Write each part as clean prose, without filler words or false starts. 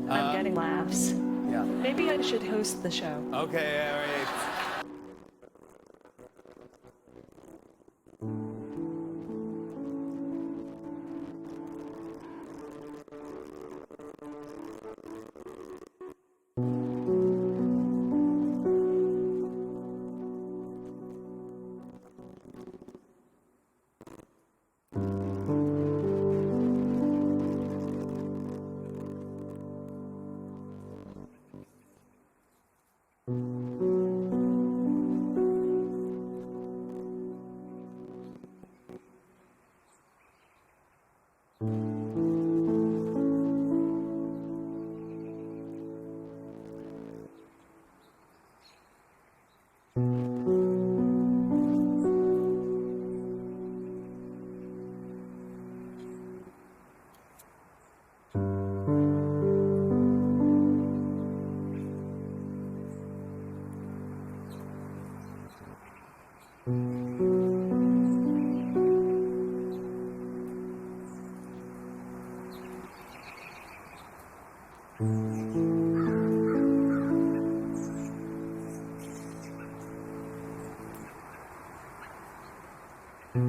I'm getting laughs. Yeah. Maybe I should host the show. Okay, all right. Good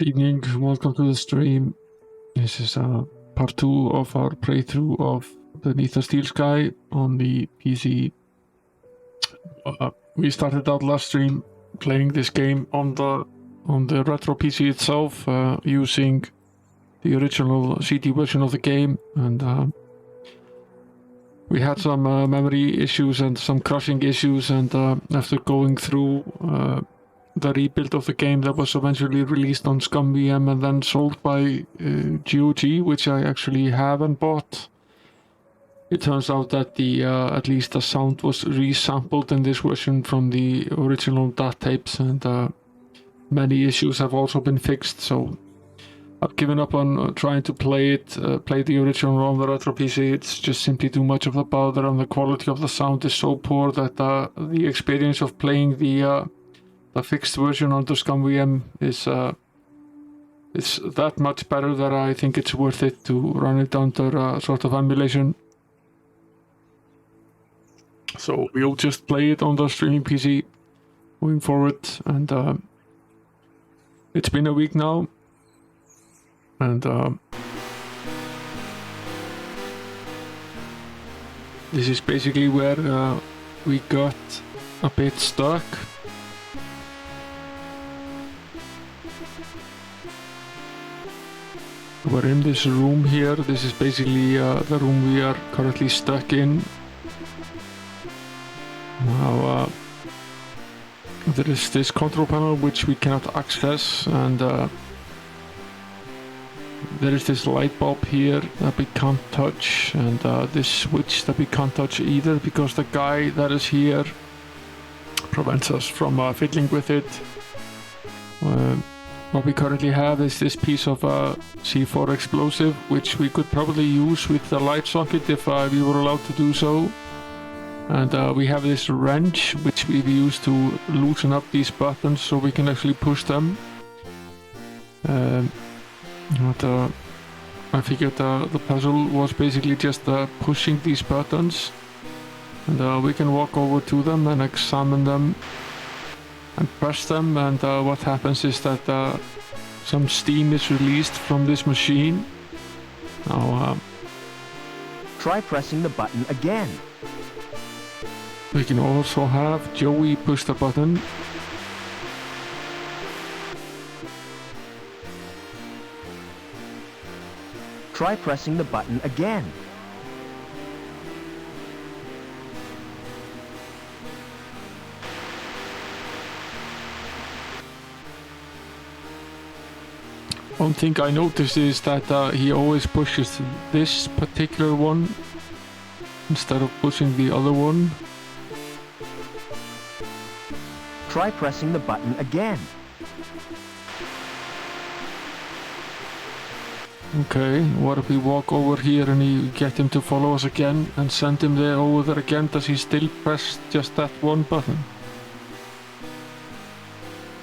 evening, welcome to the stream. This is part 2 of our playthrough of Beneath the Steel Sky on the PC. We started out last stream playing this game on the retro PC itself, using the original CD version of the game, and we had some memory issues and some crashing issues, and after going through the rebuild of the game that was eventually released on ScumVM and then sold by GOG, which I actually haven't bought. It turns out that the at least the sound was resampled in this version from the original DAT tapes, and many issues have also been fixed. So I've given up on trying to play the original on the retro PC. It's just simply too much of a bother, and the quality of the sound is so poor that the experience of playing the fixed version on the ScumVM is it's that much better that I think it's worth it to run it under sort of emulation. So we'll just play it on the streaming PC moving forward, and it's been a week now, and this is basically where we got a bit stuck. We're in this room here. This is basically the room we are currently stuck in. Now there is this control panel which we cannot access, and there is this light bulb here that we can't touch, and this switch that we can't touch either because the guy that is here prevents us from fiddling with it. What we currently have is this piece of C4 explosive, which we could probably use with the light socket if we were allowed to do so. And we have this wrench, which we've used to loosen up these buttons so we can actually push them. But I figured the puzzle was basically just pushing these buttons. And we can walk over to them and examine them and press them, and what happens is that some steam is released from this machine. Now try pressing the button again. We can also have Joey push the button. Try pressing the button again. One thing I noticed is that he always pushes this particular one instead of pushing the other one. Try pressing the button again. Okay, what if we walk over here and get him to follow us again and send him there over there again? Does he still press just that one button?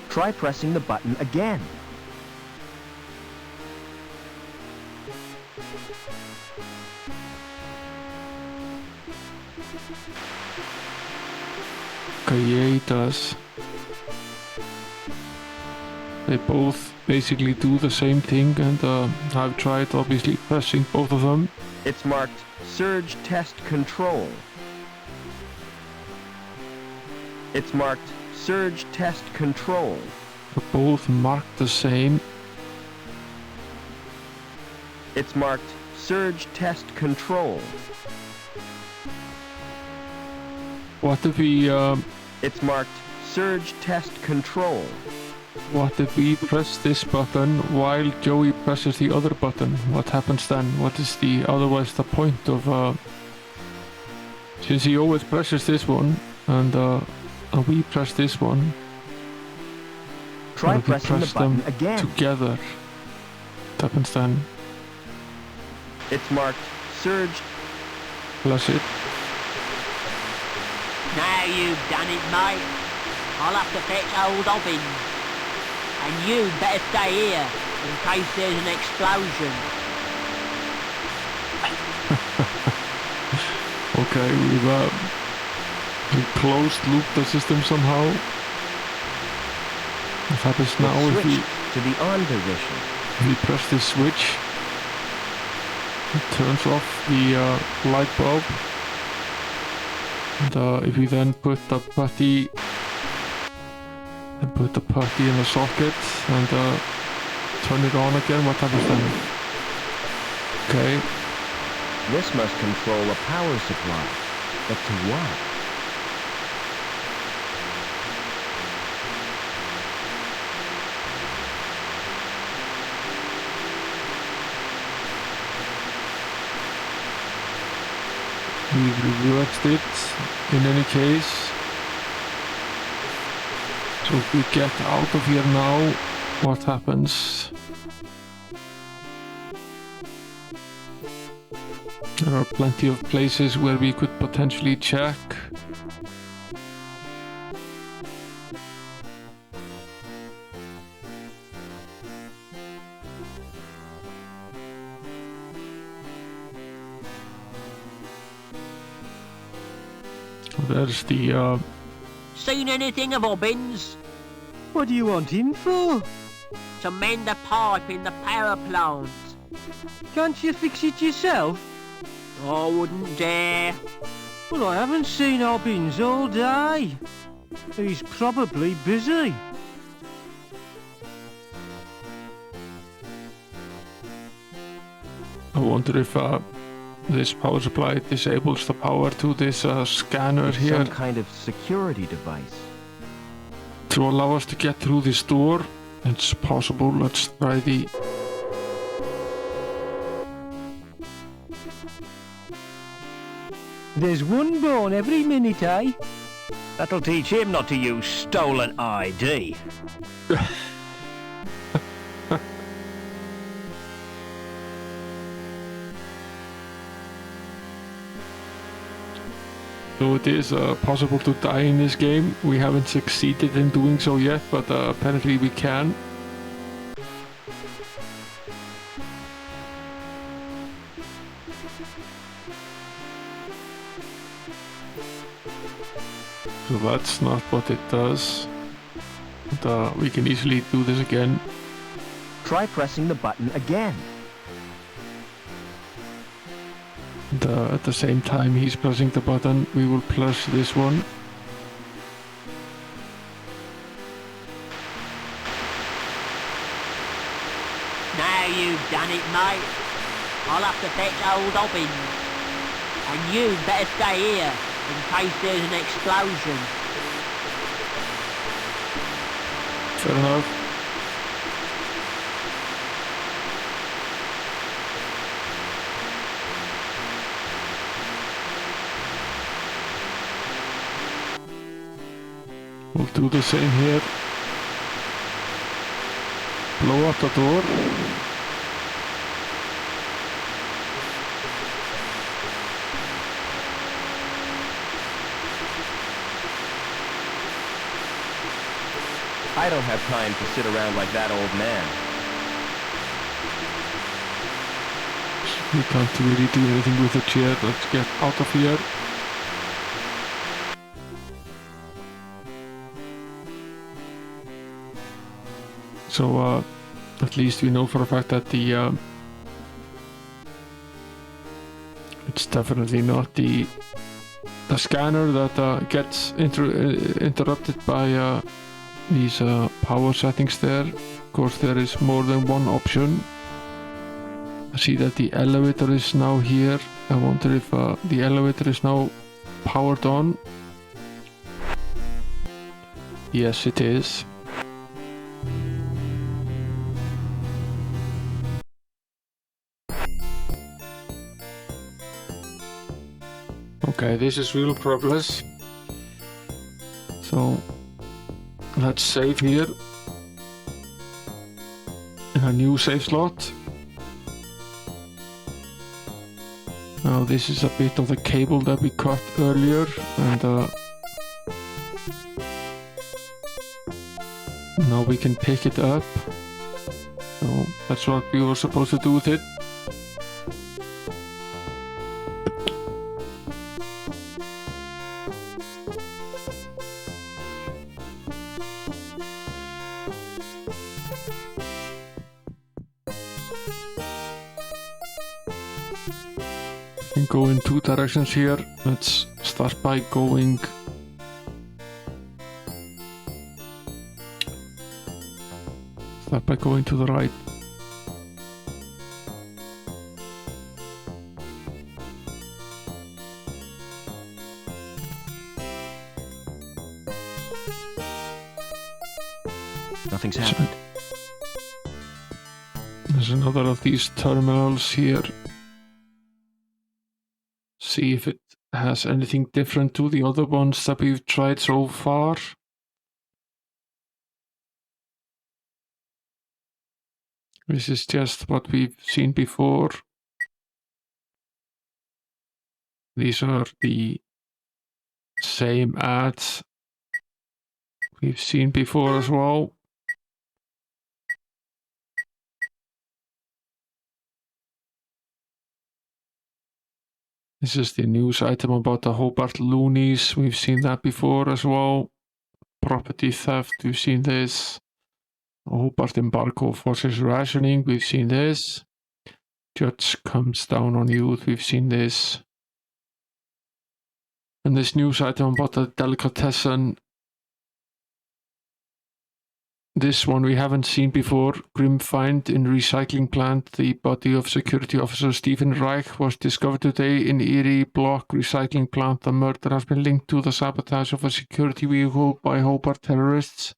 Try pressing the button again. Okay, yeah, he does. They both basically do the same thing, and I've tried obviously pressing both of them. It's marked Surge Test Control. It's marked Surge Test Control. They're both marked the same. It's marked Surge Test Control. What if we It's marked Surge Test Control. what if we press this button while Joey presses the other button? What happens then? What is otherwise the point of since he always presses this one and we press this one? Try what if we pressing the press button them again. together? What happens then? It's marked Surge. Plus it. Now you've done it, mate. I'll have to fetch old Hobbins. And you better stay here in case there's an explosion. Okay, we've closed looped the system somehow. What happens now if we Switch to the on position. press this switch? It turns off the light bulb. And if we then put the putty in the socket and turn it on again, what happens then? Okay, This must control a power supply. But to what? we've reversed it in any case. So if we get out of here now, what happens? There are plenty of places where we could potentially check. There's the Seen anything of Hobbins? What do you want him for? To mend a pipe in the power plant. Can't you fix it yourself? I wouldn't dare. Well, I haven't seen Hobbins all day. He's probably busy. I wonder if this power supply disables the power to this scanner It's here some kind of security device. to allow us to get through this door. It's possible. Let's try the... There's one born every minute, eh? That'll teach him not to use stolen ID. So it is possible to die in this game. We haven't succeeded in doing so yet, but apparently we can. So that's not what it does. But we can easily do this again. Try pressing the button again. And, at the same time he's pressing the button, we will press this one. Now you've done it, mate. I'll have to fetch old Hobbins. And you better stay here in case there's an explosion. Fair enough. We'll do the same here. Blow up the door. I don't have time to sit around like that old man. We can't really do anything with the chair. Let's get out of here. So, at least we know for a fact that it's definitely not the scanner that gets interrupted by these power settings there. Of course, there is more than one option. I see that the elevator is now here. I wonder if the elevator is now powered on. Yes, it is. Okay, this is real progress. So let's save here in a new save slot. Now this is a bit of the cable that we cut earlier, and now we can pick it up. So that's what we were supposed to do with it. We can go in two directions here. Let's start by going to the right. Nothing's happened. There's another of these terminals here. See if it has anything different to the other ones that we've tried so far. This is just what we've seen before. These are the same ads we've seen before as well. This is the news item about the Hobart loonies. We've seen that before as well. Property theft, we've seen this. Hobart embargo forces rationing, we've seen this. Judge comes down on youth, we've seen this. And this news item about the delicatessen. This one we haven't seen before. Grim find in recycling plant. The body of security officer Stephen Reich was discovered today in Erie Block recycling plant. The murder has been linked to the sabotage of a security vehicle by Hobart terrorists.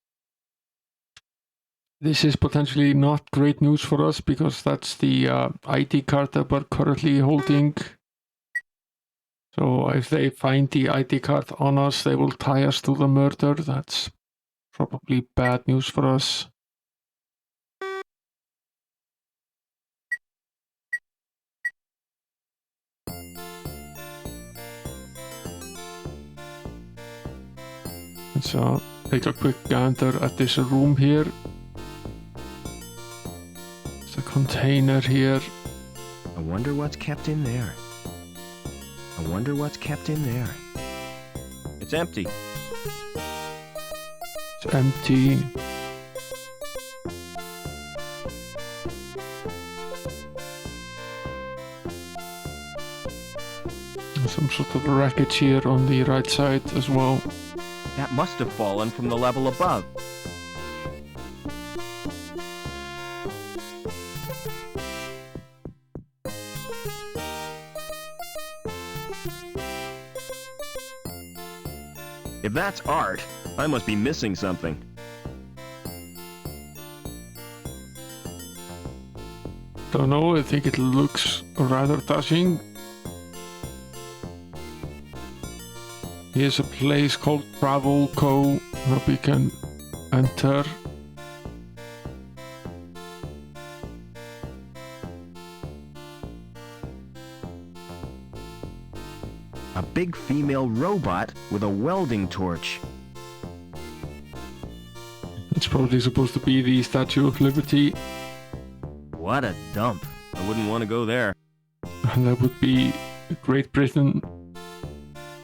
This is potentially not great news for us because that's the ID card that we're currently holding. So if they find the ID card on us, they will tie us to the murder. That's probably bad news for us. Let's take a quick gander at this room here. There's a container here. I wonder what's kept in there. I wonder what's kept in there. It's empty. It's empty. There's some sort of wreckage here on the right side as well. That must have fallen from the level above. If that's art, I must be missing something. Don't know, I think it looks rather dashing. Here's a place called Travel Co. where we can enter. A big female robot with a welding torch. It's probably supposed to be the Statue of Liberty, What a dump. I wouldn't want to go there. and that would be Great Britain.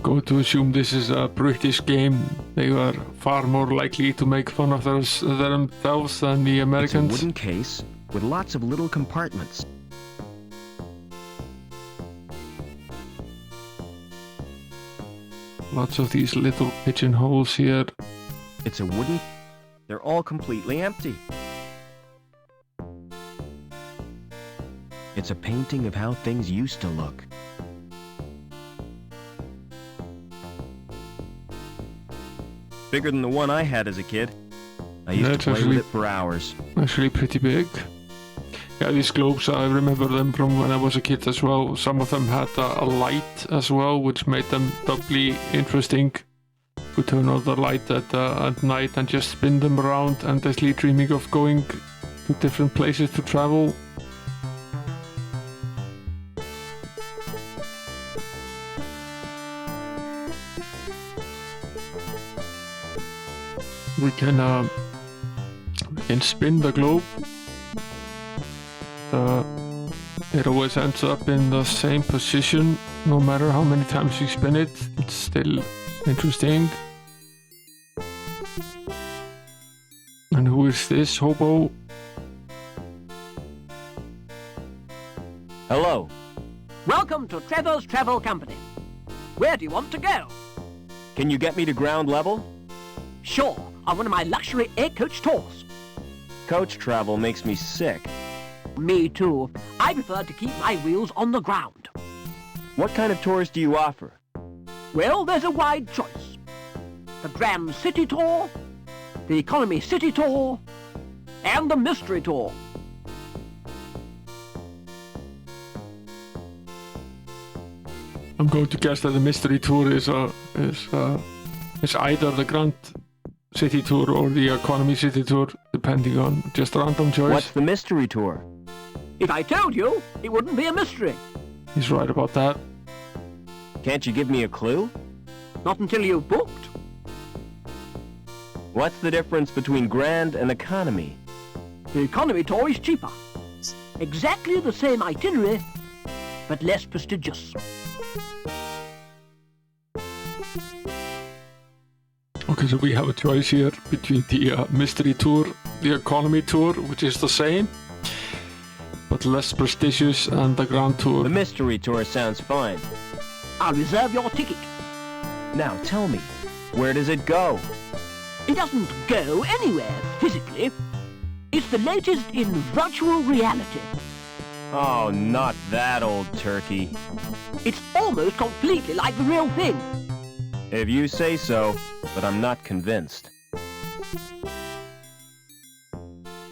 Go to assume this is a British game. They are far more likely to make fun of themselves than the It's a Americans. wooden case with lots of little compartments. Lots of these little pigeonholes here. It's a wooden... They're all completely empty. It's a painting of how things used to look. Bigger than the one I had as a kid. I used That's to play actually- with it for hours. Actually pretty big. Yeah, these globes, I remember them from when I was a kid as well. Some of them had a light as well, which made them doubly interesting. You could turn on the light at night and just spin them around, endlessly dreaming of going to different places to travel. We can spin the globe. It always ends up in the same position, no matter how many times you spin it. It's still interesting. And who is this hobo? Hello. Welcome to Trevor's Travel Company. Where do you want to go? Can you get me to ground level? Sure, on one of my luxury 8-coach tours. Coach travel makes me sick. Me too. I prefer to keep my wheels on the ground. What kind of tours do you offer? Well, there's a wide choice. The Grand City Tour, the Economy City Tour, and the Mystery Tour. I'm going to guess that the mystery tour is either the Grand City Tour or the Economy City Tour, depending on just a random choice. What's the mystery tour? If I told you, it wouldn't be a mystery. He's right about that. Can't you give me a clue? Not until you've booked. What's the difference between grand and economy? The Economy Tour is cheaper. Exactly the same itinerary, but less prestigious. Okay, so we have a choice here between the mystery tour, the economy tour, which is the same, but less prestigious, and the grand tour. The mystery tour sounds fine. I'll reserve your ticket. Now tell me, where does it go? It doesn't go anywhere physically. It's the latest in virtual reality. Oh, not that old turkey. It's almost completely like the real thing. If you say so, but I'm not convinced.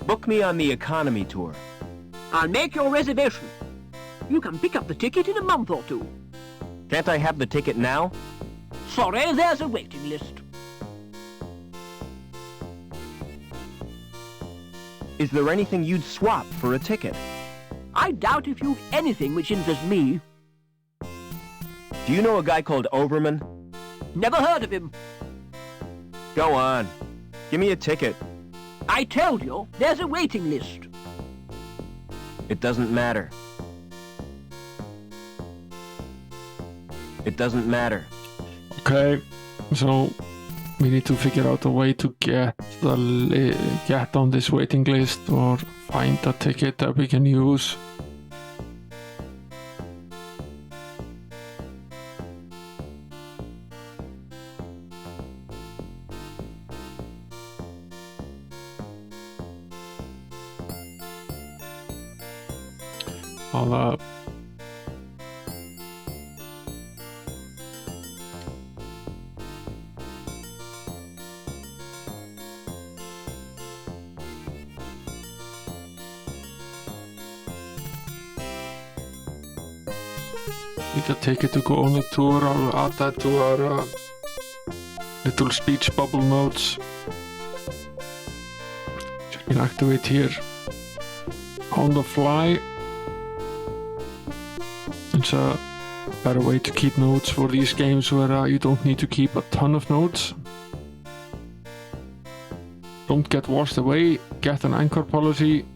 Book me on the economy tour. I'll make your reservation. You can pick up the ticket in a month or two. Can't I have the ticket now? Sorry, there's a waiting list. Is there anything you'd swap for a ticket? I doubt if you've anything which interests me. Do you know a guy called Overman? Never heard of him. Go on. Give me a ticket. I told you, there's a waiting list. It doesn't matter. It doesn't matter. Okay, so we need to figure out a way to get on this waiting list or find a ticket that we can use. I'll need a ticket to go on the tour. I'll add that to our little speech bubble notes. So we can activate here on the fly. It's a better way to keep notes for these games where you don't need to keep a ton of notes. don't get washed away. Get an anchor policy.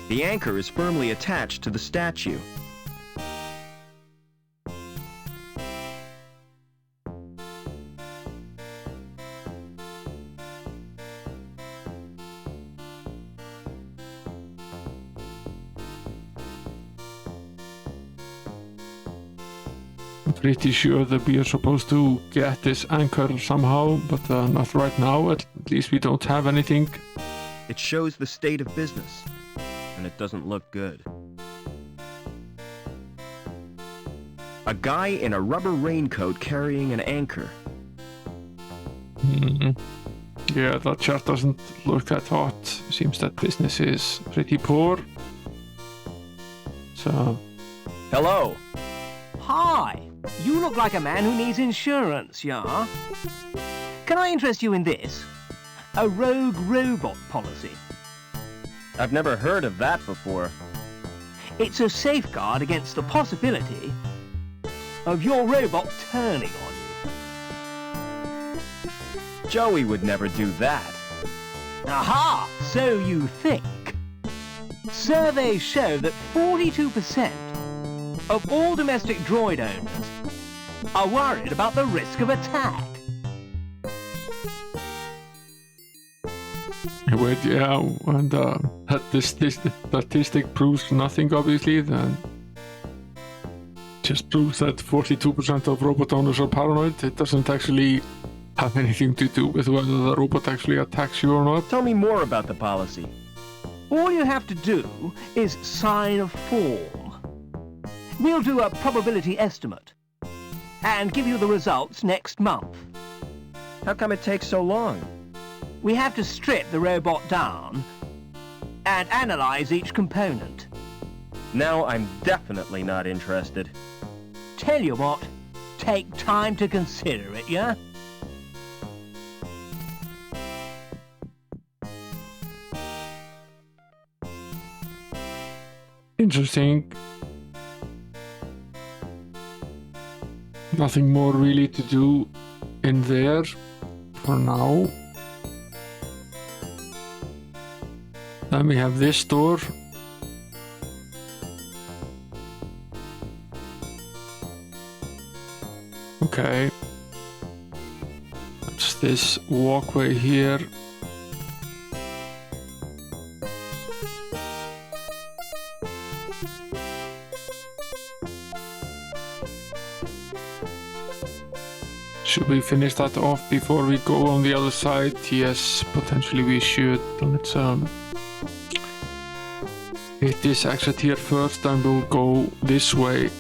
The anchor is firmly attached to the statue. I'm pretty sure that we are supposed to get this anchor somehow, but not right now. At least we don't have anything. It shows the state of business, and it doesn't look good. A guy in a rubber raincoat carrying an anchor. Yeah, that chart doesn't look that hot. Seems that business is pretty poor. So... Hello. Hi. You look like a man who needs insurance, yeah? Can I interest you in this? A rogue robot policy. I've never heard of that before. It's a safeguard against the possibility of your robot turning on you. Joey would never do that. Aha! So you think. Surveys show that 42% of all domestic droid owners are worried about the risk of attack. Wait, yeah, and that this statistic proves nothing, obviously, then just proves that 42% of robot owners are paranoid. It doesn't actually have anything to do with whether the robot actually attacks you or not. Tell me more about the policy. All you have to do is sign a form. We'll do a probability estimate and give you the results next month. How come it takes so long? We have to strip the robot down and analyze each component. Now I'm definitely not interested. Tell you what, take time to consider it, yeah? Interesting. Nothing more really to do in there for now. Then we have this door. Okay. That's this walkway here. Should we finish that off before we go on the other side? Yes, potentially we should. Let's hit this exit here first, and we'll go this way.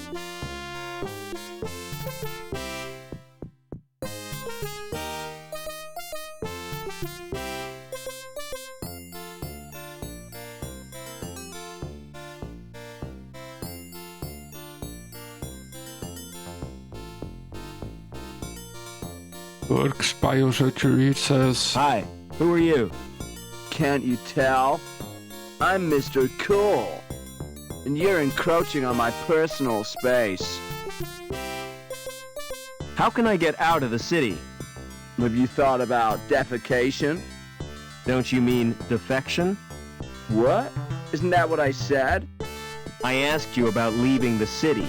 Works biosurgery, it says. Hi, who are you? Can't you tell? I'm Mr. Cool, and you're encroaching on my personal space. How can I get out of the city? Have you thought about defecation? Don't you mean defection? What? Isn't that what I said? I asked you about leaving the city,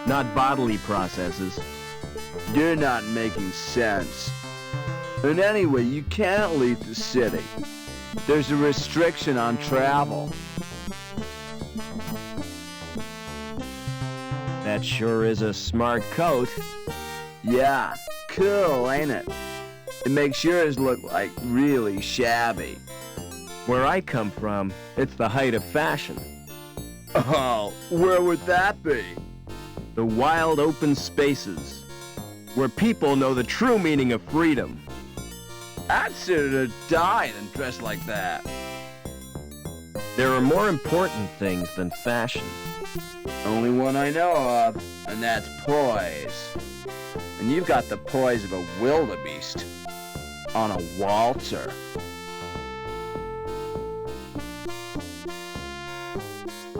not bodily processes. You're not making sense. And anyway, you can't leave the city. There's a restriction on travel. That sure is a smart coat. Yeah, cool, ain't it? It makes yours look like really shabby. Where I come from, it's the height of fashion. Oh, where would that be? The wild open spaces, where people know the true meaning of freedom. I'd sooner die than dress like that. There are more important things than fashion. Only one I know of, and that's poise. And you've got the poise of a wildebeest on a waltzer.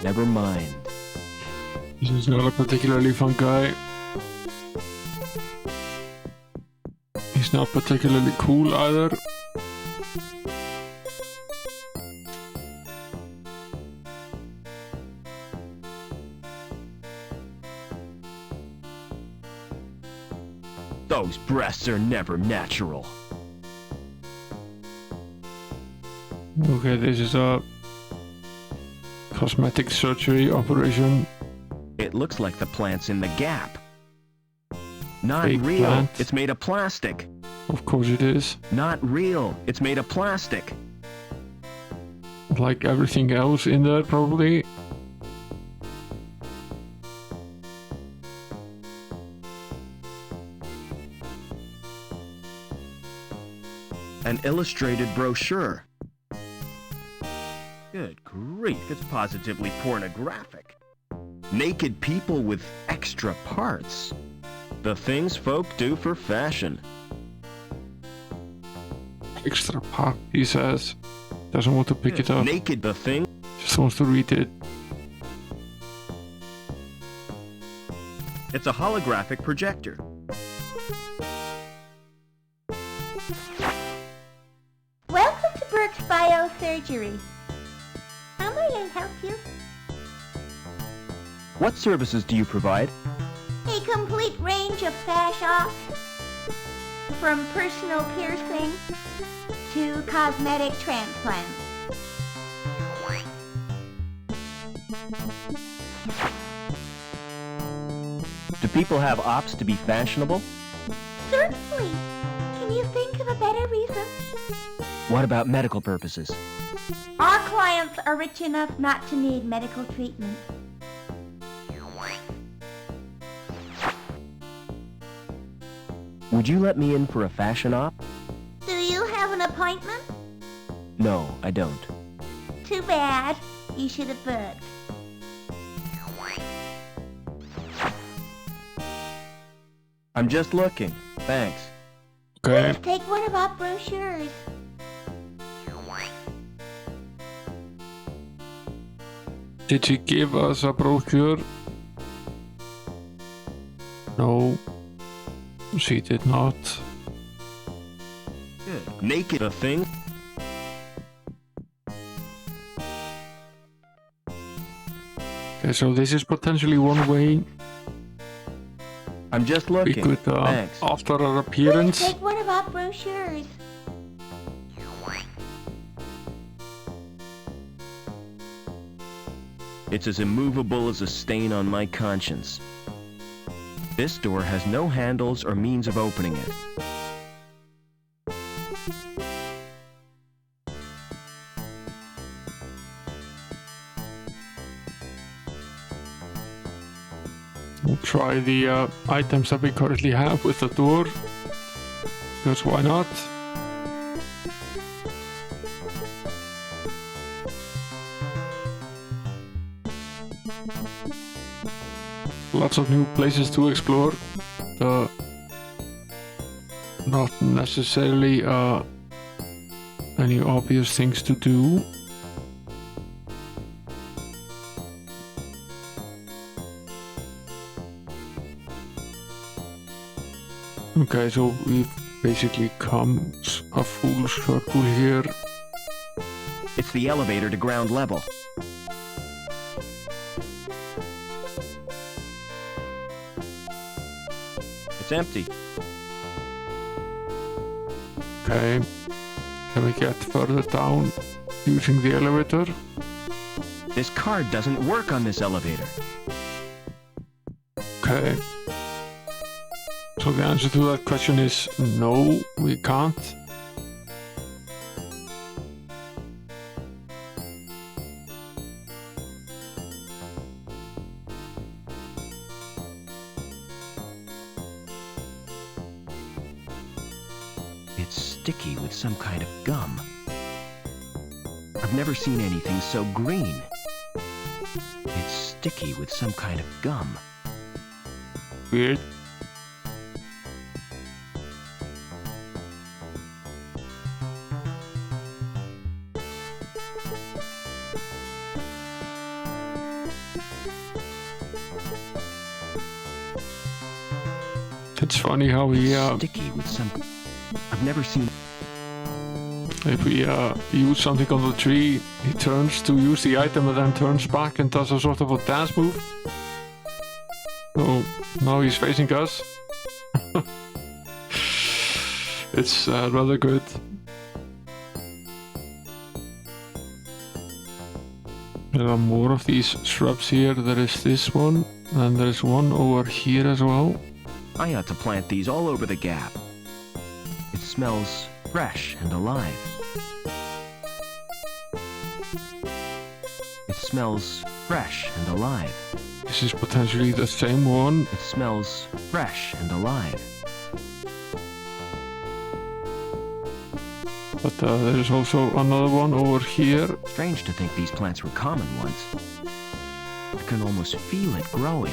Never mind. This is not a particularly fun guy. He's not particularly cool either. Those breasts are never natural. Okay, this is a cosmetic surgery operation. It looks like the plant's in the gap. Not Fake real. plant. It's made of plastic. Of course it is. Not real. It's made of plastic. Like everything else in there, probably. An illustrated brochure. Good grief, it's positively pornographic. Naked people with extra parts. The things folk do for fashion. Extra part, he says. Doesn't want to pick it up. Naked, the thing. Just wants to read it. It's a holographic projector. Welcome to Burke's Biosurgery. How may I help you? What services do you provide? A complete range of fash-offs. From personal piercing to cosmetic transplants. Do people have ops to be fashionable? Certainly. Can you think of a better reason? What about medical purposes? Our clients are rich enough not to need medical treatment. Would you let me in for a fashion op? Do you have an appointment? No, I don't. Too bad. You should have booked. I'm just looking. Thanks. Okay. Please take one of our brochures. Did she give us a brochure? No. She did not. Good. Naked, the thing. Okay, so this is potentially one way I'm just we looking. could, Thanks. after her Please appearance, take one of our brochures. It's as immovable as a stain on my conscience. This door has no handles or means of opening it. we'll try the items that we currently have with the door. Because why not? Lots of new places to explore. Not necessarily any obvious things to do. Okay, so we've basically come a full circle here. It's the elevator to ground level. It's empty. Okay, can we get further down using the elevator? This card doesn't work on this elevator. Okay. So the answer to that question is no, we can't. It's sticky with some kind of gum. I've never seen anything so green. It's sticky with some kind of gum. Weird. It's funny how he, Sticky with some... I've never seen... if we use something on the tree, he turns to use the item and then turns back and does a sort of a dance move. So now he's facing us. It's rather good. There are more of these shrubs here. There is this one, and there is one over here as well. I ought to plant these all over the gap. It smells fresh and alive. It smells fresh and alive. This is potentially the same one. It smells fresh and alive. But there is also another one over here. Strange to think these plants were common once. I can almost feel it growing.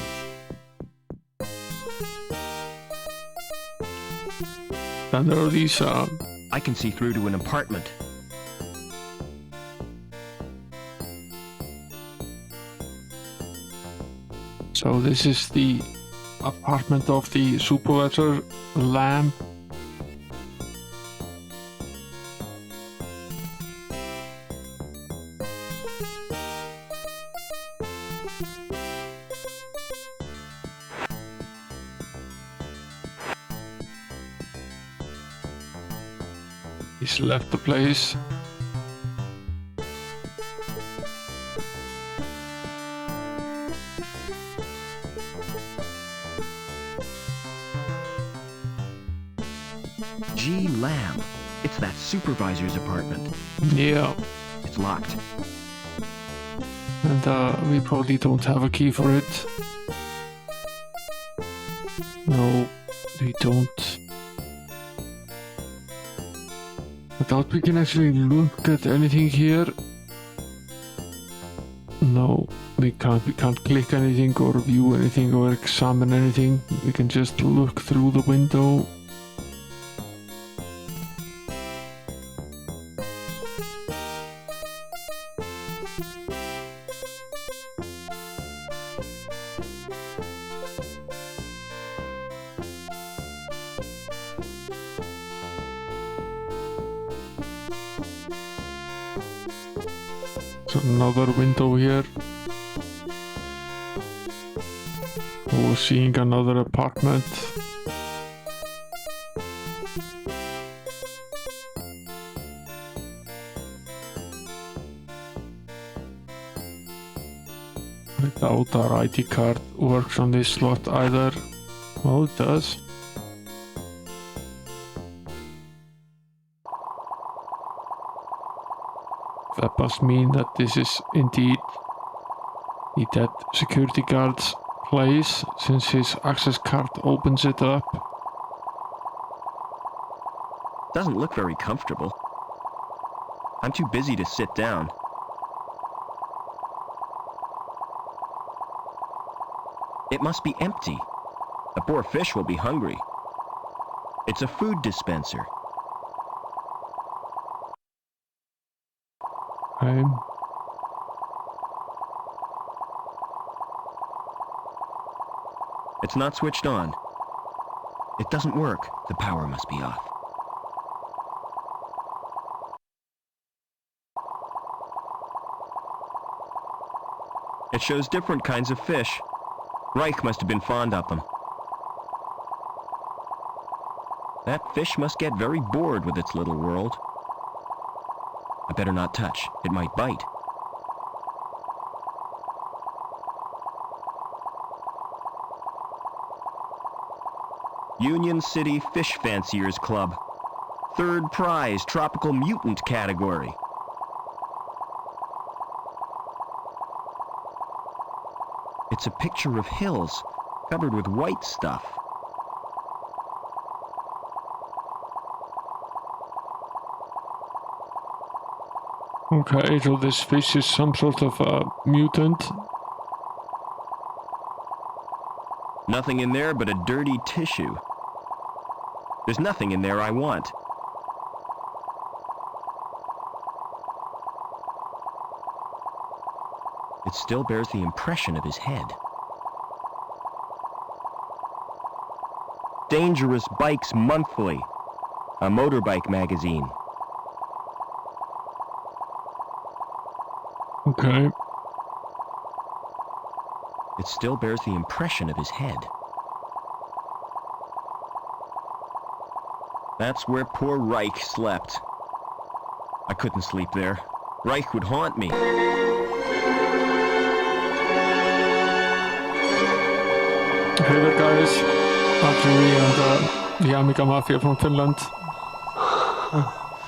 Then there are these... I can see through to an apartment. So this is the apartment of the supervisor lamb. He's left the place. Gee, Lamb. It's that supervisor's apartment. Yeah, It's locked. and we probably don't have a key for it. No, we don't. I doubt we can actually look at anything here. No, we can't. We can't click anything or view anything or examine anything. We can just look through the window. Another window here. We're seeing another apartment. I doubt our ID card works on this slot either. Well, it does. That must mean that this is indeed the dead security guard's place, since his access card opens it up. Doesn't look very comfortable. I'm too busy to sit down. It must be empty. The poor fish will be hungry. It's a food dispenser. Okay. It's not switched on. It doesn't work. The power must be off. It shows different kinds of fish. Reich must have been fond of them. That fish must get very bored with its little world. I better not touch. It might bite. Union City Fish Fanciers Club. Third prize, Tropical Mutant category. It's a picture of hills covered with white stuff. Okay, so this fish is some sort of a mutant. Nothing in there but a dirty tissue. There's nothing in there I want. It still bears the impression of his head. Dangerous Bikes Monthly, a motorbike magazine. Okay. It still bears the impression of his head. That's where poor Reich slept. I couldn't sleep there. Reich would haunt me. Hey there, guys. Archery and the Amiga Mafia from Finland.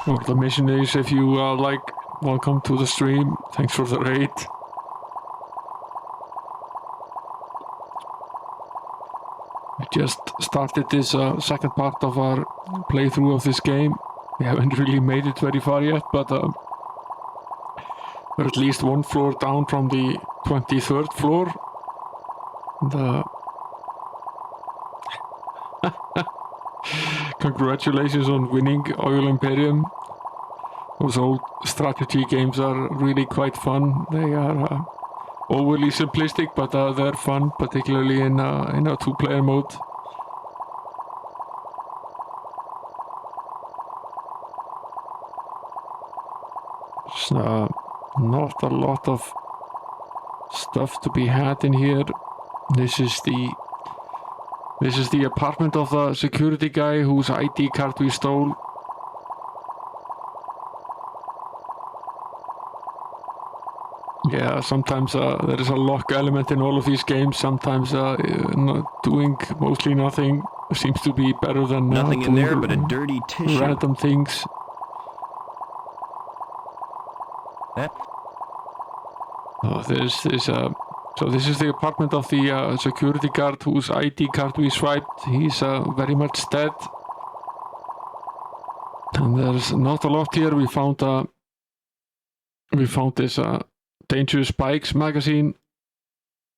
Well, the mission is, if you like, welcome to the stream. Thanks for the raid. We just started this second part of our playthrough of this game. We haven't really made it very far yet, but we're at least one floor down from the 23rd floor. Congratulations on winning Oil Imperium. Those old strategy games are really quite fun. They are overly simplistic, but they're fun, particularly in a two-player mode. There's not a lot of stuff to be had in here. This is the apartment of the security guy whose ID card we stole. Yeah, sometimes there is a lock element in all of these games. Sometimes doing mostly nothing seems to be better than Nothing in doing there but a dirty tissue. random things. That So this is the apartment of the security guard whose ID card we swiped. He's very much dead. And there's not a lot here. We found this Dangerous Bikes magazine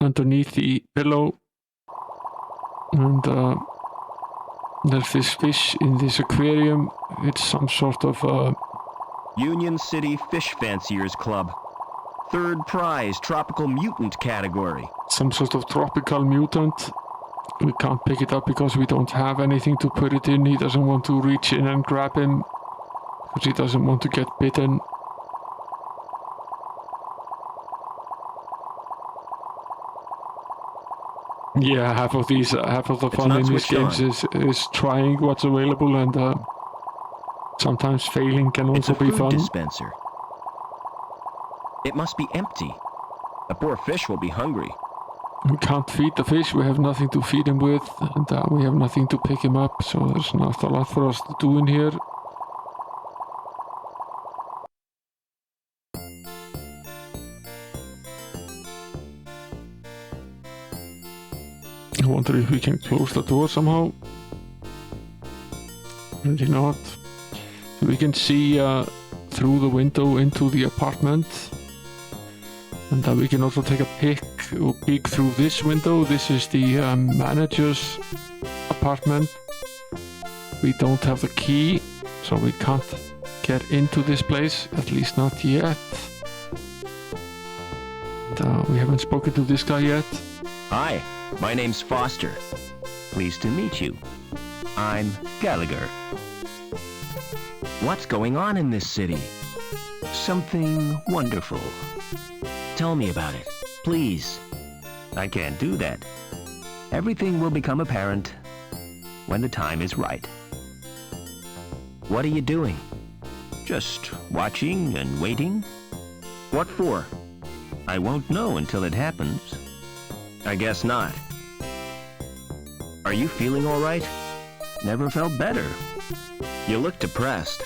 underneath the pillow. And there's this fish in this aquarium. It's some sort of Union City Fish Fanciers Club. Third prize, tropical mutant category. some sort of tropical mutant. We can't pick it up because we don't have anything to put it in. He doesn't want to reach in and grab him because he doesn't want to get bitten. Yeah, half of the fun not in these switched games is trying what's available, and sometimes failing can It's also a be food fun. dispenser. It must be empty. The poor fish will be hungry. We can't feed the fish, we have nothing to feed him with, and we have nothing to pick him up, so there's not a lot for us to do in here. I wonder if we can close the door somehow. Maybe not. So we can see through the window into the apartment. And we can also take a peek through this window. This is the manager's apartment. We don't have the key, so we can't get into this place, at least not yet. And, we haven't spoken to this guy yet. Hi, my name's Foster. Pleased to meet you. I'm Gallagher. What's going on in this city? Something wonderful. Tell me about it, please. I can't do that. Everything will become apparent when the time is right. What are you doing? Just watching and waiting? What for? I won't know until it happens. I guess not. Are you feeling all right? Never felt better. You look depressed.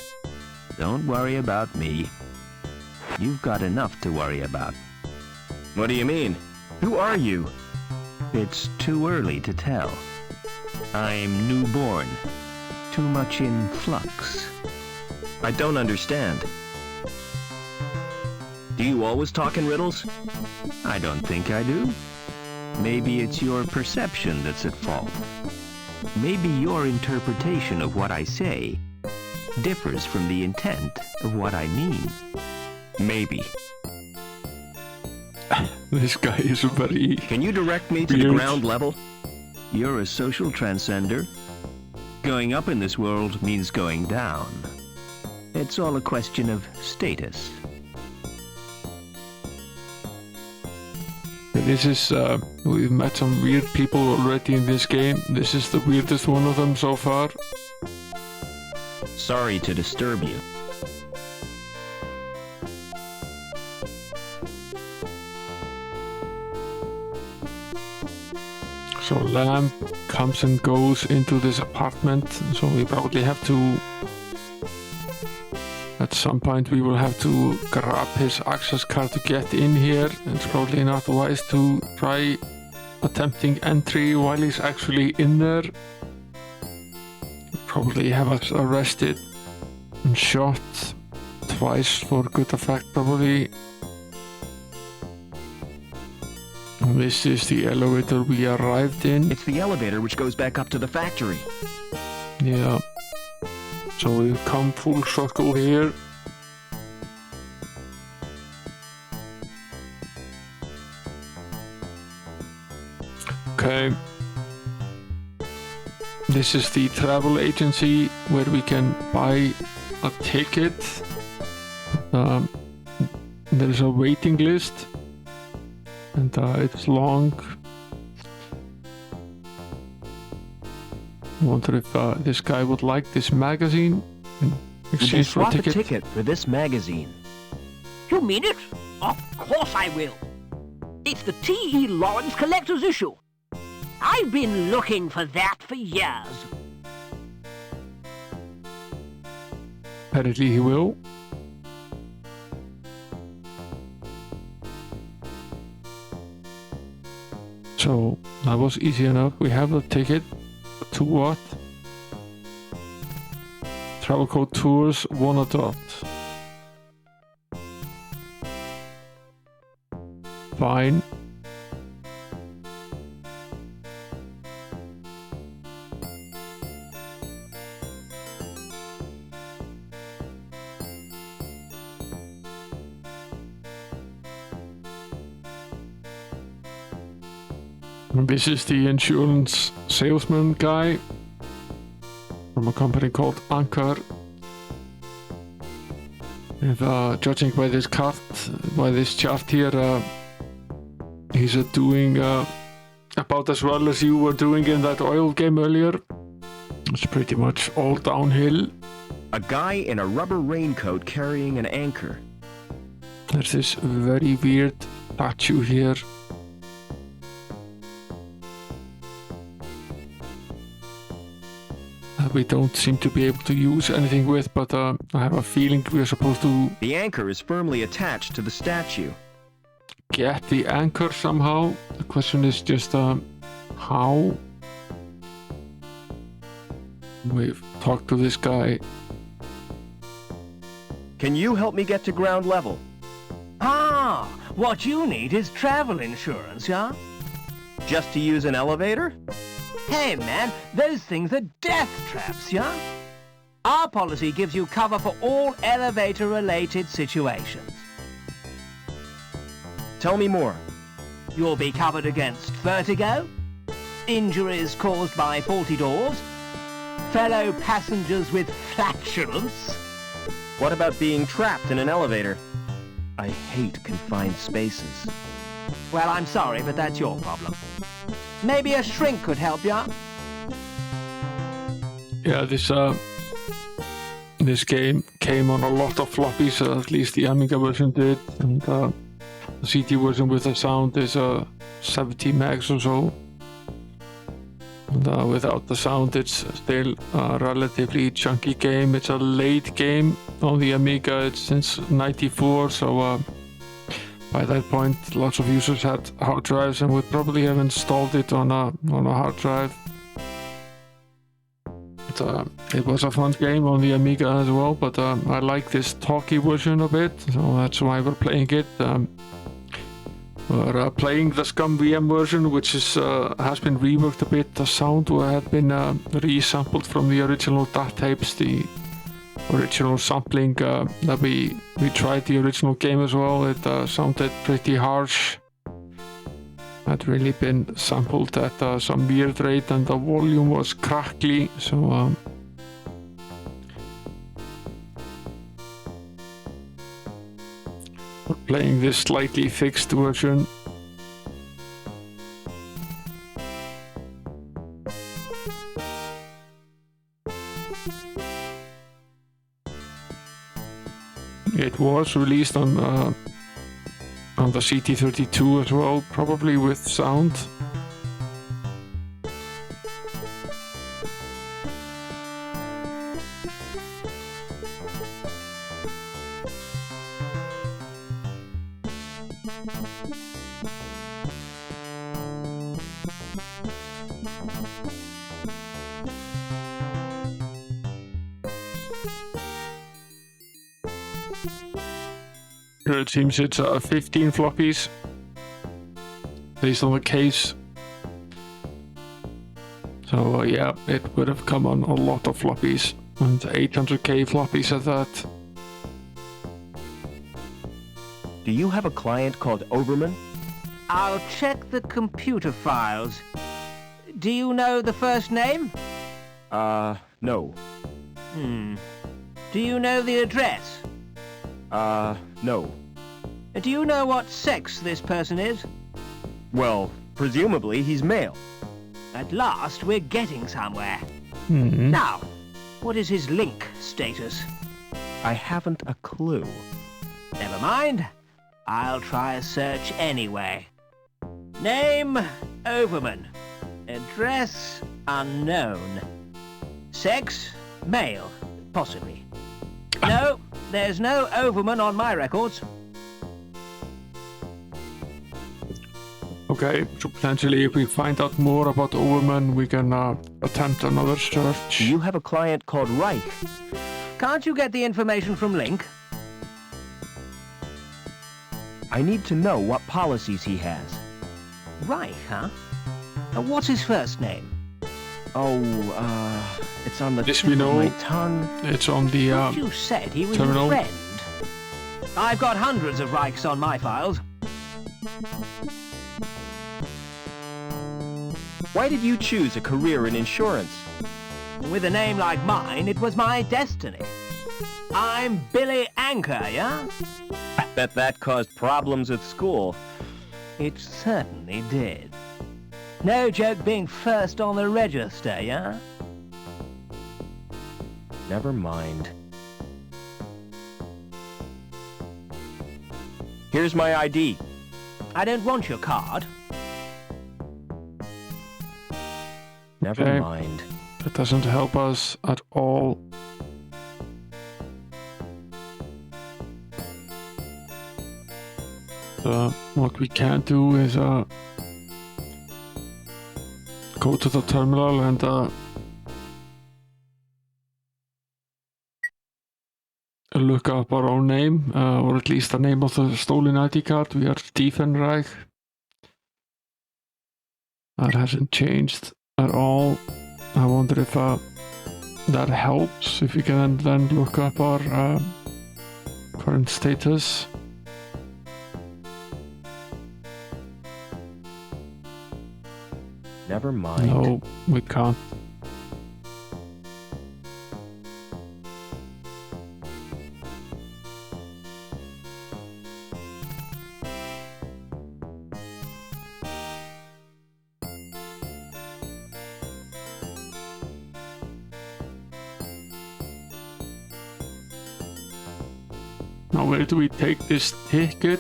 Don't worry about me. You've got enough to worry about. What do you mean? Who are you? It's too early to tell. I'm newborn. Too much in flux. I don't understand. Do you always talk in riddles? I don't think I do. Maybe it's your perception that's at fault. Maybe your interpretation of what I say differs from the intent of what I mean. Maybe. This guy is very... Can you direct me to the weird. ground level? You're a social transcender. Going up in this world means going down. It's all a question of status. This is, we've met some weird people already in this game. This is the weirdest one of them so far. Sorry to disturb you. So Lamb comes and goes into this apartment, so we probably have to... At some point we will have to grab his access card to get in here. It's probably not wise to try attempting entry while he's actually in there. Probably have us arrested and shot twice for good effect probably. This is the elevator we arrived in. It's the elevator which goes back up to the factory. Yeah. So we've come full circle here. Okay. This is the travel agency where we can buy a ticket. There's a waiting list. And it's long. I wonder if this guy would like this magazine in You can exchange for a swap a ticket. ticket for this magazine. You mean it? Of course I will. It's the T.E. Lawrence Collector's Issue. I've been looking for that for years. Apparently he will. So that was easy enough. We have the ticket. To what? Travel code tours 1 adult. Fine. This is the insurance salesman guy from a company called Anchor. And judging by this chart here, he's doing about as well as you were doing in that oil game earlier. It's pretty much all downhill. A guy in a rubber raincoat carrying an anchor. There's this very weird statue here. We don't seem to be able to use anything with, but I have a feeling we're supposed to The anchor is firmly attached to the statue. get the anchor somehow. The question is just how. We've talked to this guy. Can you help me get to ground level? Ah, what you need is travel insurance, yeah? Just to use an elevator? Hey man, those things are death traps, yeah? Our policy gives you cover for all elevator-related situations. Tell me more. You'll be covered against vertigo, injuries caused by faulty doors, fellow passengers with flatulence. What about being trapped in an elevator? I hate confined spaces. Well, I'm sorry, but that's your problem. Maybe a shrink could help you. Yeah, this game came on a lot of floppies, at least the Amiga version did, and the CD version with the sound is 70 megs or so. And without the sound, it's still a relatively chunky game. It's a late game on the Amiga. It's since '94, so by that point, lots of users had hard drives and would probably have installed it on a hard drive. But it was a fun game on the Amiga as well. But I like this talkie version of it, so that's why we're playing it. We're playing the Scum VM version, which is has been reworked a bit. The sound had been resampled from the original DAT tapes, the original sampling that we tried the original game as well. It sounded pretty harsh. had really been sampled at some weird rate and the volume was crackly, so we're playing this slightly fixed version. It was released on the CT32 as well, probably with sound. It seems it's 15 floppies based on the case. So yeah, it would have come on a lot of floppies, and 800k floppies at that. Do you have a client called Oberman? I'll check the computer files. Do you know the first name? No. Do you know the address? No. Do you know what sex this person is? Well, presumably he's male. At last, we're getting somewhere. Mm-hmm. Now, what is his link status? I haven't a clue. Never mind. I'll try a search anyway. Name, Overman. Address, unknown. Sex, male, possibly. No, there's no Overman on my records. Okay, so potentially if we find out more about Overman, we can attempt another search. Do you have a client called Reich? Can't you get the information from Link? I need to know what policies he has. Right, huh? What's his first name? Oh, it's on the This tip we of know. my tongue. It's on the But you said he was terminal. a friend. I've got hundreds of Reichs on my files. Why did you choose a career in insurance? With a name like mine, it was my destiny. I'm Billy Anchor, yeah? I bet that caused problems at school. It certainly did. No joke being first on the register, yeah? Never mind. Here's my ID. I don't want your card. Never Okay. mind. That doesn't help us at all. What we can do is go to the terminal and look up our own name, or at least the name of the stolen ID card. We are Tiefenreich. That hasn't changed at all. I wonder if that helps, if we can then look up our current status. Never mind. No, we can't. Now, where do we take this ticket?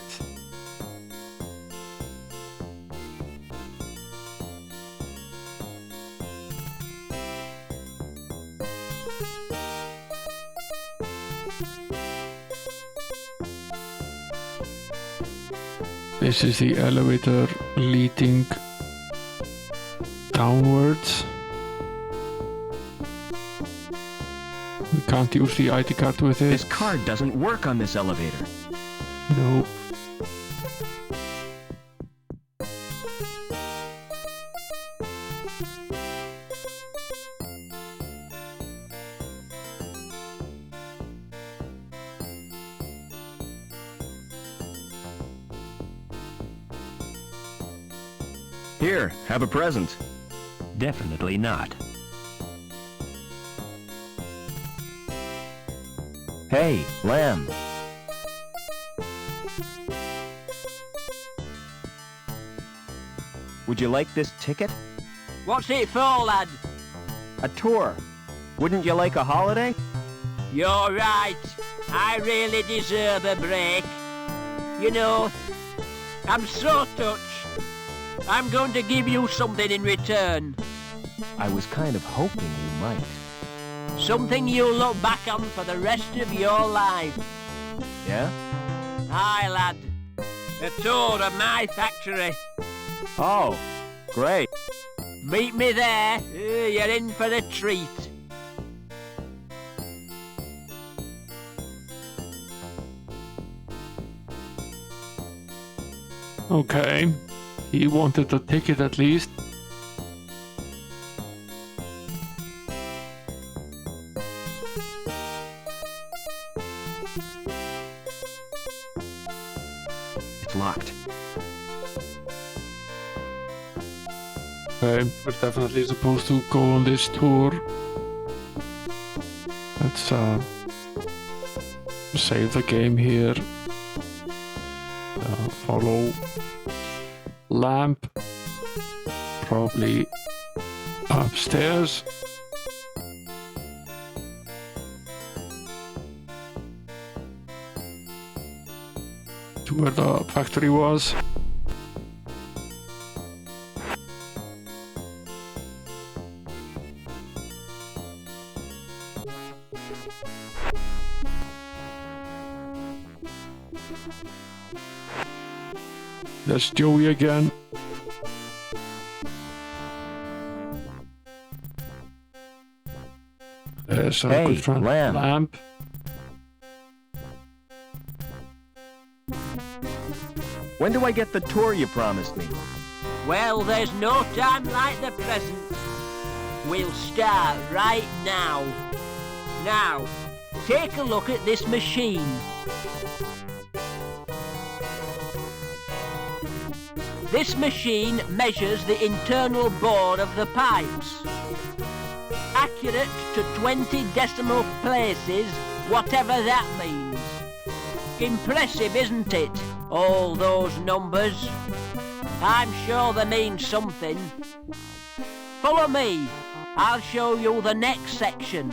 This is the elevator leading downwards. We can't use the ID card with it. This card doesn't work on this elevator. No. Here, have a present. Definitely not. Hey, lamb. Would you like this ticket? What's it for, lad? A tour. Wouldn't you like a holiday? You're right. I really deserve a break. You know, I'm so touched. I'm going to give you something in return. I was kind of hoping you might. Something you'll look back on for the rest of your life. Yeah? Aye, lad. A tour of my factory. Oh, great. Meet me there. You're in for a treat. Okay. He wanted a ticket at least. It's locked. Okay, we're definitely supposed to go on this tour. Let's save the game here. Follow lamp. Probably upstairs. To where the factory was. There's Joey again. There's our Hey, good friend Lamb. Lamp. When do I get the tour you promised me? Well, there's no time like the present. We'll start right now. Now, take a look at this machine. This machine measures the internal bore of the pipes. Accurate to 20 decimal places, whatever that means. Impressive, isn't it? All those numbers. I'm sure they mean something. Follow me. I'll show you the next section.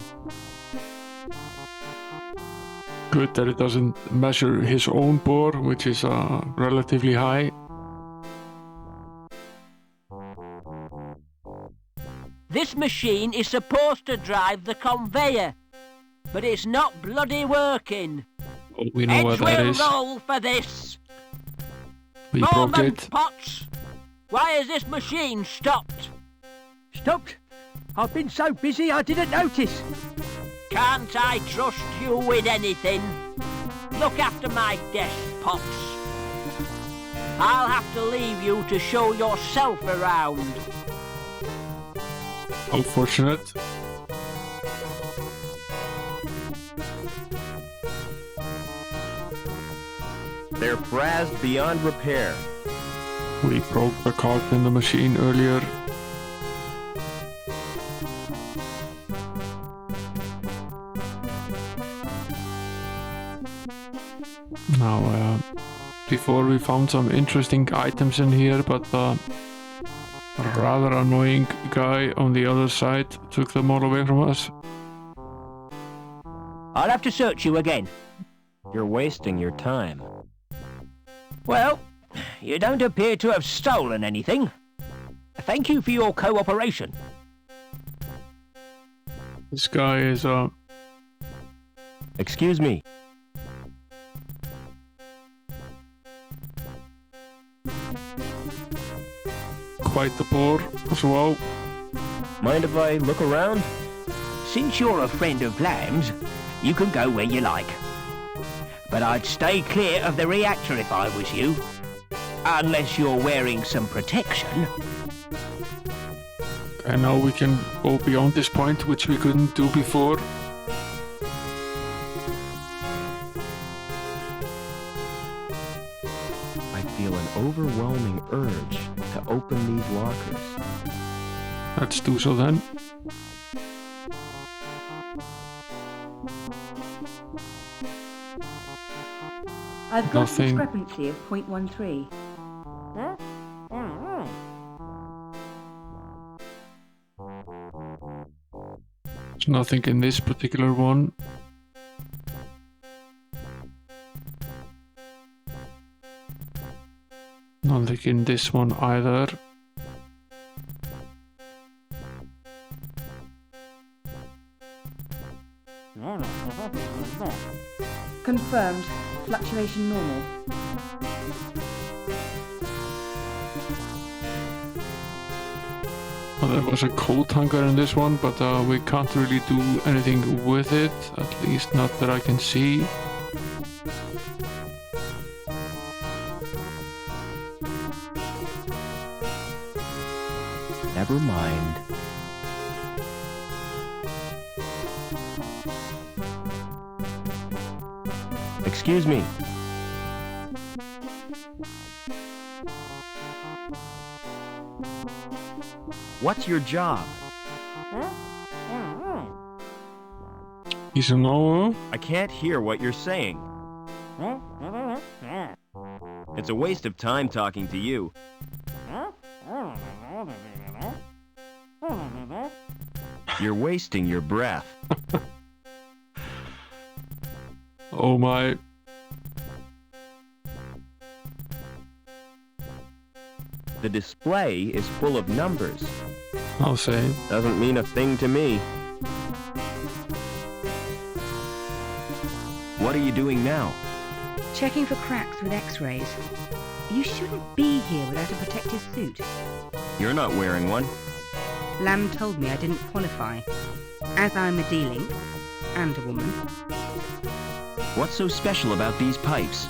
Good that it doesn't measure his own bore, which is relatively high. This machine is supposed to drive the conveyor, but it's not bloody working. Oh, we know what Heads that will is. roll for this. We broke Moment, it. Potts. Why has this machine stopped? Stopped? I've been so busy I didn't notice. Can't I trust you with anything? Look after my desk, Potts. I'll have to leave you to show yourself around. Unfortunate. They're frazzed beyond repair. We broke the cog in the machine earlier. Now, before we found some interesting items in here, but a rather annoying guy on the other side took them all away from us. I'll have to search you again. You're wasting your time. Well, you don't appear to have stolen anything. Thank you for your cooperation. This guy is Excuse me. quite the bore as well. Mind if I look around? Since you're a friend of Lamb's, you can go where you like. But I'd stay clear of the reactor if I was you. Unless you're wearing some protection. And now we can go beyond this point, which we couldn't do before. I feel an overwhelming urge to open these lockers. Let's do so then. I've got Nothing. a discrepancy of 0.13. There's nothing in this particular one. Nothing in this one either. Confirmed. Fluctuation normal. Well, there was a coat hanger in this one, but we can't really do anything with it, at least not that I can see. Never mind. Excuse me. What's your job? He's a no. I can't hear what you're saying. It's a waste of time talking to you. You're wasting your breath. Oh my. The display is full of numbers. I'll say. Doesn't mean a thing to me. What are you doing now? Checking for cracks with x-rays. You shouldn't be here without a protective suit. You're not wearing one. Lamb told me I didn't qualify. As I'm a D-Link and a woman. What's so special about these pipes?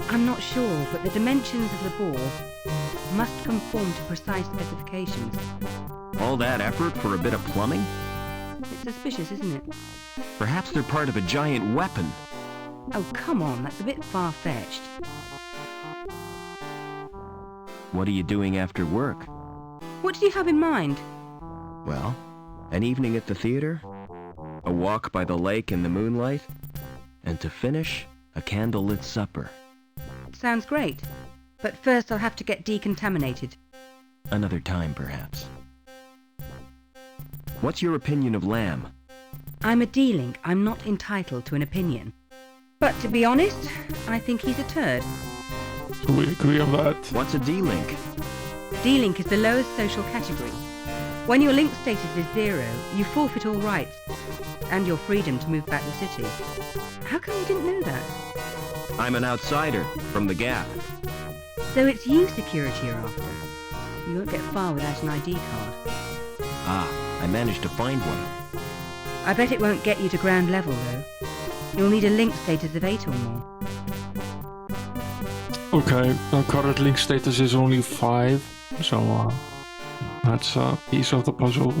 I'm not sure, but the dimensions of the bore must conform to precise specifications. All that effort for a bit of plumbing? It's suspicious, isn't it? Perhaps they're part of a giant weapon. Oh, come on, that's a bit far-fetched. What are you doing after work? What did you have in mind? Well, an evening at the theater, a walk by the lake in the moonlight, and to finish, a candlelit supper. Sounds great. But first I'll have to get decontaminated. Another time, perhaps. What's your opinion of Lamb? I'm a D-Link. I'm not entitled to an opinion. But to be honest, I think he's a turd. So we agree on that. What's a D-Link? D-Link is the lowest social category. When your link status is 0, you forfeit all rights and your freedom to move back the city. How come you didn't know that? I'm an outsider from the Gap. So it's you security are after. You won't get far without an ID card. Ah, I managed to find one. I bet it won't get you to ground level, though. You'll need a link status of 8 or more. Okay, our current link status is only 5, so that's a piece of the puzzle.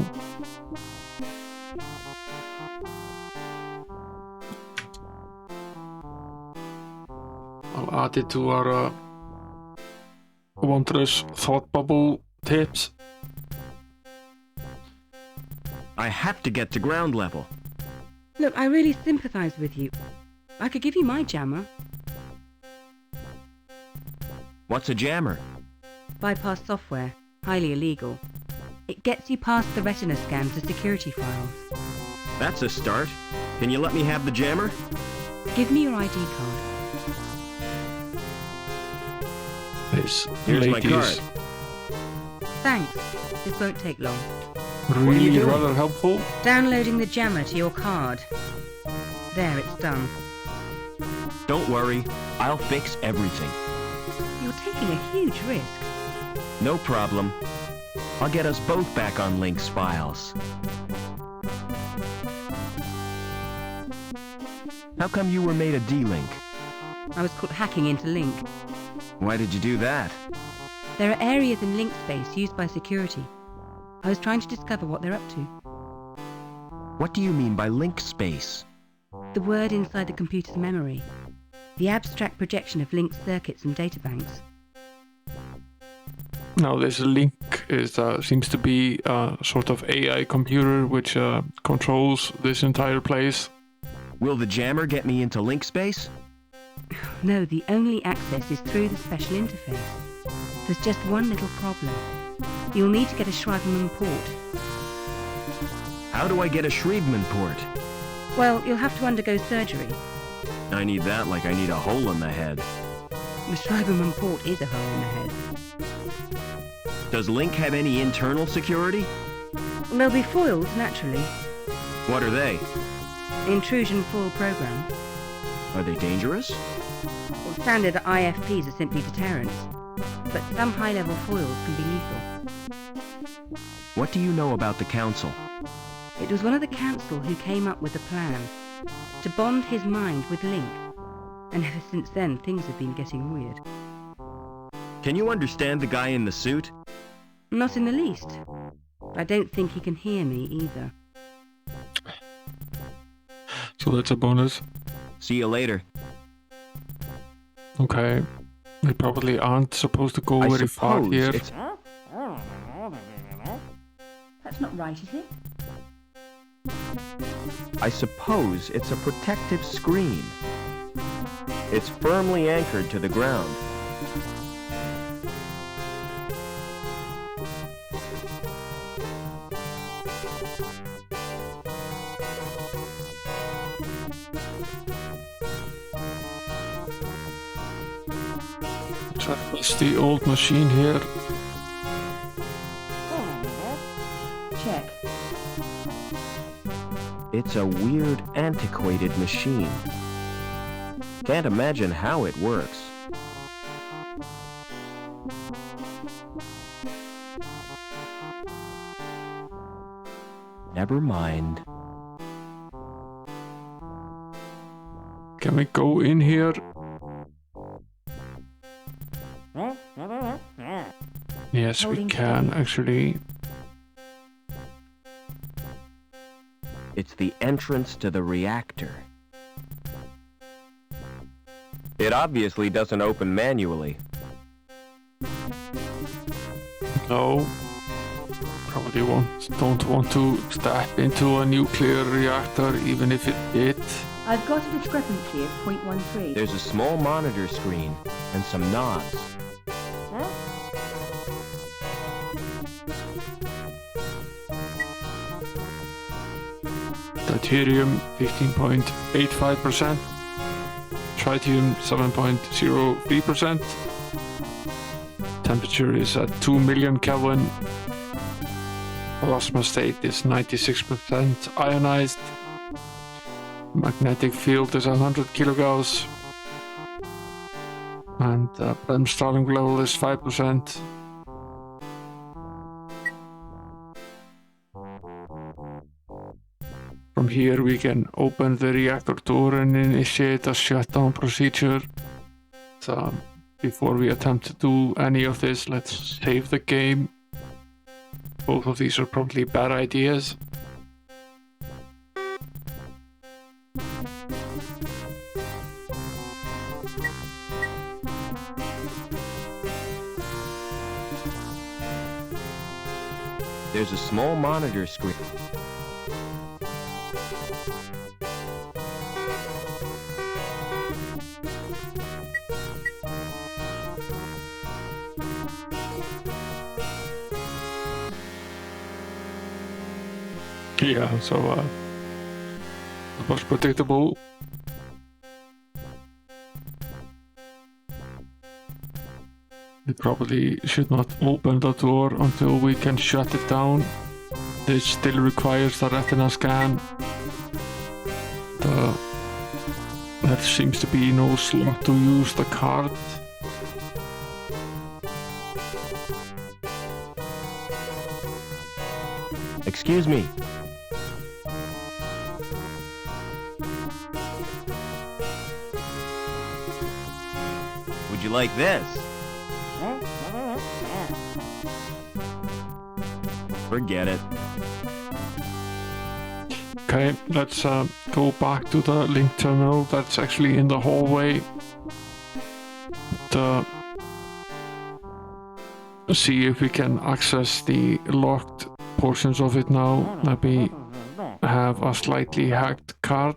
I'll add it to our wondrous thought bubble tips. I have to get to ground level. Look, I really sympathise with you. I could give you my jammer. What's a jammer? Bypass software. Highly illegal. It gets you past the retina scan to security files. That's a start. Can you let me have the jammer? Give me your ID card. This Here's my lady card. is Thanks. This won't take long. really doing? rather helpful. Downloading the jammer to your card. There, it's done. Don't worry, I'll fix everything. You're taking a huge risk. No problem. I'll get us both back on Link's files. How come you were made a D-Link? I was caught hacking into Link. Why did you do that? There are areas in Link space used by security. I was trying to discover what they're up to. What do you mean by Link space? The word inside the computer's memory. The abstract projection of linked circuits and databanks. Now this link is seems to be a sort of AI computer which controls this entire place. Will the jammer get me into link space? No, the only access is through the special interface. There's just one little problem. You'll need to get a Schreiberman port. How do I get a Schreiberman port? Well, you'll have to undergo surgery. I need that like I need a hole in the head. The Schreiberman port is a hole in the head. Does Link have any internal security? There'll be foils, naturally. What are they? Intrusion foil program. Are they dangerous? Well, standard IFPs are simply deterrents, but some high-level foils can be lethal. What do you know about the Council? It was one of the Council who came up with the plan to bond his mind with Link, and ever since then things have been getting weird. Can you understand the guy in the suit? Not in the least. I don't think he can hear me either. So that's a bonus. See you later. Okay. We probably aren't supposed to go very far here. That's not right, is it? I suppose it's a protective screen. It's firmly anchored to the ground. It's the old machine here. Check. It's a weird, antiquated machine. Can't imagine how it works. Never mind. Can we go in here? Yes, we can actually. It's the entrance to the reactor. It obviously doesn't open manually. No. Probably don't want to step into a nuclear reactor even if it did. I've got a discrepancy of 0.13. There's a small monitor screen and some knobs. Deuterium 15.85%, tritium 7.03%, temperature is at 2 million Kelvin, plasma state is 96% ionized, magnetic field is 100 kilogauss, and Bremsstrahlung level is 5%. From here we can open the reactor door and initiate a shutdown procedure. So before we attempt to do any of this, let's save the game. Both of these are probably bad ideas. There's a small monitor screen. Yeah, so it was predictable. We probably should not open the door until we can shut it down. This still requires the retina scan. There seems to be no slot to use the card. Excuse me. Would you like this? Forget it. Okay, let's go back to the link terminal that's actually in the hallway. see if we can access the locked portions of it now. Let me have a slightly hacked card.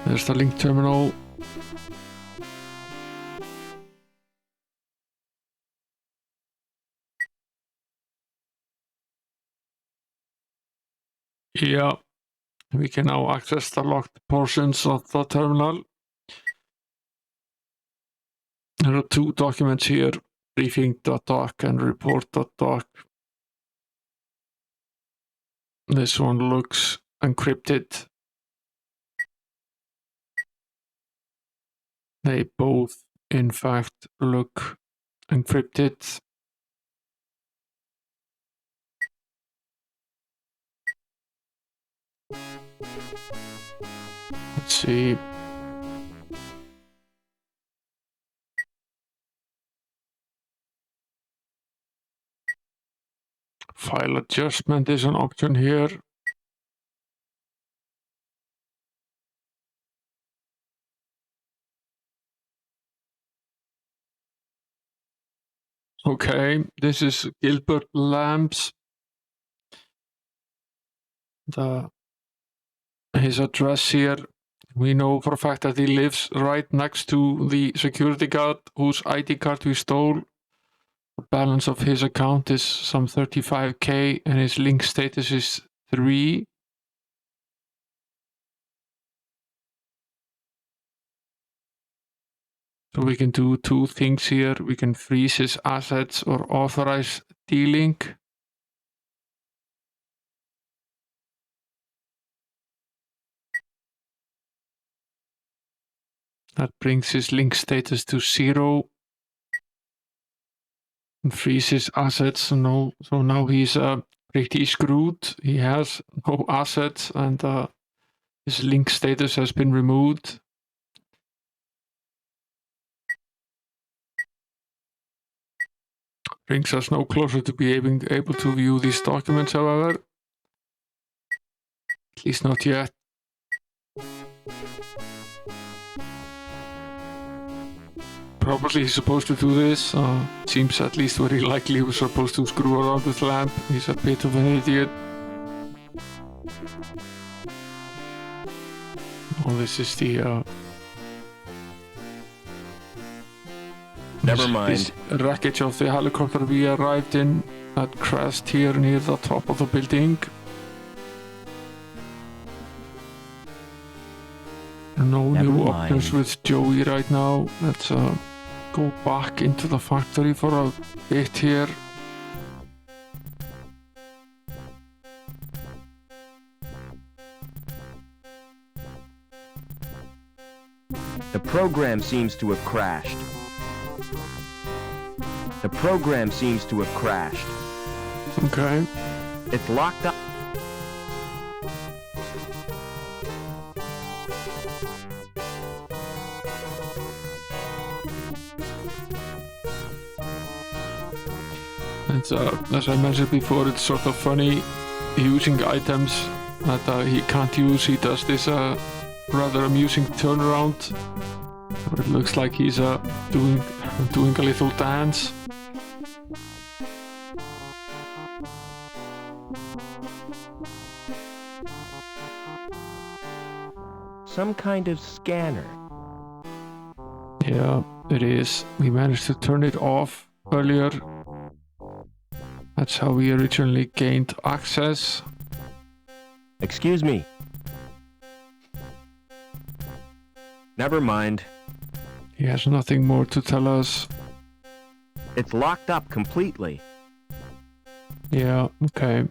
There's the link terminal. Yeah, we can now access the locked portions of the terminal. There are two documents here, briefing.doc and report.doc. This one looks encrypted. They both, in fact, look encrypted. Let's see. File adjustment is an option here. Okay, this is Gilbert Lamb's. His address here. We know for a fact that he lives right next to the security guard whose ID card we stole. The balance of his account is some 35k and his link status is 3. So we can do two things here. We can freeze his assets or authorize D-Link. That brings his link status to 0. And freeze his assets. So now he's pretty screwed. He has no assets and his link status has been removed. Brings us no closer to being able to view these documents, however. At least not yet. Probably he's supposed to do this. Seems at least very likely he was supposed to screw around with Lamp. He's a bit of an idiot. Oh, this is the... Never mind. This wreckage of the helicopter we arrived in that crashed here near the top of the building. No new options with Joey right now. Let's go back into the factory for a bit here. The program seems to have crashed. The program seems to have crashed. Okay. It's locked up. It's, as I mentioned before, it's sort of funny using items that he can't use. He does this rather amusing turnaround where it looks like he's doing a little dance. Some kind of scanner. Yeah, it is. We managed to turn it off earlier. That's how we originally gained access. Excuse me. Never mind. He has nothing more to tell us. It's locked up completely. Yeah, okay.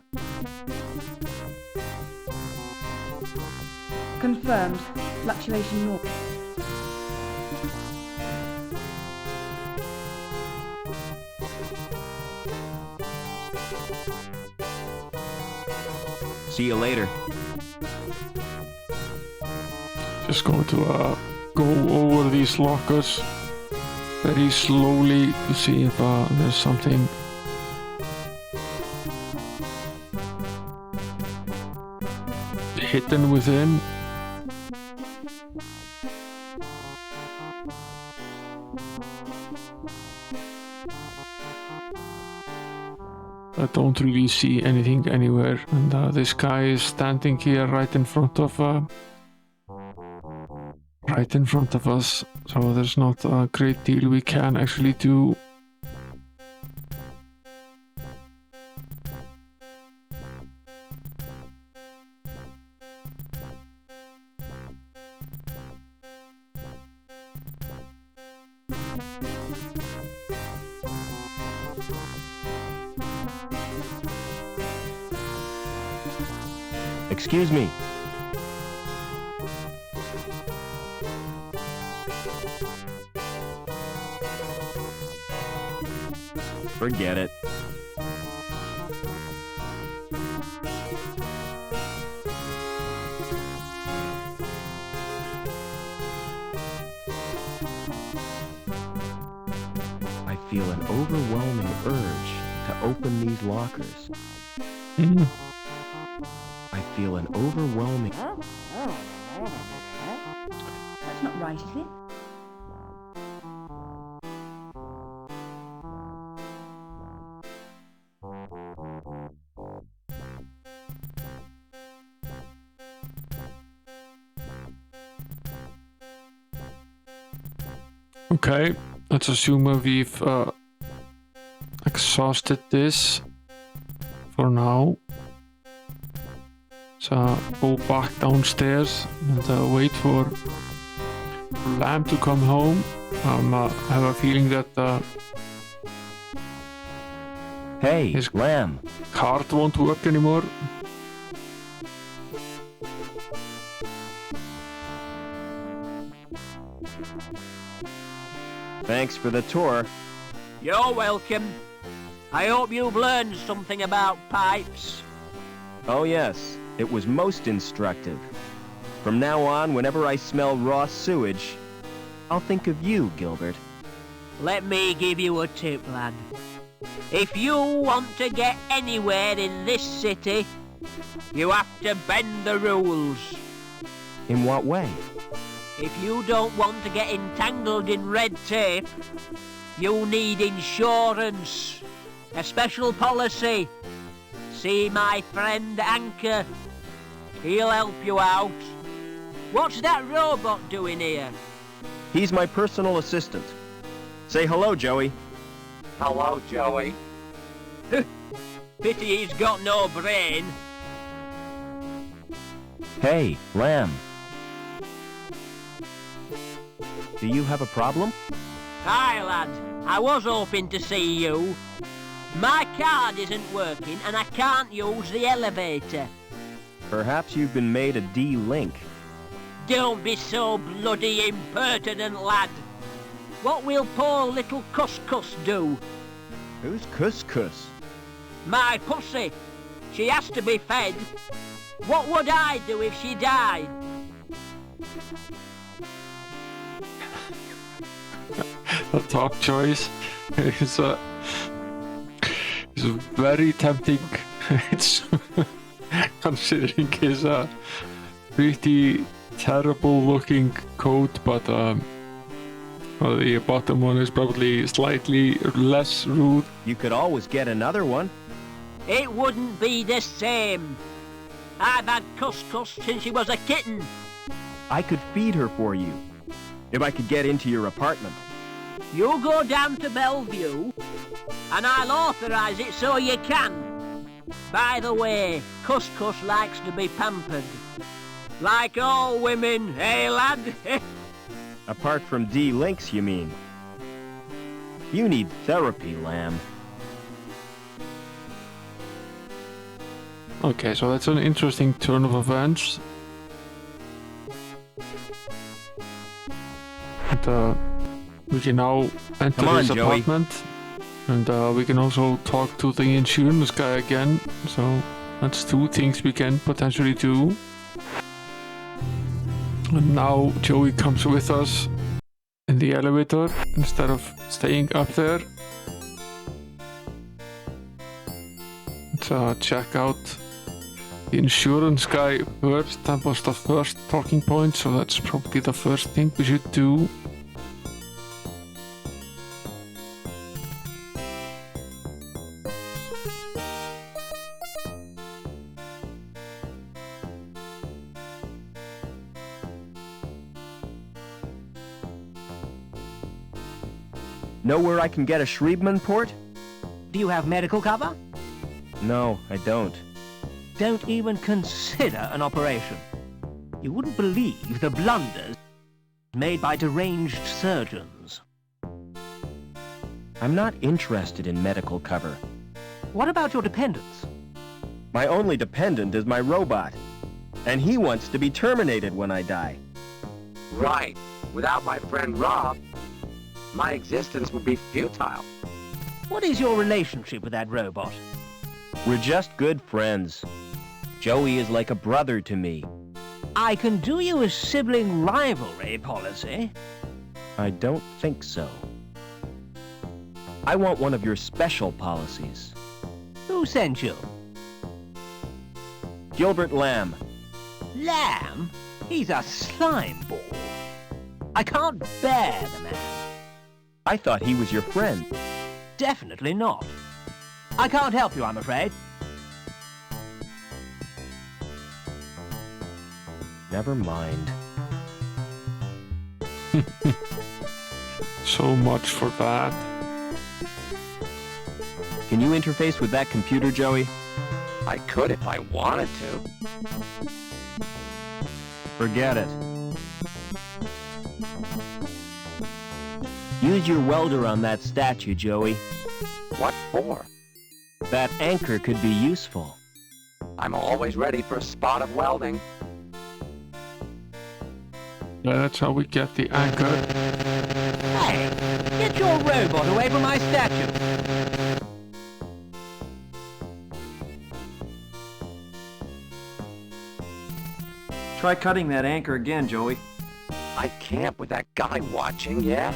Confirmed. Fluctuation north. See you later. Just going to go over these lockers very slowly to see if there's something hidden within. I don't really see anything anywhere, and this guy is standing here right in front of us, so there's not a great deal we can actually do. Excuse me. Forget it. I feel an overwhelming urge to open these lockers. I feel an overwhelming... That's not right, is it? Okay, let's assume we've exhausted this for now. So go back downstairs and wait for Lamb to come home. I have a feeling that Hey, his Lamb. card won't work anymore. Thanks for the tour. You're welcome. I hope you've learned something about pipes. Oh yes, it was most instructive. From now on, whenever I smell raw sewage, I'll think of you, Gilbert. Let me give you a tip, lad. If you want to get anywhere in this city, you have to bend the rules. In what way? If you don't want to get entangled in red tape, you need insurance, a special policy. See my friend Anchor. He'll help you out. What's that robot doing here? He's my personal assistant. Say hello, Joey. Hello, Joey. Pity he's got no brain. Hey, Lamb. Do you have a problem? Hi, lad. I was hoping to see you. My card isn't working and I can't use the elevator. Perhaps you've been made a D-Link. Don't be so bloody impertinent, lad. What will poor little Couscous do? Who's Couscous? My pussy. She has to be fed. What would I do if she died? The top choice is very tempting. It's considering his pretty terrible looking coat, but well, the bottom one is probably slightly less rude. You could always get another one. It wouldn't be the same. I've had Couscous since she was a kitten. I could feed her for you, if I could get into your apartment. You go down to Bellevue, and I'll authorise it so you can. By the way, Couscous likes to be pampered. Like all women, eh, lad? Apart from D-Links, you mean? You need therapy, Lamb. Okay, so that's an interesting turn of events. And we can now enter his apartment. And we can also talk to the insurance guy again. So that's two things we can potentially do. And now Joey comes with us in the elevator instead of staying up there. Let's check out the insurance guy first. That was the first talking point, so that's probably the first thing we should do. Know where I can get a Schriebman port? Do you have medical cover? No, I don't. Don't even consider an operation. You wouldn't believe the blunders made by deranged surgeons. I'm not interested in medical cover. What about your dependents? My only dependent is my robot. And he wants to be terminated when I die. Right. Without my friend Rob, my existence would be futile. What is your relationship with that robot? We're just good friends. Joey is like a brother to me. I can do you a sibling rivalry policy. I don't think so. I want one of your special policies. Who sent you? Gilbert Lamb. Lamb? He's a slime ball. I can't bear the man. I thought he was your friend. Definitely not. I can't help you, I'm afraid. Never mind. So much for that. Can you interface with that computer, Joey? I could if I wanted to. Forget it. Use your welder on that statue, Joey. What for? That anchor could be useful. I'm always ready for a spot of welding. Yeah, that's how we get the anchor. Hey, get your robot away from my statue. Try cutting that anchor again, Joey. I can't with that guy watching, yeah?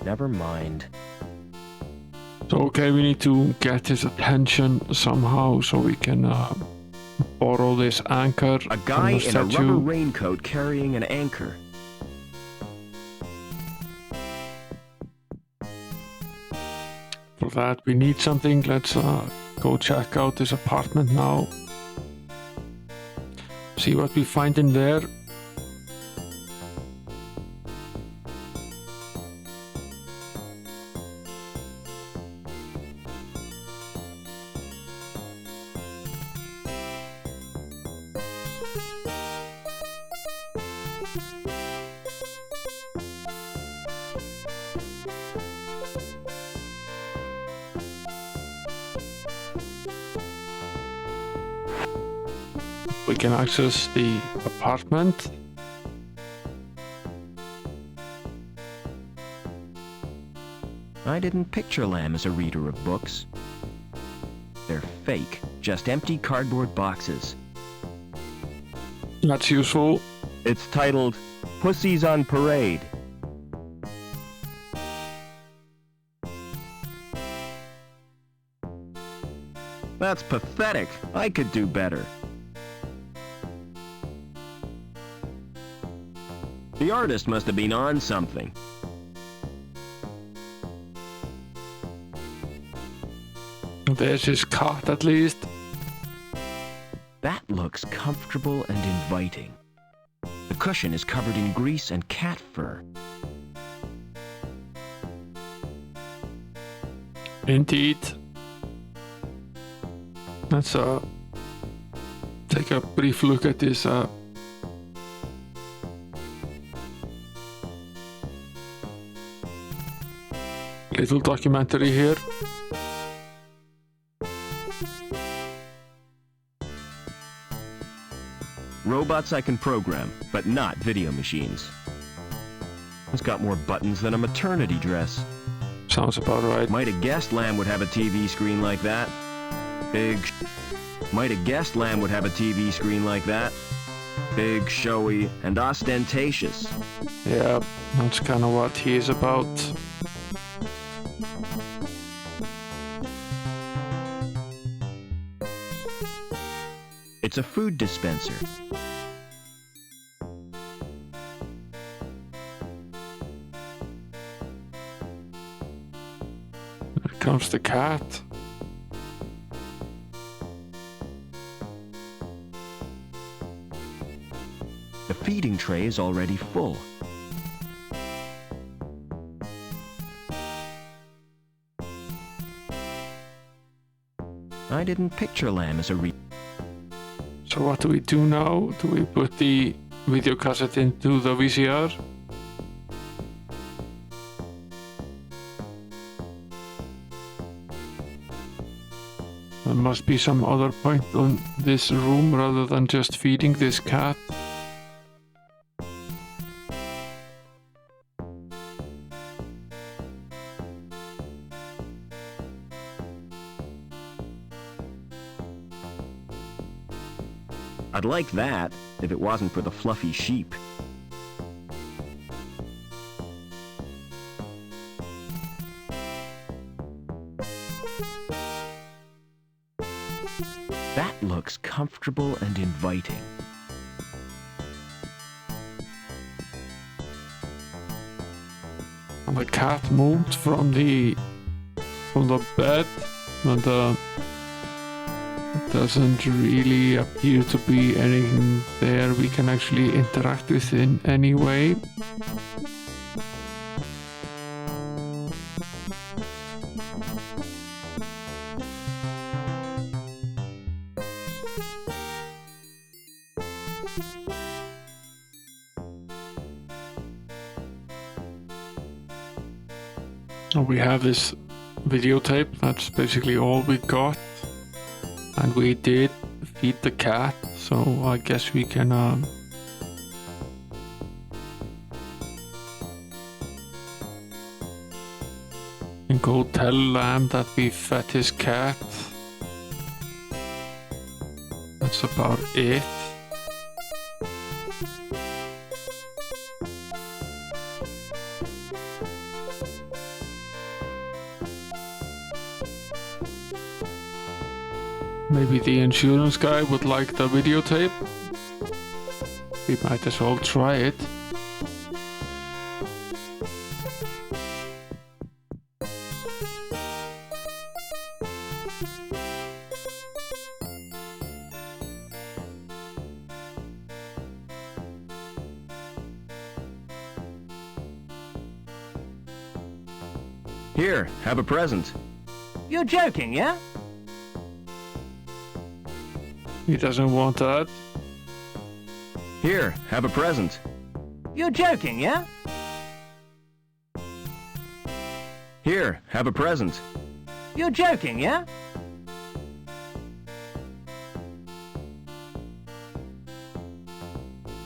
Never mind. So, okay, we need to get his attention somehow so we can borrow this anchor A from guy the in a rubber statue. raincoat carrying an anchor. For that, we need something. Let's go check out this apartment now. See what we find in there. We can access the apartment. I didn't picture Lamb as a reader of books. They're fake, just empty cardboard boxes. That's useful. It's titled Pussies on Parade. That's pathetic. I could do better. The artist must have been on something. There's his cot at least. That looks comfortable and inviting. The cushion is covered in grease and cat fur. Indeed. Let's take a brief look at this little documentary here. Robots I can program, but not video machines. It's got more buttons than a maternity dress. Sounds about right. Might have guessed Lamb would have a TV screen like that. Big Might have guessed Lamb would have a TV screen like that. Big, showy, and ostentatious. Yeah, that's kind of what he is about. It's a food dispenser. Here comes the cat. The feeding tray is already full. I didn't picture Lamb as a So what do we do now? Do we put the video cassette into the VCR? There must be some other point on this room rather than just feeding this cat. I'd like that if it wasn't for the fluffy sheep. That looks comfortable and inviting. The cat moved from the bed, and it doesn't really appear to be anything there we can actually interact with in any way. We have this videotape, that's basically all we got. And we did feed the cat, so I guess we can go tell Lamb that we fed his cat. That's about it. Maybe the insurance guy would like the videotape. We might as well try it. Here, have a present. You're joking, yeah? He doesn't want that. Here, have a present. You're joking, yeah? Here, have a present. You're joking, yeah?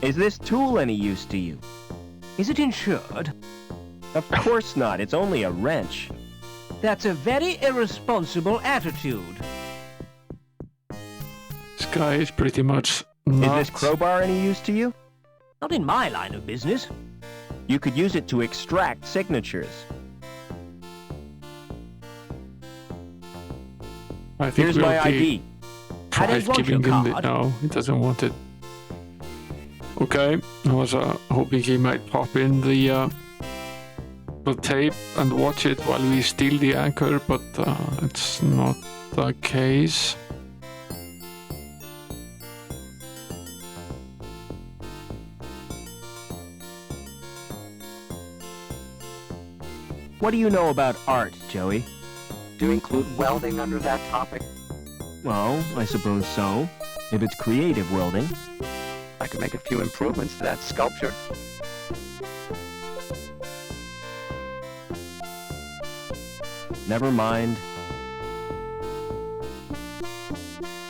Is this tool any use to you? Is it insured? Of course not, it's only a wrench. That's a very irresponsible attitude. This guy is pretty much Is nuts. this crowbar any use to you? Not in my line of business. You could use it to extract signatures. I think Here's we'll my ID. I don't try want giving your him it card. now. He doesn't want it. Okay, I was hoping he might pop in the tape and watch it while we steal the anchor, but it's not the case. What do you know about art, Joey? Do you include welding under that topic? Well, I suppose so. If it's creative welding. I could make a few improvements to that sculpture. Never mind.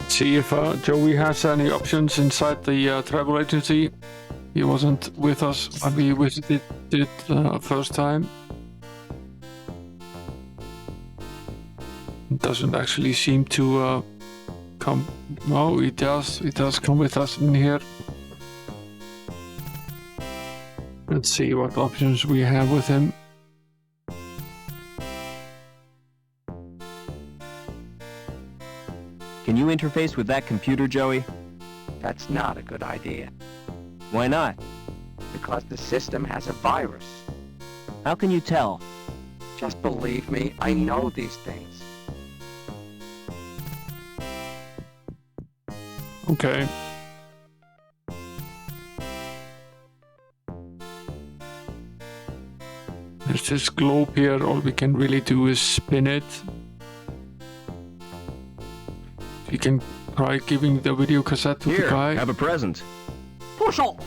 See if Joey has any options inside the travel agency. He wasn't with us when we visited it first time. Doesn't actually seem to come? No, he does. He does come with us in here. Let's see what options we have with him. Can you interface with that computer, Joey? That's not a good idea, Why not? because the system has a virus. How can you tell? Just believe me, I know these things. Okay. There's this globe here. All we can really do is spin it. We can try giving the video cassette to Here, the guy. have a present. Push off.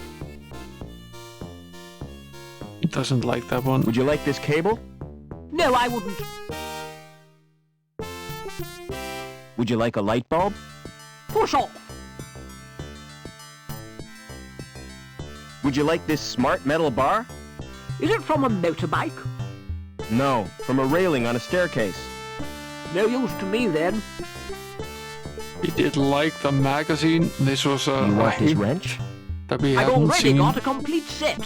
He doesn't like that one. Would you like this cable? No, I wouldn't. Would you like a light bulb? Push off. Would you like this smart metal bar? Is it from a motorbike? No, from a railing on a staircase. No use to me then. He did like the magazine. This was a You want this hint wrench? that we I've haven't already seen. got a complete set.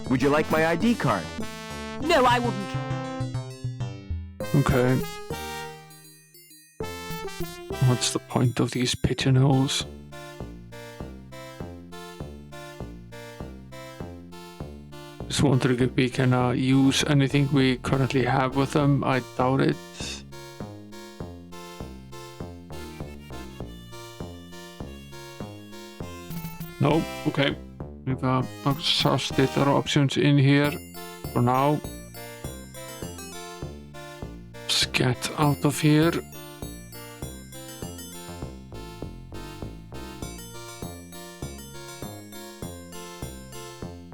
Would you like my ID card? No, I wouldn't. Okay. What's the point of these pigeonholes? Just wondering if we can use anything we currently have with them. I doubt it. Nope. Okay. We've exhausted our options in here for now. Let's get out of here.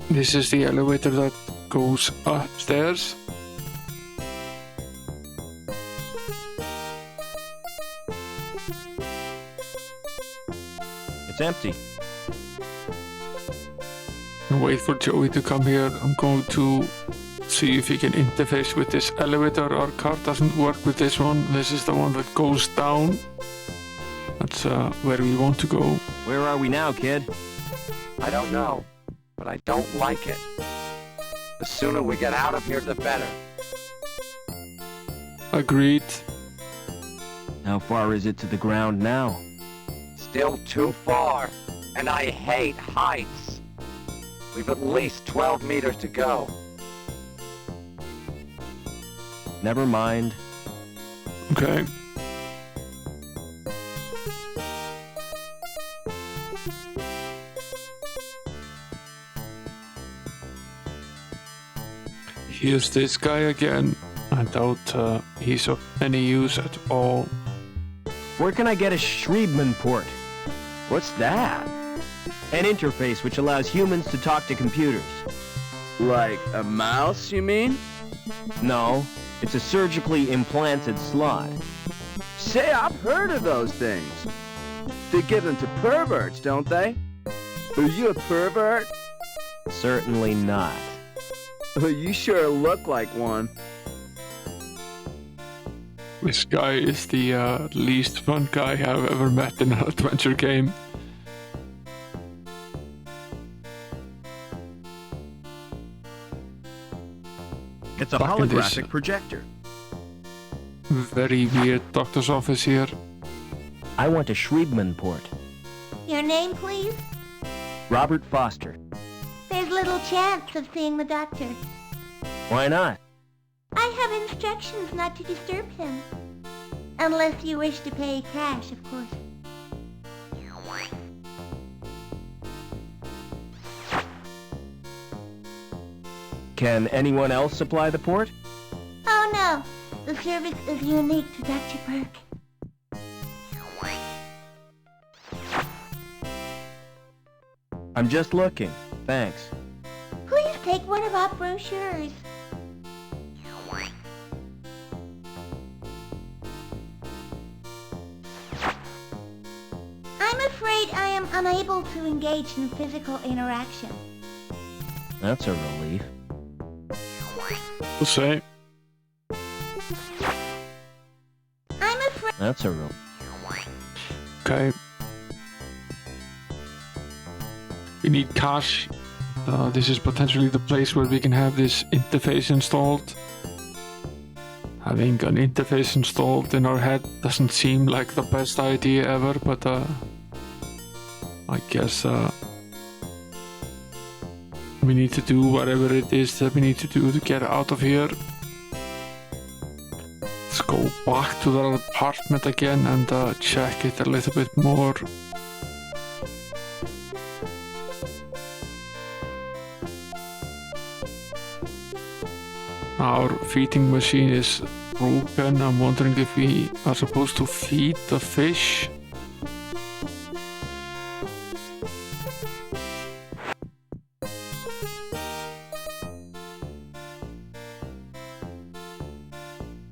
This is the elevator that goes upstairs. It's empty. And wait for Joey to come here. I'm going to see if he can interface with this elevator. Our car doesn't work with this one. This is the one that goes down. That's where we want to go. Where are we now, kid? I don't know, but I don't like it. The sooner we get out of here, the better. Agreed. How far is it to the ground now? Still too far, and I hate heights. We've at least 12 meters to go. Never mind. Okay. Here's this guy again. I doubt he's of any use at all. Where can I get a Schriebman port? What's that? An interface which allows humans to talk to computers. Like a mouse, you mean? No, it's a surgically implanted slot. Say, I've heard of those things. They give them to perverts, don't they? Are you a pervert? Certainly not. You sure look like one. This guy is the least fun guy I've ever met in an adventure game. It's a Back in this, holographic projector. Very weird doctor's office here. I want a Schriebman port. Your name, please? Robert Foster. There's little chance of seeing the doctor. Why not? I have instructions not to disturb him. Unless you wish to pay cash, of course. Can anyone else supply the port? Oh no, the service is unique to Dr. Burke. I'm just looking. Thanks. Please take one of our brochures. I'm afraid I am unable to engage in physical interaction. That's a relief. We'll say. That's a room. Okay. We need cash. This is potentially the place where we can have this interface installed. Having an interface installed in our head doesn't seem like the best idea ever, but I guess we need to do whatever it is that we need to do to get out of here. Let's go back to the apartment again and check it a little bit more. Our feeding machine is broken. I'm wondering if we are supposed to feed the fish.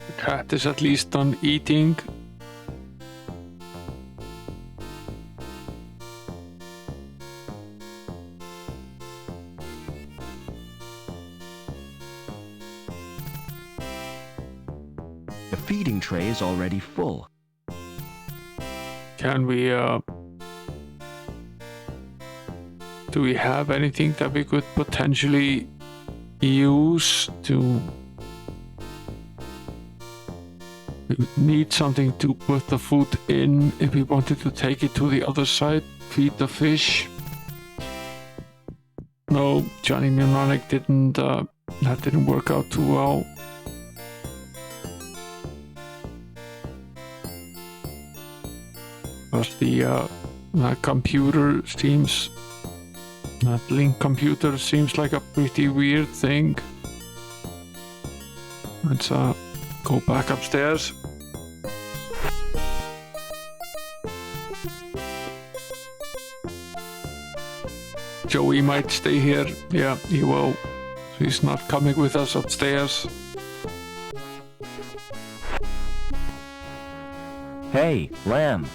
The cat is at least done eating. The feeding tray is already full. Can we, do we have anything that we could potentially use to... We would need something to put the food in if we wanted to take it to the other side, feed the fish. No, Johnny Mnemonic didn't, that didn't work out too well. But the computer seems, that link computer seems like a pretty weird thing. Let's go back upstairs. Joey might stay here. Yeah, he will. He's not coming with us upstairs. Hey, Lamb.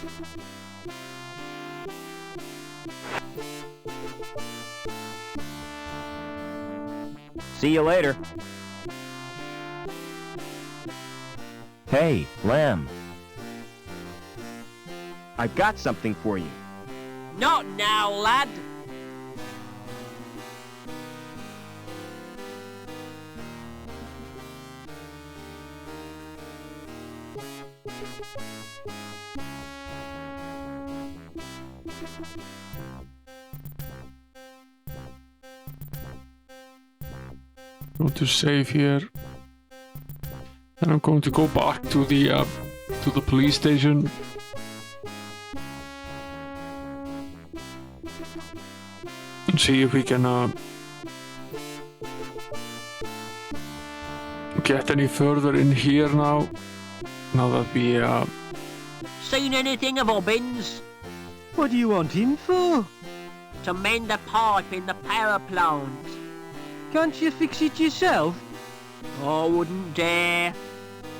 See you later. Hey, Lamb. I've got something for you. Not now, lad. Going to save here. And I'm going to go back to the police station. And see if we can get any further in here now. Now that we Seen anything of Obbins? What do you want him for? To mend a pipe in the power plant. Can't you fix it yourself? I wouldn't dare.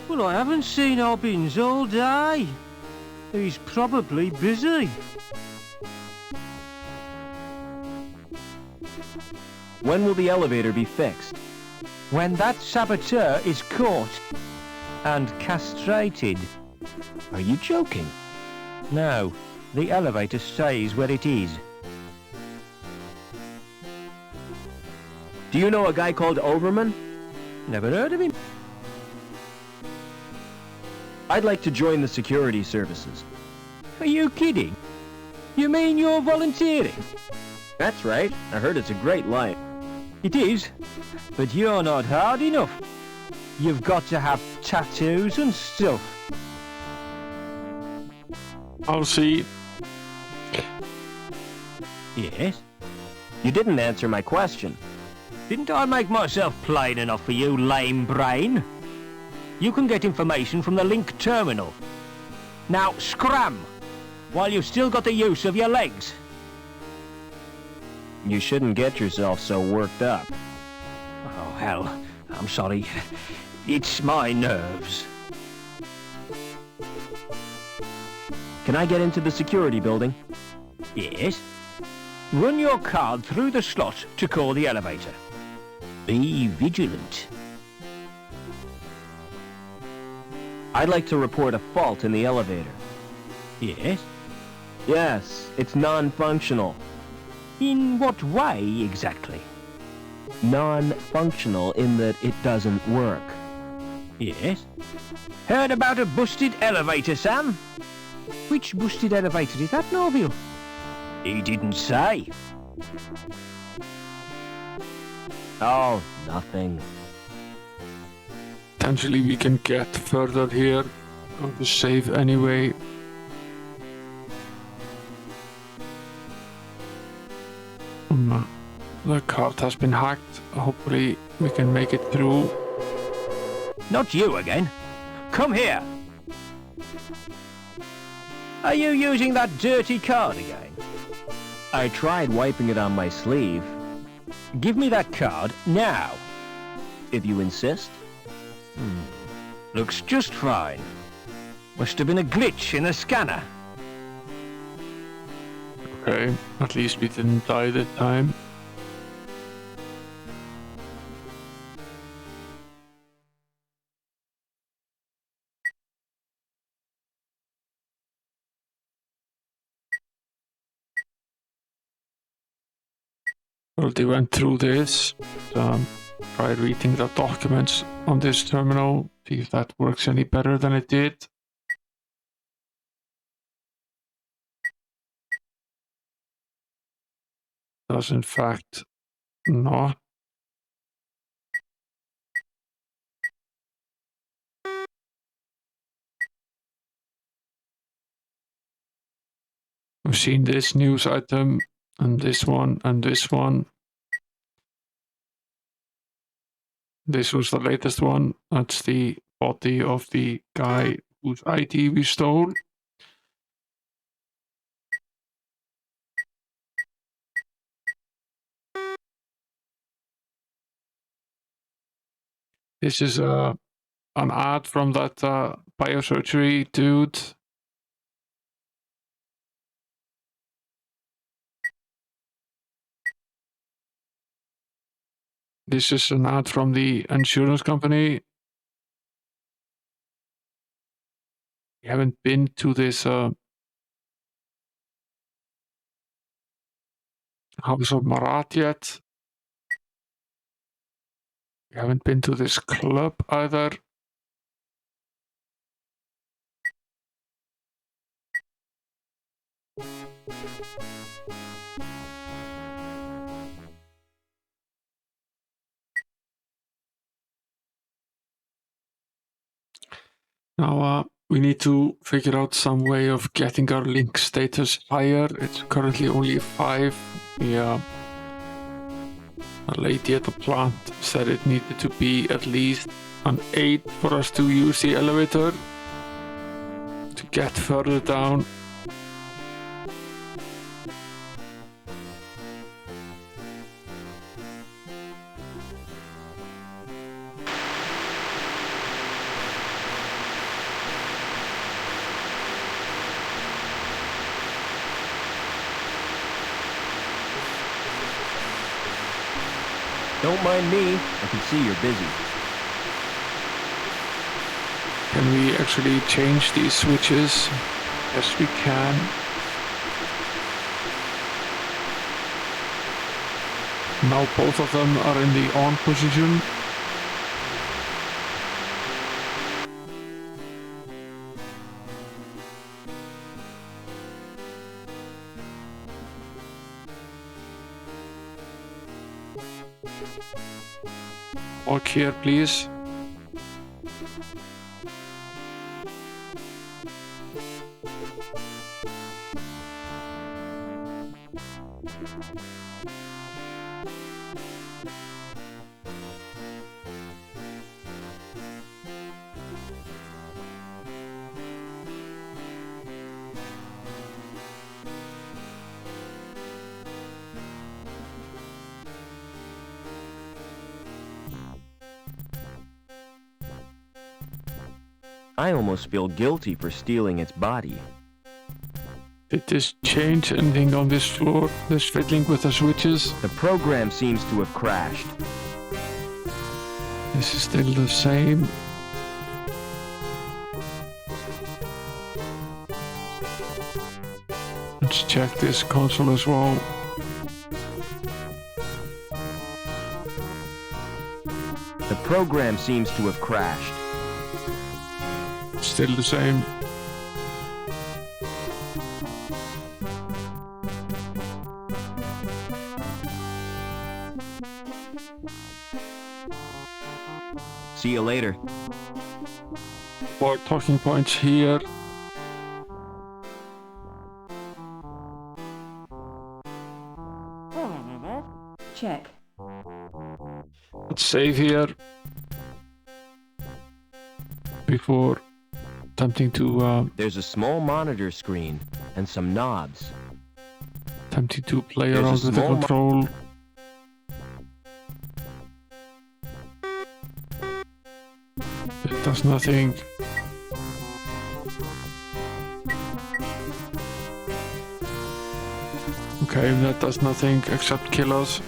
Well, I haven't seen Obbins all day. He's probably busy. When will the elevator be fixed? When that saboteur is caught and castrated. Are you joking? No, the elevator stays where it is. Do you know a guy called Overman? Never heard of him. I'd like to join the security services. Are you kidding? You mean you're volunteering? That's right. I heard it's a great life. It is, but you're not hard enough. You've got to have tattoos and stuff. I'll see. Yes? You didn't answer my question. Didn't I make myself plain enough for you, lame brain? You can get information from the link terminal. Now scram, while you've still got the use of your legs. You shouldn't get yourself so worked up. Oh, hell, I'm sorry. It's my nerves. Can I get into the security building? Yes? Run your card through the slot to call the elevator. Be vigilant. I'd like to report a fault in the elevator. Yes? Yes, it's non-functional. In what way exactly? Non-functional in that it doesn't work. Yes? Heard about a busted elevator, Sam? Which busted elevator is that, Norville? He didn't say. Oh, nothing. Potentially we can get further here. Going to save anyway. The card has been hacked. Hopefully we can make it through. Not you again. Come here. Are you using that dirty card again? I tried wiping it on my sleeve. Give me that card now. If you insist. Looks just fine. Must have been a glitch in the scanner. Okay, at least we didn't die that time. Already went through this. Try reading the documents on this terminal. See if that works any better than it did. Does in fact not. I've seen this news item and this one and this one. This was the latest one. That's the body of the guy whose ID we stole. This is an ad from that biosurgery dude. This is an ad from the insurance company. We haven't been to this House of Marat yet. We haven't been to this club either. Now we need to figure out some way of getting our link status higher. It's currently only 5. Yeah. A lady at the plant said it needed to be at least an 8 for us to use the elevator to get further down. Don't mind me. I can see you're busy. Can we actually change these switches? Yes, we can. Now both of them are in the on position. Walk here, please. I almost feel guilty for stealing its body. Did this change anything on this floor? This fiddling with the switches? The program seems to have crashed. This is still the same. Let's check this console as well. The program seems to have crashed. Still the same. See you later. More talking points here. Check. Let's save here before attempting to There's a small monitor screen and some knobs. play There's a around with the small control. It does nothing. Okay, that does nothing except kill us.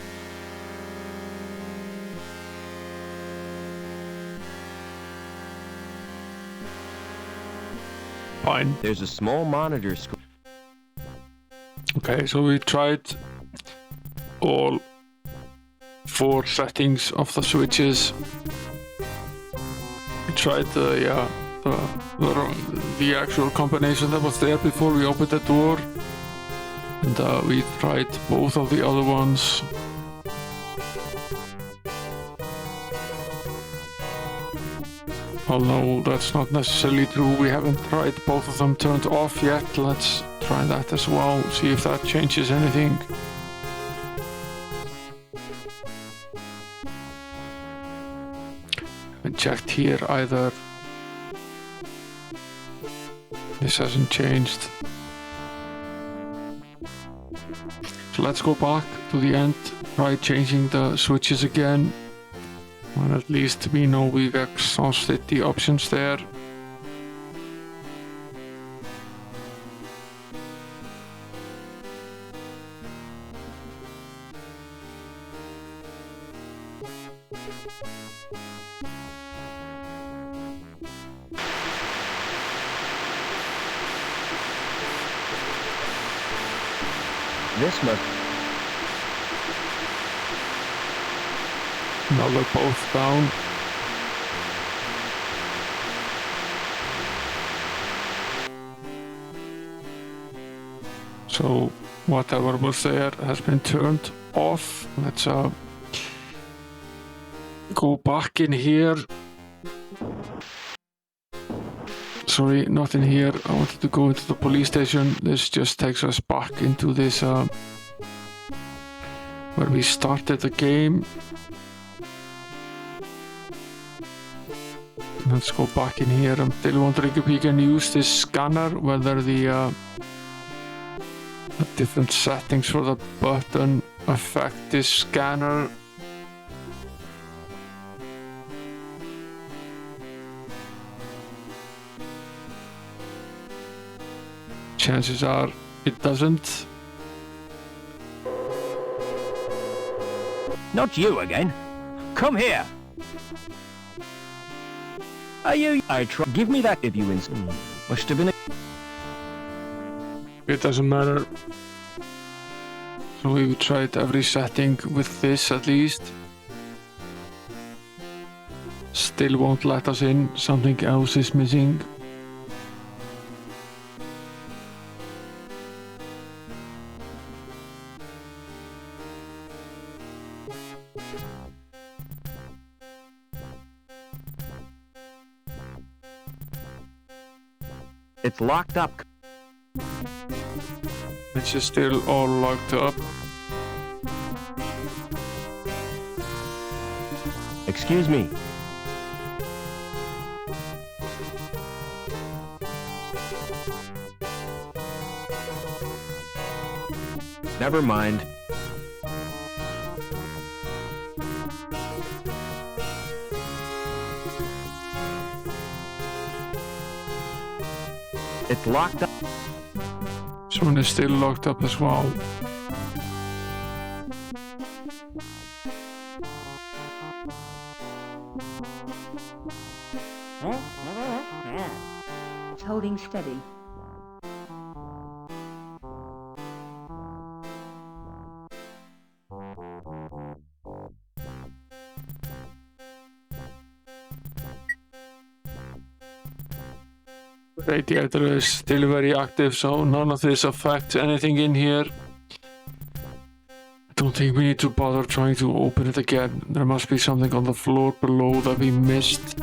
Fine. There's a small monitor screen. Okay, so we tried all 4 settings of the switches. We tried the actual combination that was there before we opened the door, and we tried both of the other ones. Although that's not necessarily true, we haven't tried both of them turned off yet. Let's try that as well, see if that changes anything. Haven't checked here either. This hasn't changed. So let's go back to the end, try changing the switches again. And at least we know we've exhausted the options there. This must... Now they're both down. So whatever was there has been turned off. Let's go back in here. Sorry, not in here. I wanted to go into the police station. This just takes us back into this where we started the game. Let's go back in here. I'm still wondering if we can use this scanner, whether the different settings for the button affect this scanner. Chances are it doesn't. Not you again. Come here. Are you? I try. Give me that if you insist. Must have been a... It doesn't matter. So we tried every setting with this at least. Still won't let us in. Something else is missing. It's locked up. It's just still all locked up. Excuse me. Never mind. It's locked up. This one is still locked up as well. It's holding steady. radiator is still very active, so none of this affects anything in here. I don't think we need to bother trying to open it again. There must be something on the floor below that we missed.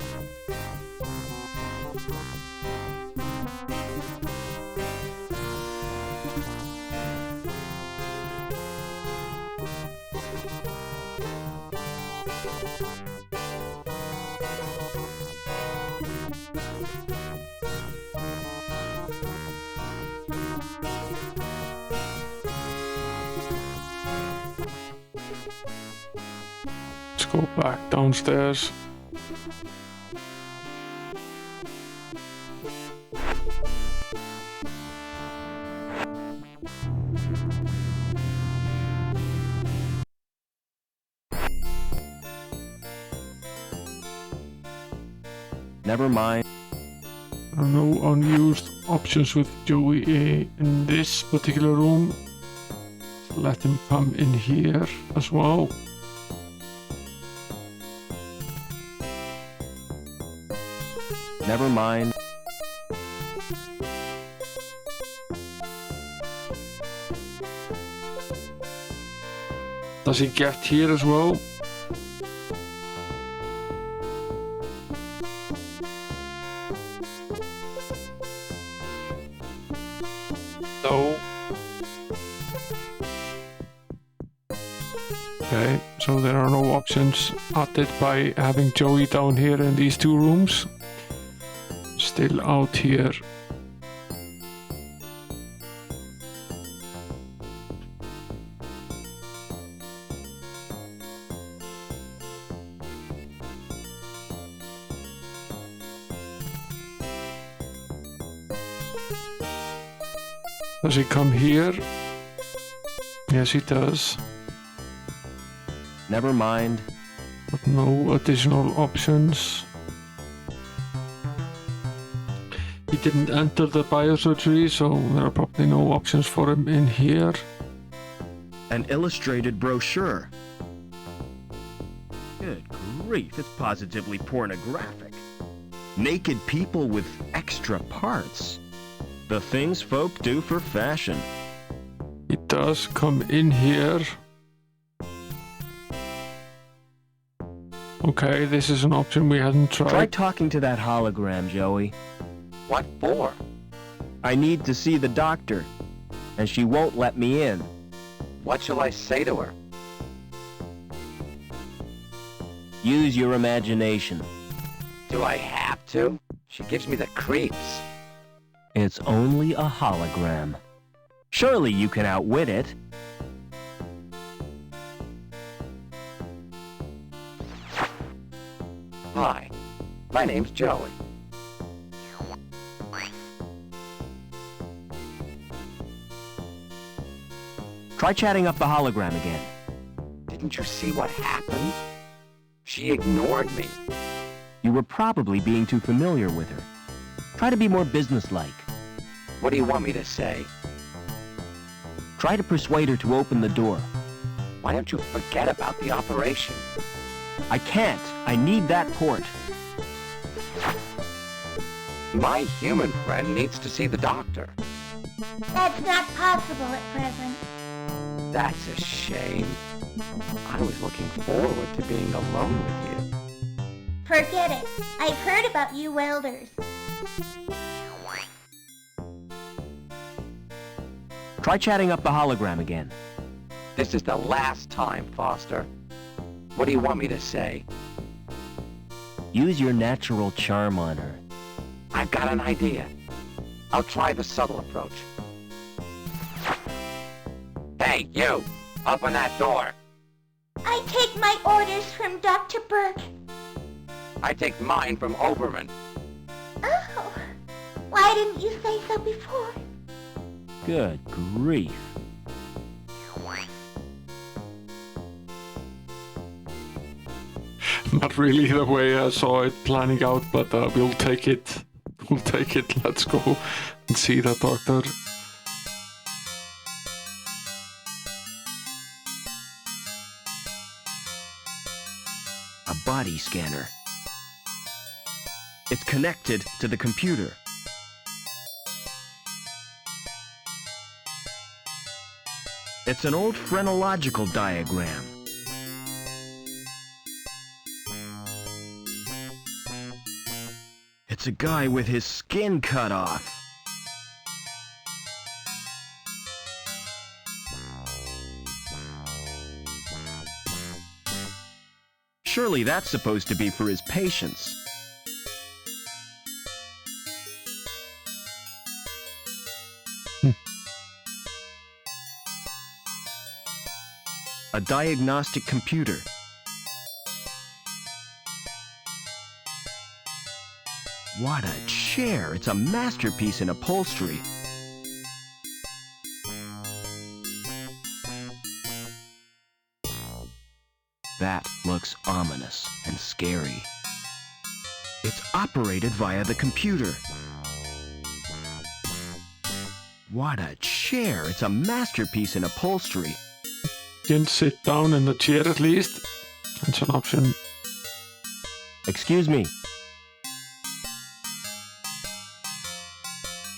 Let's go back downstairs. Never mind. There are no unused options with Joey in this particular room. Let him come in here as well. Never mind. Does he get here as well? No. Okay, so there are no options added by having Joey down here in these two rooms. Still out here. Does he come here? Yes, he does. Never mind. But no additional options. He didn't enter the biosurgery, so there are probably no options for him in here. An illustrated brochure. Good grief, it's positively pornographic. Naked people with extra parts. The things folk do for fashion. He does come in here. Okay, this is an option we hadn't tried. Try talking to that hologram, Joey. What for? I need to see the doctor, and she won't let me in. What shall I say to her? Use your imagination. Do I have to? She gives me the creeps. It's only a hologram. Surely you can outwit it. Hi, my name's Joey. Try chatting up the hologram again. Didn't you see what happened? She ignored me. You were probably being too familiar with her. Try to be more businesslike. What do you want me to say? Try to persuade her to open the door. Why don't you forget about the operation? I can't. I need that port. My human friend needs to see the doctor. That's not possible at present. That's a shame. I was looking forward to being alone with you. Forget it. I've heard about you welders. Try chatting up the hologram again. This is the last time, Foster. What do you want me to say? Use your natural charm on her. I've got an idea. I'll try the subtle approach. Hey, you! Open that door! I take my orders from Dr. Burke. I take mine from Oberman. Oh, why didn't you say so before? Good grief. Not really the way I saw it planning out, but we'll take it. We'll take it. Let's go and see the doctor. A body scanner. It's connected to the computer. It's an old phrenological diagram. It's a guy with his skin cut off. Surely that's supposed to be for his patients. A diagnostic computer. What a chair! It's a masterpiece in upholstery. That looks ominous and scary. It's operated via the computer. What a chair! It's a masterpiece in upholstery. Can sit down in the chair at least. That's an option. Excuse me.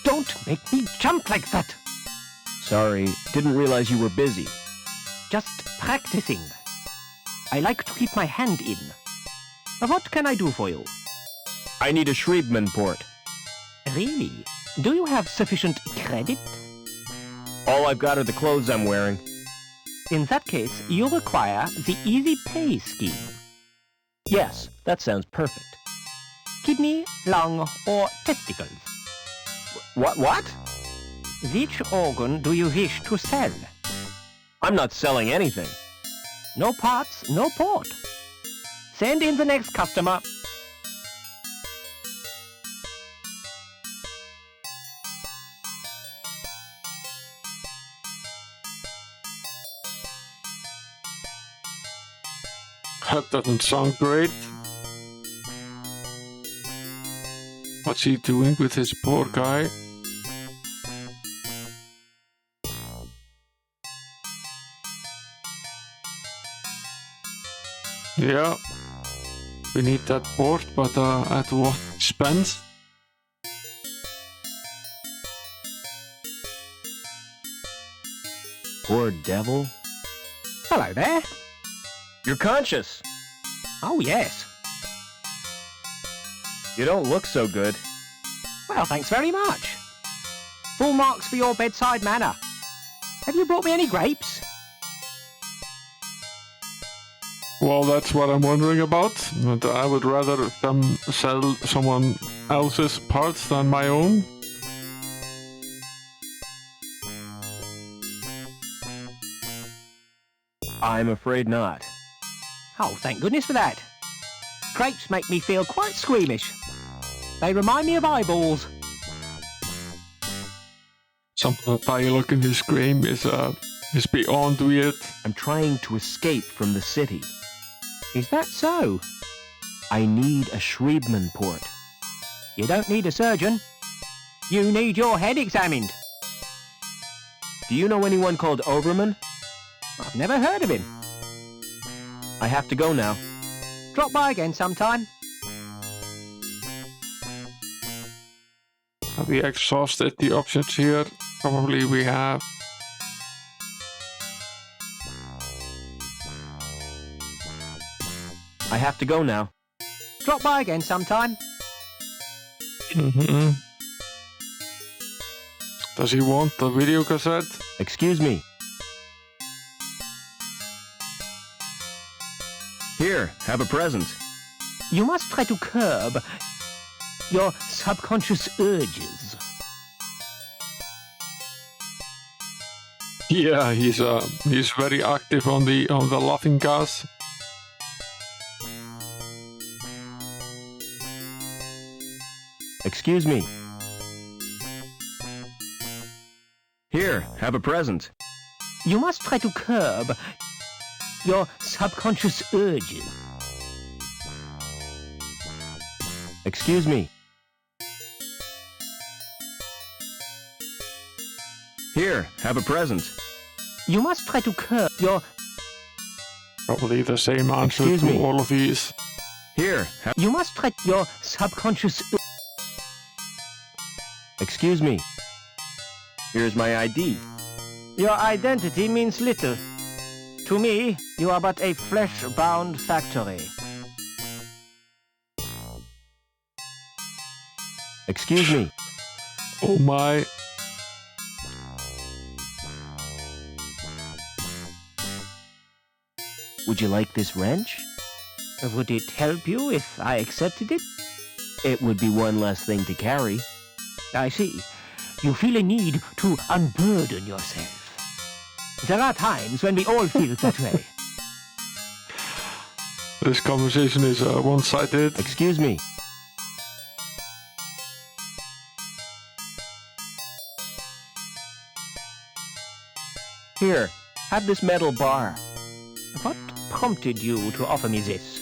Don't make me jump like that! Sorry, didn't realize you were busy. Just practicing. I like to keep my hand in. What can I do for you? I need a Schriebman port. Really? Do you have sufficient credit? All I've got are the clothes I'm wearing. In that case, you require the Easy Pay scheme. Yes, that sounds perfect. Kidney, lung, or testicles. What? Which organ do you wish to sell? I'm not selling anything. No parts, no port. Send in the next customer. That doesn't sound great. What's he doing with his poor guy? Yeah, we need that port, but at what expense? Poor devil. Hello there. You're conscious. Oh, yes. You don't look so good. Well, thanks very much. Full marks for your bedside manner. Have you brought me any grapes? Well, that's what I'm wondering about. But I would rather them sell someone else's parts than my own. I'm afraid not. Oh, thank goodness for that. Grapes make me feel quite squeamish. They remind me of eyeballs. Some of the dialogue in this game is beyond weird. I'm trying to escape from the city. Is that so? I need a Schriebman port. You don't need a surgeon. You need your head examined. Do you know anyone called Oberman? I've never heard of him. I have to go now. Drop by again sometime. Have we exhausted the options here? Probably we have. I have to go now. Drop by again sometime. Does he want the video cassette? Excuse me. Here, have a present. You must try to curb your subconscious urges. Yeah, he's very active on the laughing gas. Excuse me. Here, have a present. You must try to curb your subconscious urges. Excuse me. Here, have a present. You must try to curb your... Probably the same answer Excuse to me. all of these. Here, You must try your subconscious... Excuse me. Here's my ID. Your identity means little. To me, you are but a flesh-bound factory. Excuse me. Oh my. Would you like this wrench? Would it help you if I accepted it? It would be one less thing to carry. I see. You feel a need to unburden yourself. There are times when we all feel that way. This conversation is one-sided. Excuse me. Here, have this metal bar. What prompted you to offer me this?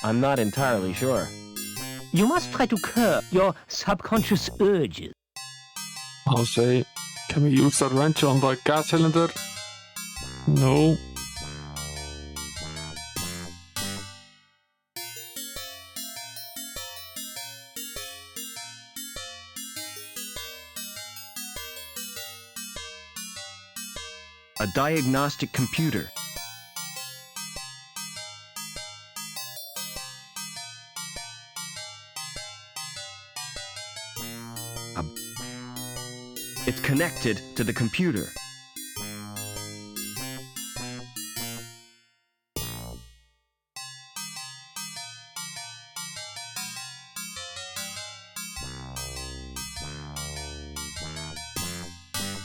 I'm not entirely sure. You must try to curb your subconscious urges. I'll say, can we use that wrench on the gas cylinder? No. A diagnostic computer. It's connected to the computer.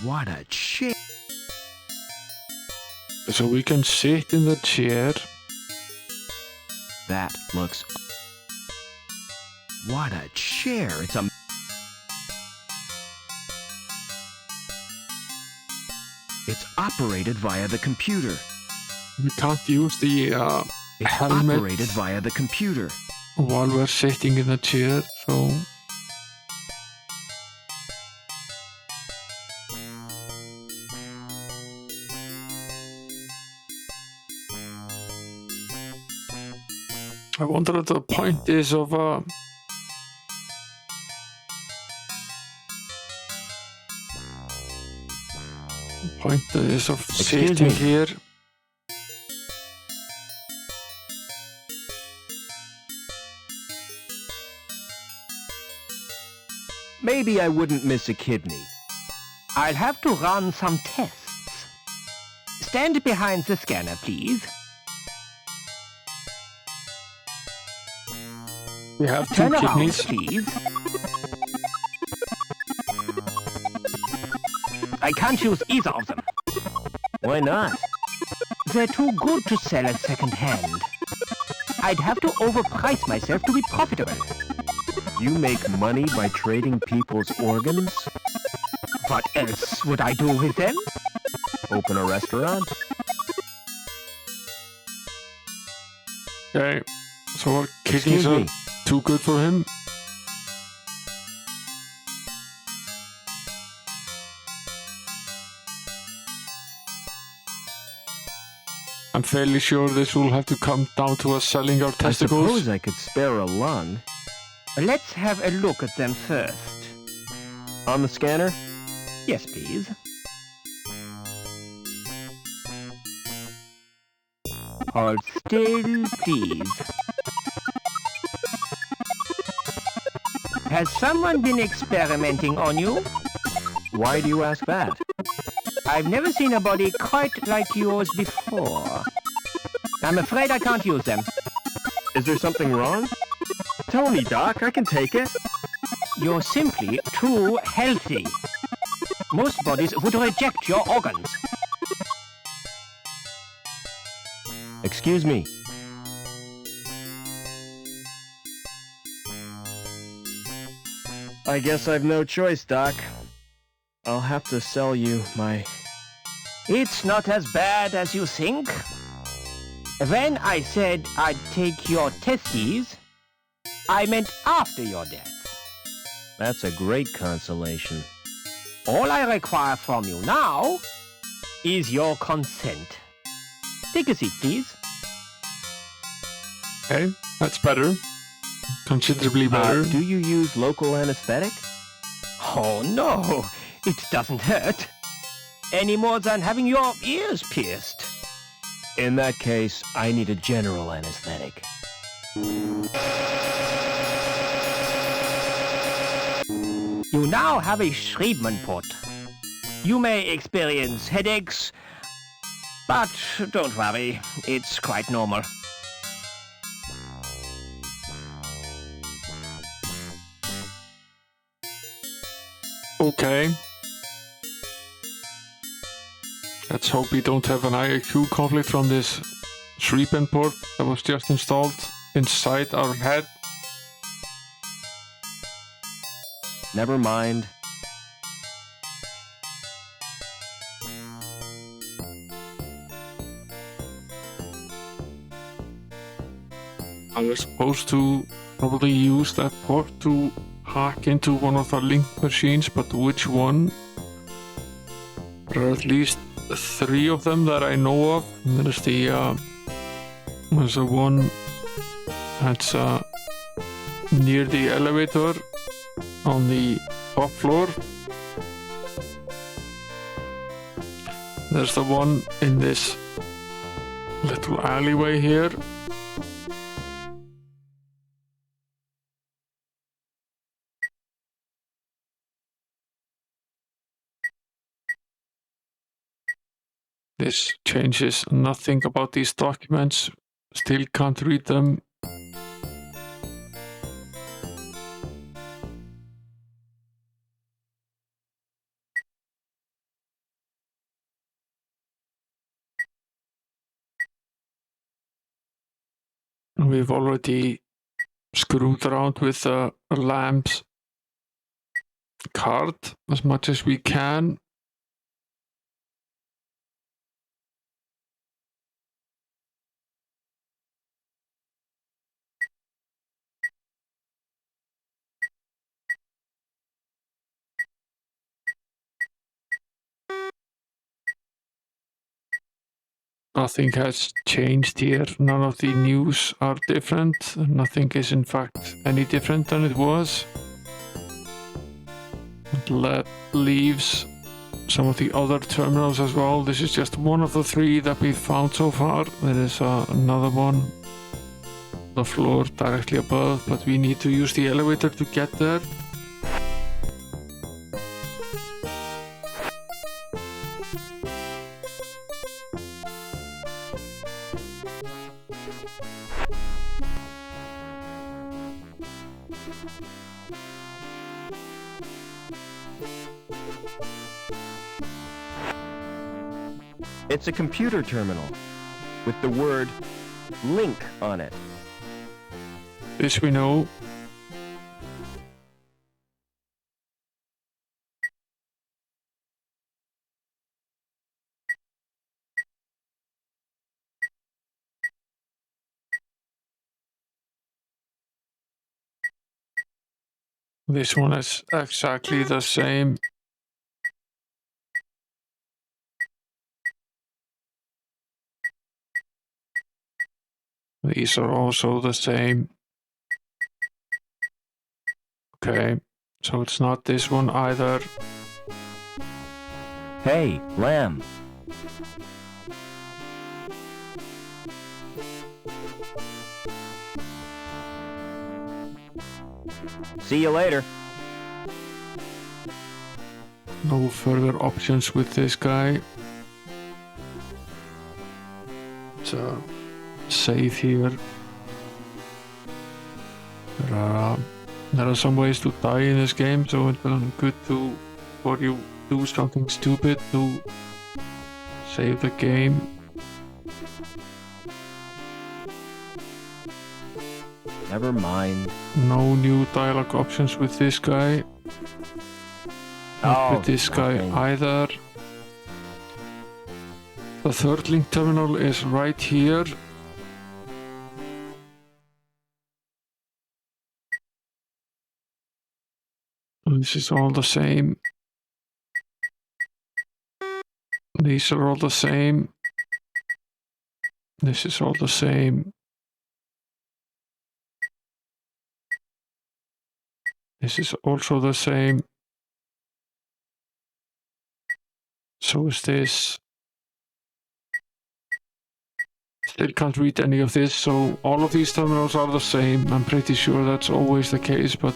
What a chair! So we can sit in the chair. That looks... What a chair! It's a... It's operated via the computer. We can't use the It's helmet operated via the computer. while we're sitting in the chair, so... I wonder what the point is of Excuse sitting me. here. Maybe I wouldn't miss a kidney. I'll have to run some tests. Stand behind the scanner, please. We have two Turn around, kidneys. please. I can't use either of them. Why not? They're too good to sell at second hand. I'd have to overprice myself to be profitable. You make money by trading people's organs? What else would I do with them? Open a restaurant? Okay, so our Excuse kidneys are me. too good for him. I'm fairly sure this will have to come down to us selling our I testicles. suppose I could spare a lung. Let's have a look at them first. On the scanner? Yes, please. Hold still, please. Has someone been experimenting on you? Why do you ask that? I've never seen a body quite like yours before. I'm afraid I can't use them. Is there something wrong? Tell me, Doc. I can take it. You're simply too healthy. Most bodies would reject your organs. Excuse me. I guess I've no choice, Doc. I'll have to sell you my... It's not as bad as you think. When I said I'd take your testes, I meant after your death. That's a great consolation. All I require from you now is your consent. Take a seat, please. Okay, that's better. Considerably better. Do you use local anesthetic? Oh no, it doesn't hurt. any more than having your ears pierced. In that case, I need a general anesthetic. You now have a Schriebman port. You may experience headaches, but don't worry, it's quite normal. Okay. Let's hope we don't have an IAQ conflict from this Schriebman port that was just installed inside our head. Never mind. I was supposed to probably use that port to hack into one of the link machines, but which one? There are at least 3 of them that I know of. And there's the one that's near the elevator on the top floor. There's the one in this little alleyway here. This changes nothing about these documents. Still can't read them. We've already screwed around with the lamp's card as much as we can. Nothing has changed here. None of the news are different. Nothing is in fact any different than it was. It leaves some of the other terminals as well. This is just one of the 3 that we found so far. There is another one on the floor directly above, but we need to use the elevator to get there. It's a computer terminal with the word link on it. This we know. This one is exactly the same. These are also the same. Okay, so it's not this one either. Hey, Lamb. See you later. No further options with this guy. So, save here. There are some ways to die in this game, so it's good to, before you do something stupid, to save the game. Never mind. No new dialogue options with this guy. Not with this guy either. The 3rd link terminal is right here. This is all the same. These are all the same. This is all the same. This is also the same. So is this. Still can't read any of this, so all of these terminals are the same. I'm pretty sure that's always the case, but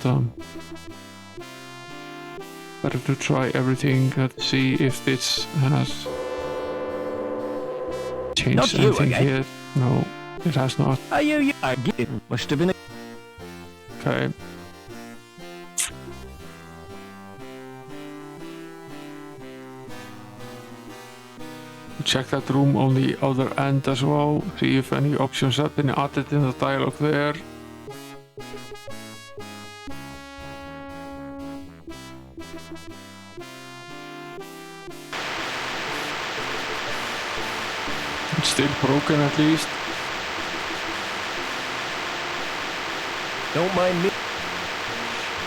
better to try everything and see if this has changed Not you anything again. here. No, it has not. I get it. Must have been. Okay. Check that room on the other end as well. See if any options have been added in the dialogue there. It's still broken at least. Don't mind me.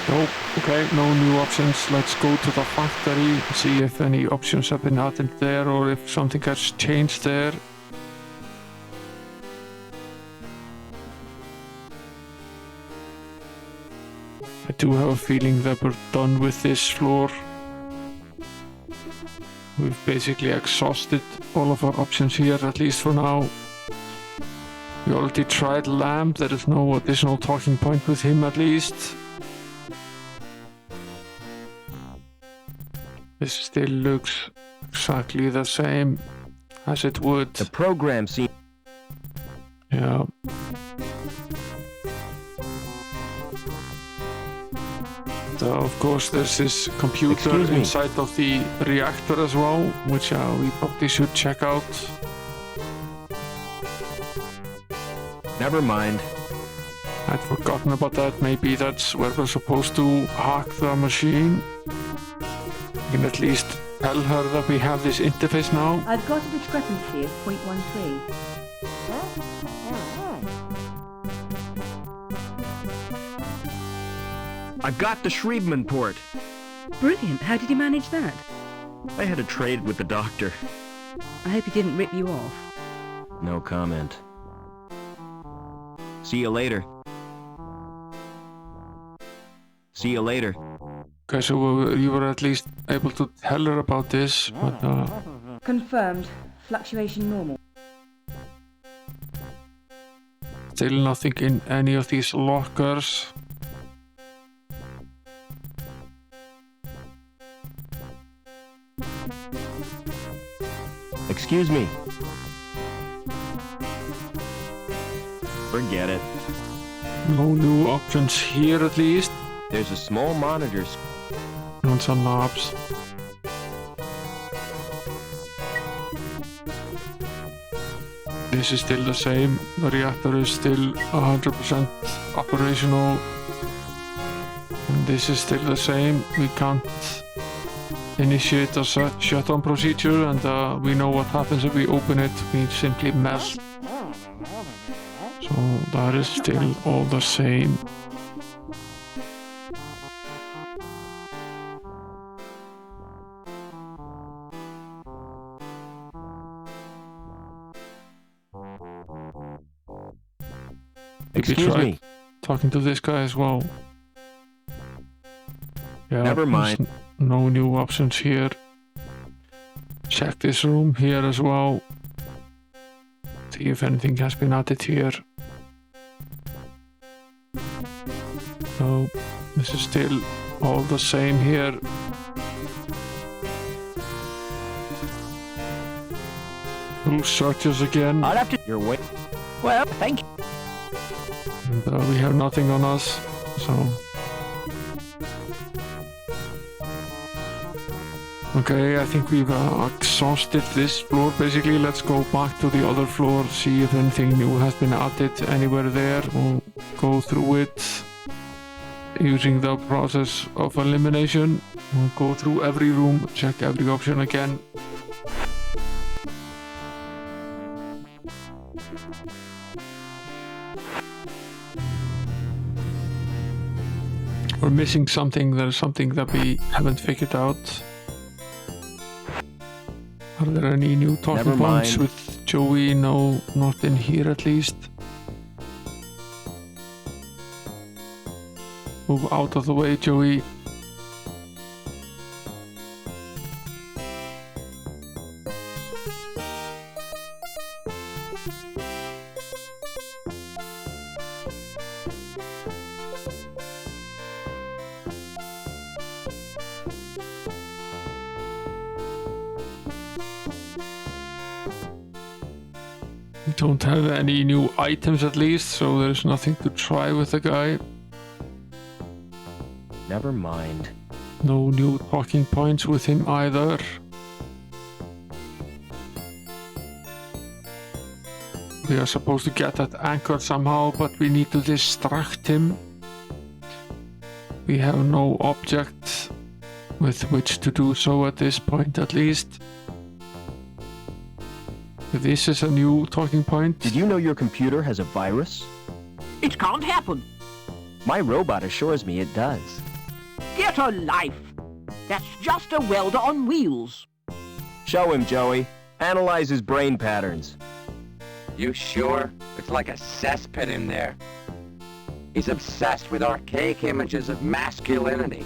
Nope. Okay, no new options. Let's go to the factory, see if any options have been added there or if something has changed there. I do have a feeling that we're done with this floor. We've basically exhausted all of our options here, at least for now. We already tried Lamb, there is no additional talking point with him at least. This still looks exactly the same as it would. The program seems. Yeah. So of course there's this computer Excuse me. inside of the reactor as well, which we probably should check out. Never mind. I'd forgotten about that. Maybe that's where we're supposed to hack the machine. We can at least tell her that we have this interface now. I've got a discrepancy of 0.13. I've got the Schriebman port. Brilliant. How did you manage that? I had a trade with the doctor. I hope he didn't rip you off. No comment. See you later. See you later. Okay, so you were at least able to tell her about this, but Confirmed. Fluctuation normal. still nothing in any of these lockers. Excuse me. Forget it. No new options here at least. There's a small monitor. And some knobs. This is still the same. The reactor is still 100% operational. And this is still the same. We can't initiate a shutdown procedure, and we know what happens if we open it. We simply melt. So that is still all the same. Excuse me. Talking to this guy as well. Yeah, Never mind. there's no new options here. Check this room here as well. See if anything has been added here. No, this is still all the same here. We'll searches again. I'll have to. Your way. Well, thank you. And we have nothing on us, so... Okay, I think we've exhausted this floor basically. Let's go back to the other floor, see if anything new has been added anywhere there. We'll go through it using the process of elimination. We'll go through every room, check every option again. We're missing something. There's something that we haven't figured out. Are there any new talking Never points mind. with Joey? No, not in here at least. Move out of the way, Joey. We don't have any new items at least, so there's nothing to try with the guy. Never mind. No new talking points with him either. We are supposed to get that anchor somehow, but we need to distract him. We have no object with which to do so at this point, at least. This is a new talking point. Did you know your computer has a virus? It can't happen. My robot assures me it does. Get a life. That's just a welder on wheels. Show him, Joey. Analyze his brain patterns. You sure? It's like a cesspit in there. He's obsessed with archaic images of masculinity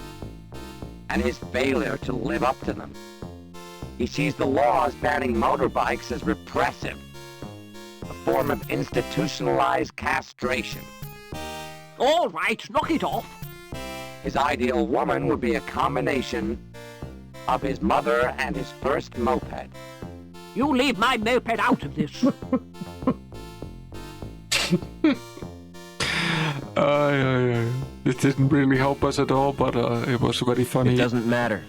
and his failure to live up to them. He sees the laws banning motorbikes as repressive, a form of institutionalized castration. All right, knock it off. His ideal woman would be a combination of his mother and his first moped. You leave my moped out of this. It didn't really help us at all, but it was very funny. It doesn't matter.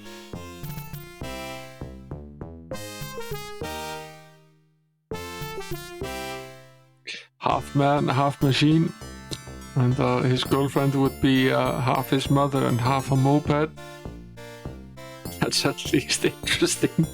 Half man, half machine. And his girlfriend would be half his mother and half a moped. That's at least interesting.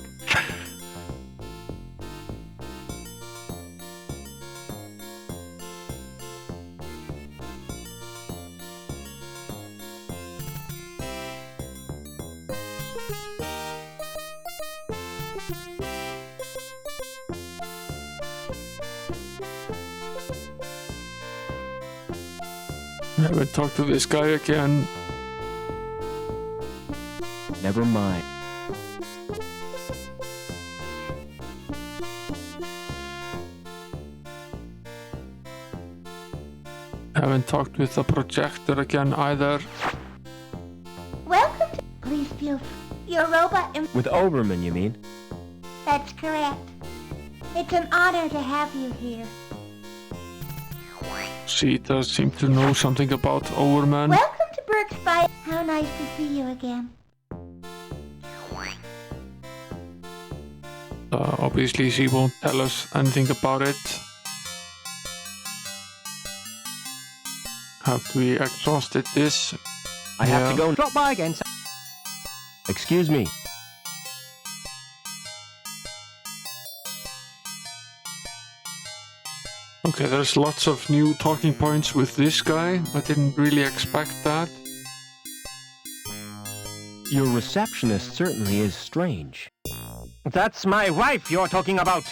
I will talk to this guy again. Never mind. I haven't talked with the projector again either. Welcome to... Please feel free. Your robot... With Oberman, you mean? That's correct. It's an honor to have you here. She does seem to know something about Overman. Welcome to Burke's Fire. How nice to see you again. Obviously, she won't tell us anything about it. Have we exhausted this? I have to go. Drop by again. Excuse me. Okay, there's lots of new talking points with this guy. I didn't really expect that. Your receptionist certainly is strange. That's my wife you're talking about.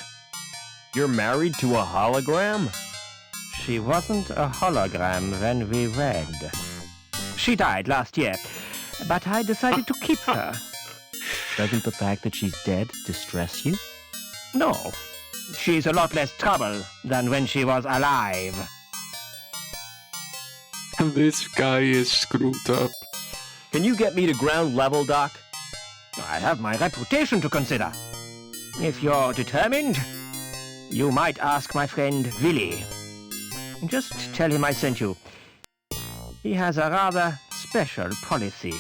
You're married to a hologram? She wasn't a hologram when we wed. She died last year, but I decided to keep her. Doesn't the fact that she's dead distress you? No. She's a lot less trouble than when she was alive. This guy is screwed up. Can you get me to ground level, Doc? I have my reputation to consider. If you're determined, you might ask my friend Willy. Just tell him I sent you. He has a rather special policy.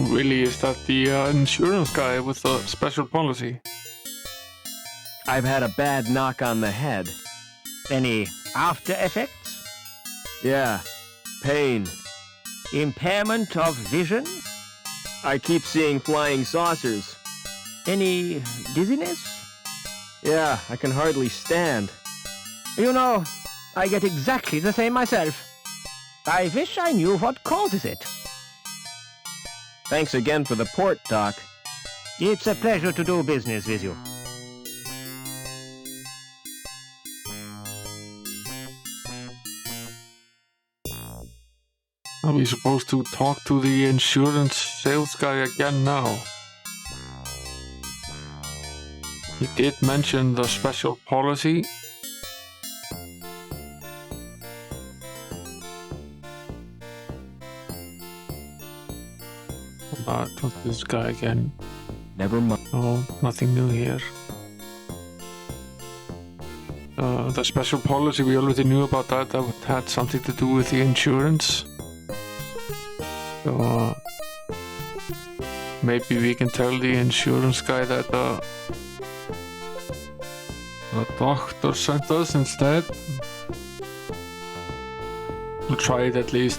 Really, is that the insurance guy with the special policy? I've had a bad knock on the head. Any after effects? Yeah, pain. Impairment of vision? I keep seeing flying saucers. Any dizziness? Yeah, I can hardly stand. You know, I get exactly the same myself. I wish I knew what causes it. Thanks again for the port, Doc. It's a pleasure to do business with you. Are we supposed to talk to the insurance sales guy again now? He did mention the special policy. But what's this guy again? Never mind. Oh, nothing new here. The special policy, we already knew about that. That had something to do with the insurance. So maybe we can tell the insurance guy that the doctor sent us instead. We'll try it at least.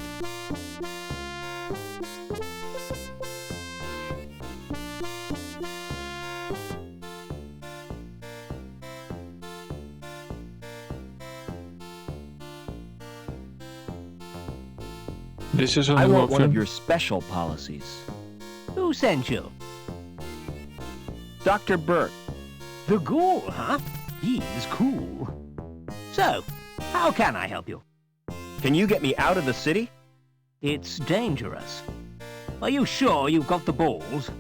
This is I an want one of option. your special policies. Who sent you? Dr. Burt. The ghoul, huh? He's cool. So, how can I help you? Can you get me out of the city? It's dangerous. Are you sure you've got the balls?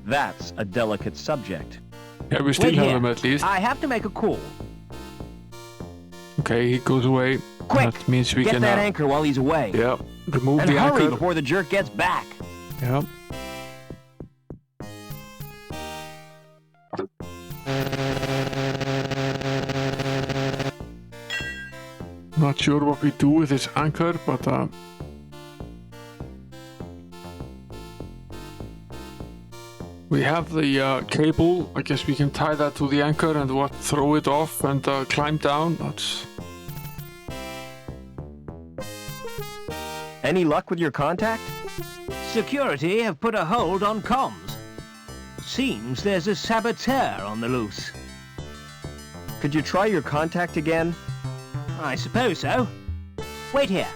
That's a delicate subject. Yeah, we still Wait have here. him at least. I have to make a call. Okay, he goes away. Quick! That means we Get can. that anchor while he's away. Yeah, remove And the hurry anchor. before the jerk gets back. Yeah. Not sure what we do with this anchor, but we have the cable. I guess we can tie that to the anchor and what, throw it off and climb down. That's Any luck with your contact? Security have put a hold on comms. Seems there's a saboteur on the loose. Could you try your contact again? I suppose so. Wait here.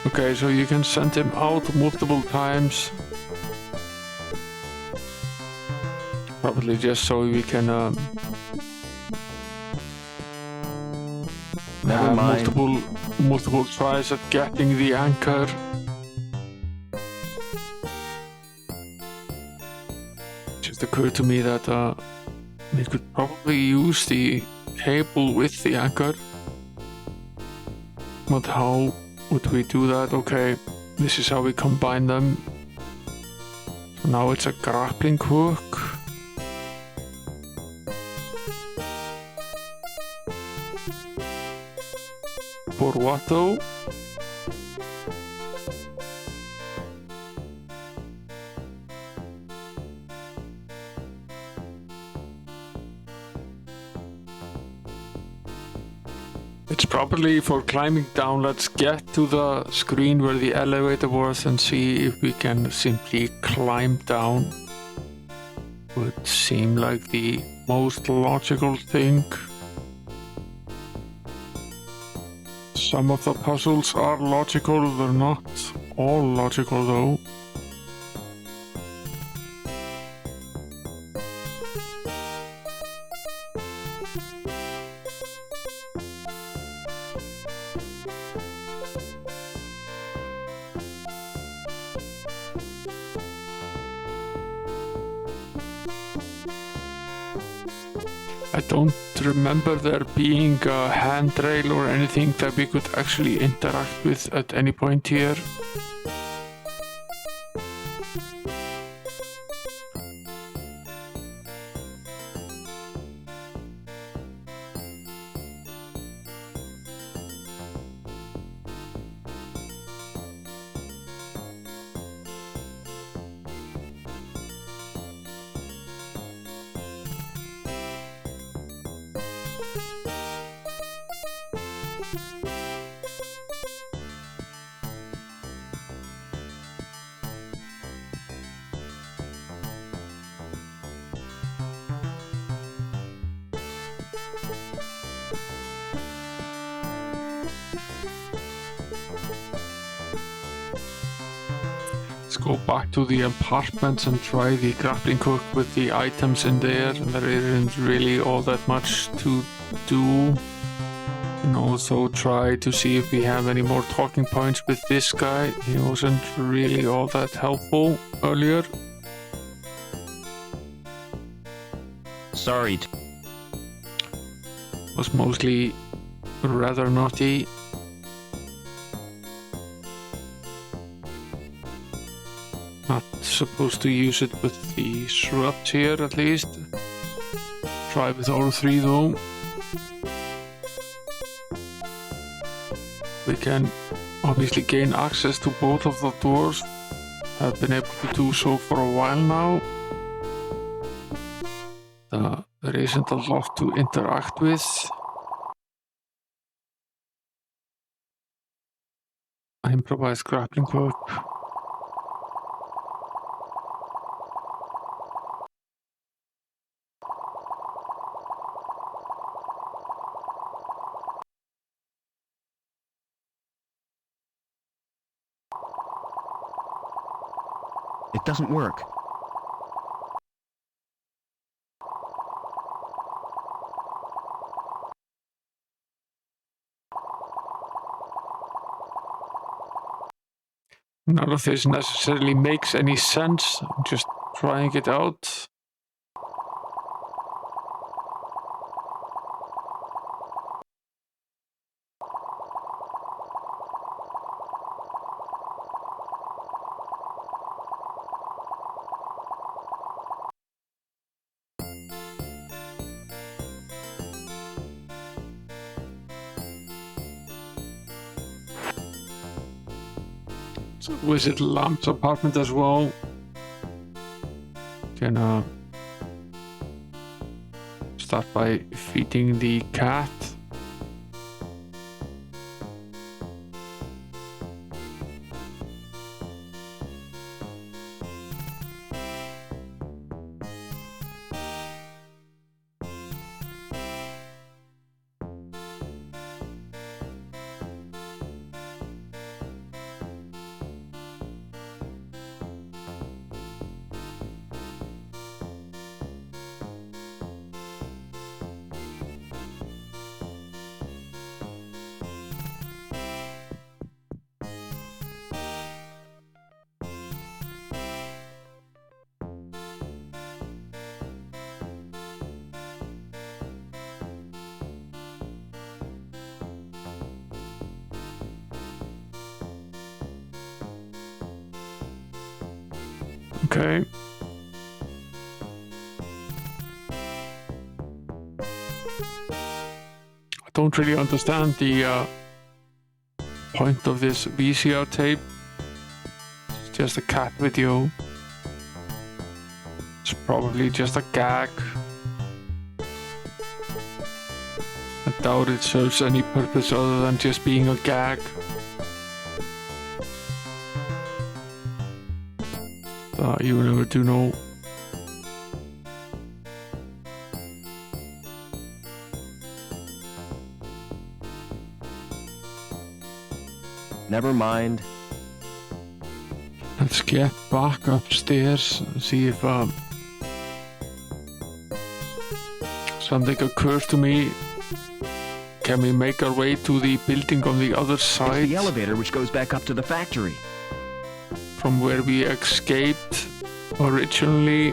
okay. So you can send him out multiple times. Probably just so we can Never have mind. multiple tries at getting the anchor. Just occurred to me that we could probably use the cable with the anchor. But how would we do that? Okay, this is how we combine them. So now it's a grappling hook. For what though? It's probably for climbing down. Let's get to the screen where the elevator was and see if we can simply climb down. Would seem like the most logical thing. Some of the puzzles are logical, they're not all logical though. I don't remember there being a handrail or anything that we could actually interact with at any point here. Let's go back to the apartments and try the grappling hook with the items in there. There isn't really all that much to do. And also try to see if we have any more talking points with this guy. He wasn't really all that helpful earlier. Sorry. Was mostly rather naughty. Not supposed to use it with the shrubs here, at least. Try with all three though. We can obviously gain access to both of the doors. I've been able to do so for a while now. There isn't a lot to interact with. Improvised grappling hook. It doesn't work. None of this necessarily makes any sense. I'm just trying it out. So visit Lamp's apartment as well. Can start by feeding the cat. Okay. I don't really understand the point of this VCR tape. It's just a cat video. It's probably just a gag. I doubt it serves any purpose other than just being a gag. You never do know. Never mind. Let's get back upstairs and see if something occurs to me. Can we make our way to the building on the other side? It's the elevator which goes back up to the factory. From where we escaped originally.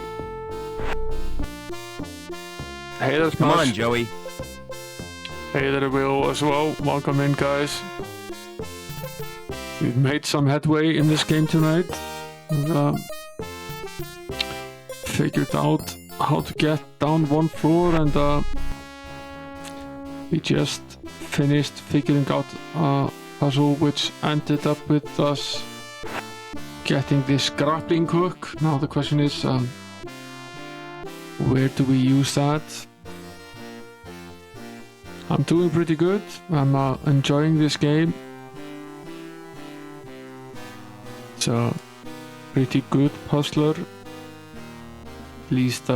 Hey, that's Come on, Joey. Hey there, Will, as well. Welcome in, guys. We've made some headway in this game tonight. And, figured out how to get down one floor, and we just finished figuring out a puzzle which ended up with us getting this grappling hook. Now the question is, where do we use that? I'm doing pretty good. I'm enjoying this game. It's a pretty good puzzler. At least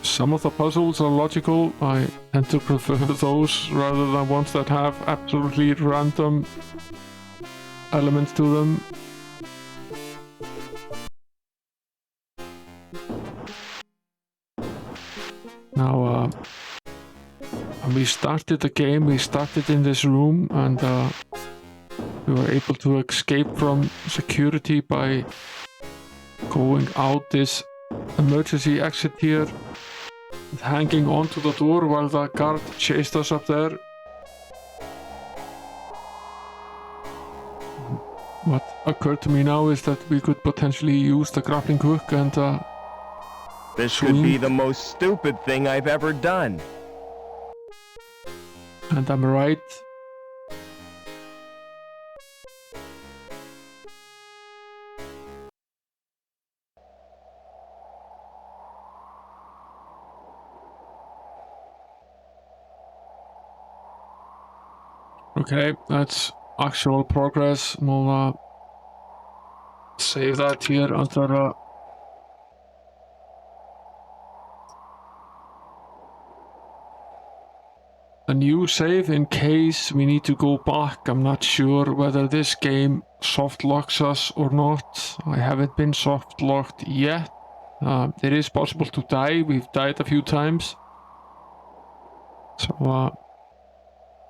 some of the puzzles are logical. I tend to prefer those rather than ones that have absolutely random elements to them. Now, when we started the game, we started in this room, and we were able to escape from security by going out this emergency exit here. hanging onto the door while the guard chased us up there. What occurred to me now is that we could potentially use the grappling hook and This could be the most stupid thing I've ever done. And I'm right. Okay, that's actual progress. We'll save that here under a new save in case we need to go back. I'm not sure whether this game soft locks us or not. I haven't been soft locked yet. It is possible to die. We've died a few times. So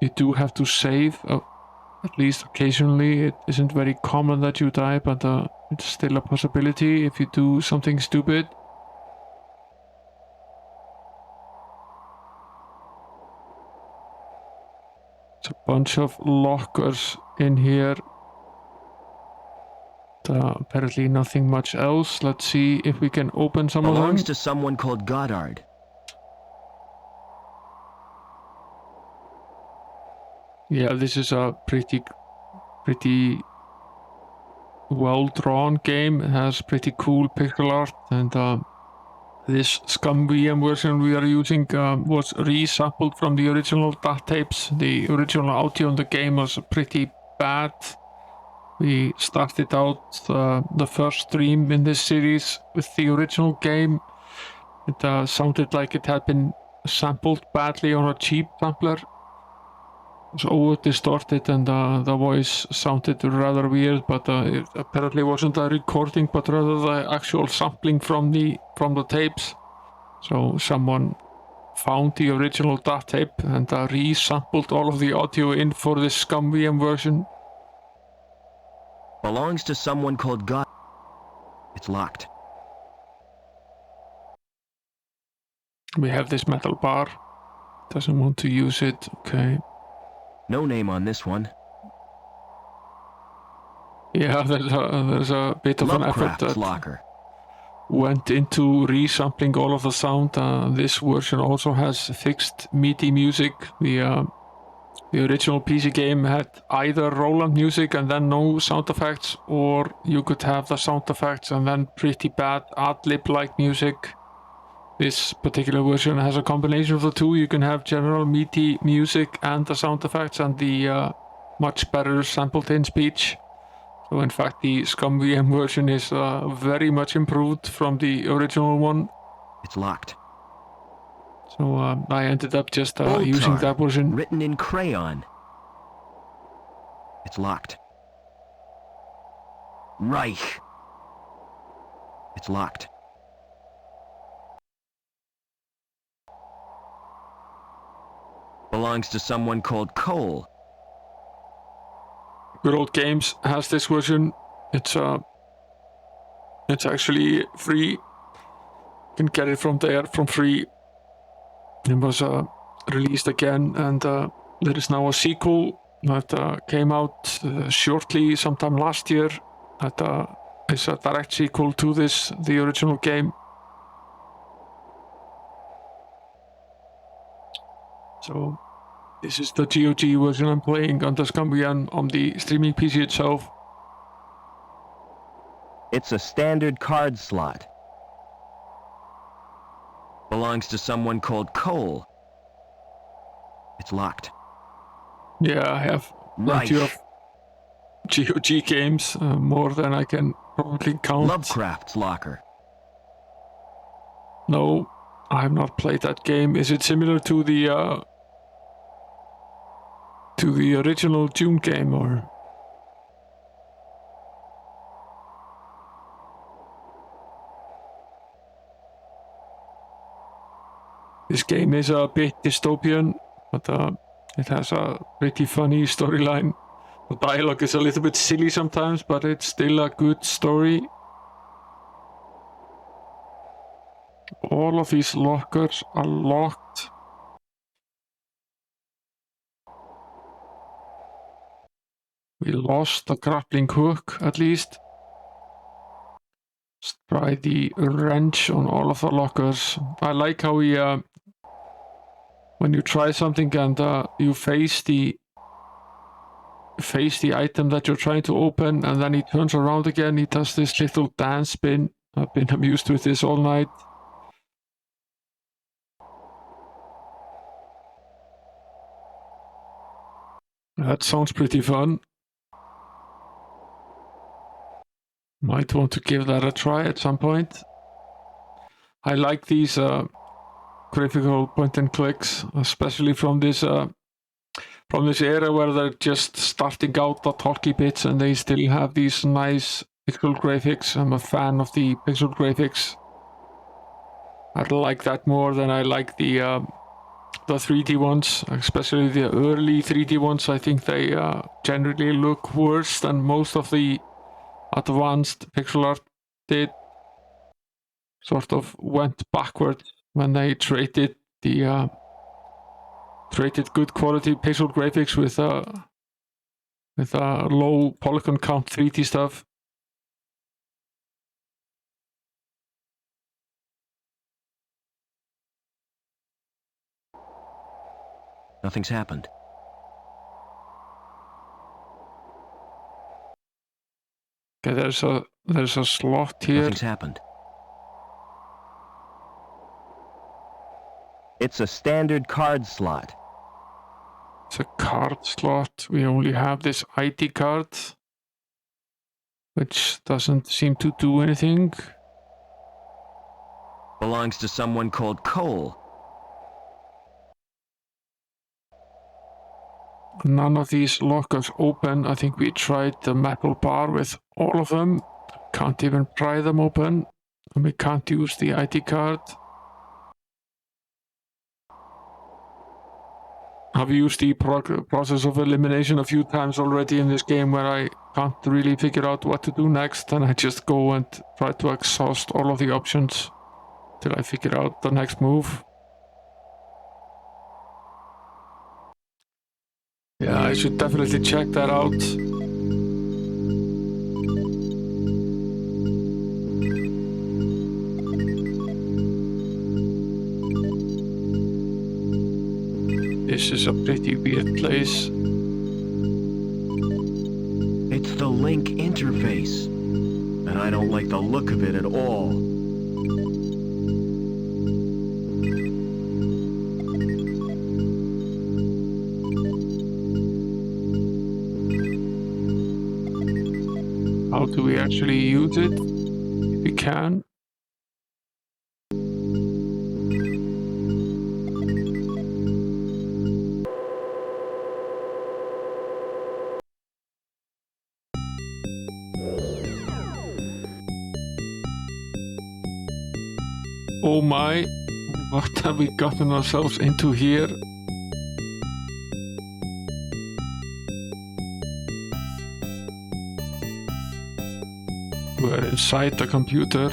you do have to save, at least occasionally. It isn't very common that you die, but it's still a possibility if you do something stupid. There's a bunch of lockers in here. Apparently nothing much else. Let's see if we can open some of them. Belongs to someone called Goddard. Yeah, this is a pretty well-drawn game. It has pretty cool pixel art, and this Scum VM version we are using was resampled from the original DAT tapes. The original audio in the game was pretty bad. We started out the first stream in this series with the original game. It sounded like it had been sampled badly on a cheap sampler. It was over distorted and the voice sounded rather weird, but it apparently wasn't a recording but rather the actual sampling from the tapes. So someone found the original DAT tape and resampled all of the audio in for this Scum VM version. Belongs to someone called God. It's locked. We have this metal bar. Doesn't want to use it. Okay. No name on this one. Yeah, there's a bit of an effort that locker. went into resampling all of the sound. This version also has fixed MIDI music. The original PC game had either Roland music and then no sound effects, or you could have the sound effects and then pretty bad ad-lib-like music. This particular version has a combination of the two. You can have general MIDI music and the sound effects and the much better sampled-in speech. So in fact the Scum VM version is very much improved from the original one. It's locked. So I ended up just using that version. Written in crayon. It's locked. Reich. It's locked. Belongs to someone called Cole. Good Old Games has this version. It's actually free. You can get it from there from free. It was released again, and there is now a sequel that came out shortly, sometime last year. That is a direct sequel to the original game. So this is the GOG version I'm playing on the Scum VM on the streaming PC itself. It's a standard card slot. Belongs to someone called Cole. It's locked. Yeah, I have plenty of GOG games, more than I can probably count. Lovecraft's Locker. No, I have not played that game. Is it similar to the original Dune game, or? This game is a bit dystopian, but it has a pretty funny storyline. The dialogue is a little bit silly sometimes, but it's still a good story. all of these lockers are locked. We lost the grappling hook, at least. Let's try the wrench on all of the lockers. I like how we, when you try something and you face the item that you're trying to open, and then he turns around again, he does this little dance spin. I've been amused with this all night. That sounds pretty fun. Might want to give that a try at some point. I like these graphical point and clicks, especially from this era where they're just starting out the talky bits and they still have these nice pixel graphics. I'm a fan of the pixel graphics. I like that more than I like the 3D ones, especially the early 3D ones. I think they generally look worse than most of the advanced pixel art did. Sort of went backward when they traded the good quality pixel graphics with low polygon count 3D stuff. Nothing's happened. Okay, there's a slot here. Nothing's happened. It's a standard card slot. It's a card slot. We only have this ID card, which doesn't seem to do anything. Belongs to someone called Cole. None of these lockers open. I think we tried the metal bar with all of them. Can't even pry them open. And we can't use the ID card. I've used the process of elimination a few times already in this game where I can't really figure out what to do next, and I just go and try to exhaust all of the options till I figure out the next move. Yeah, I should definitely check that out. This is a pretty weird place. It's the link interface, and I don't like the look of it at all. How do we actually use it? If we can. Oh my, what have we gotten ourselves into here? We're inside the computer.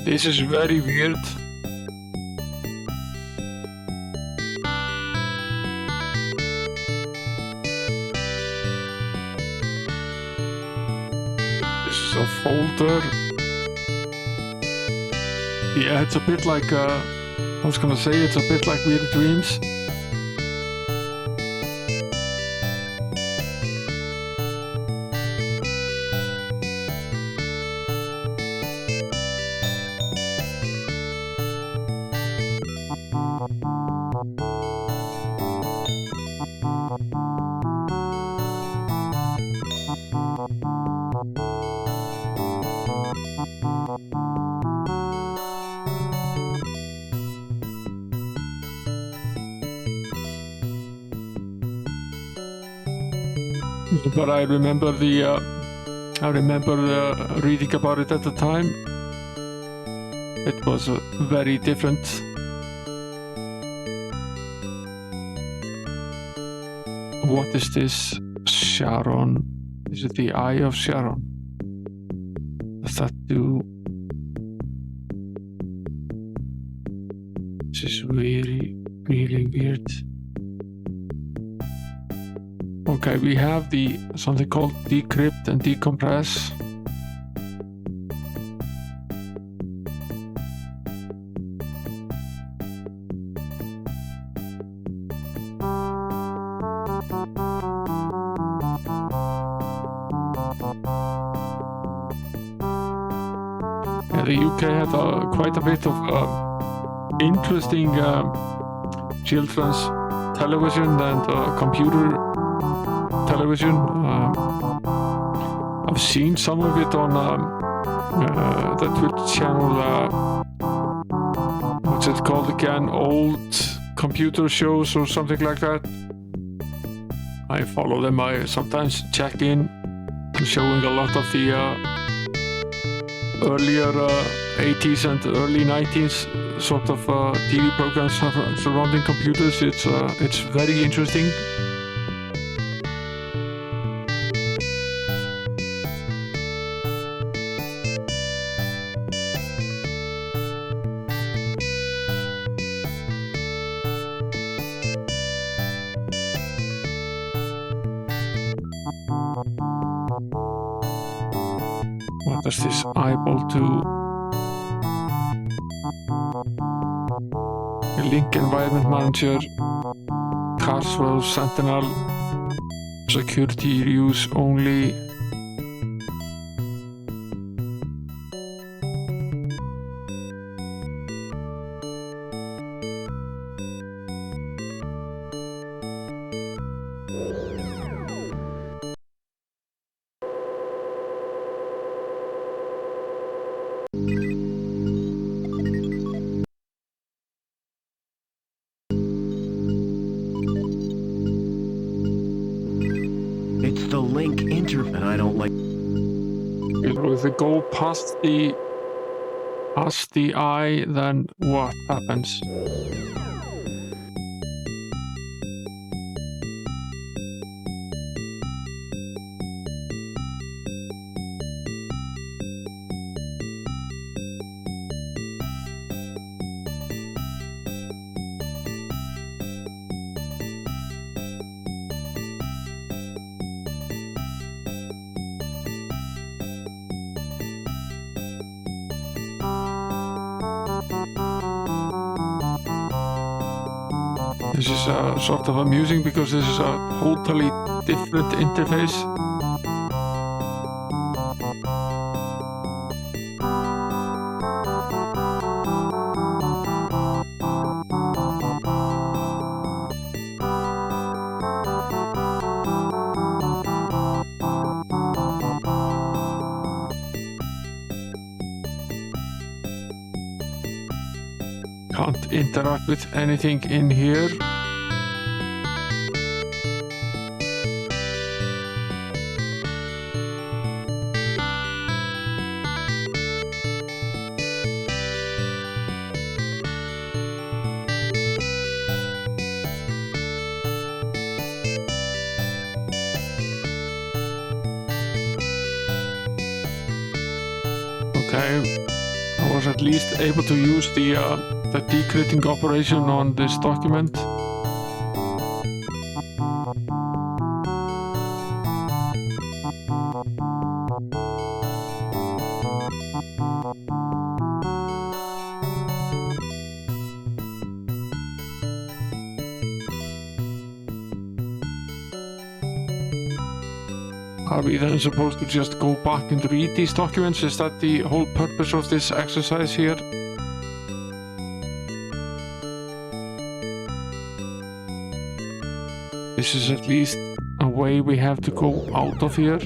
This is very weird. This is a folder. Yeah, it's a bit like, I was gonna say it's a bit like Weird Dreams. But I remember reading about it at the time. It was very different. What is this? Sharon. Is it the Eye of Sharon? Does that do? This is really, really weird. Okay, we have something called decrypt and decompress. Yeah, the UK had quite a bit of interesting children's television and computer television. I've seen some of it on the Twitch channel. What's it called again? Old computer shows or something like that. I follow them. I sometimes check in, showing a lot of the earlier 80s and early 90s sort of TV programs surrounding computers. It's very interesting. What does this eyeball do? Link environment manager, Carswell Sentinel, security use only. It's the link interface I don't like. If we go past the eye, then what happens? This is sort of amusing because this is a totally different interface. Can't interact with anything in here. Okay, I was at least able to use the decrypting operation on this document. Are we then supposed to just go back and read these documents? Is that the whole purpose of this exercise here? This is at least a way we have to go out of here.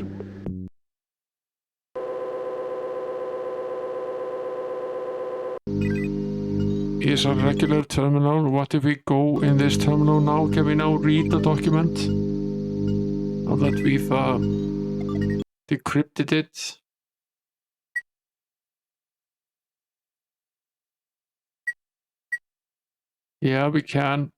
Here's a regular terminal. What if we go in this terminal now? Can we now read the document? Now that we've decrypted it. Yeah, we can.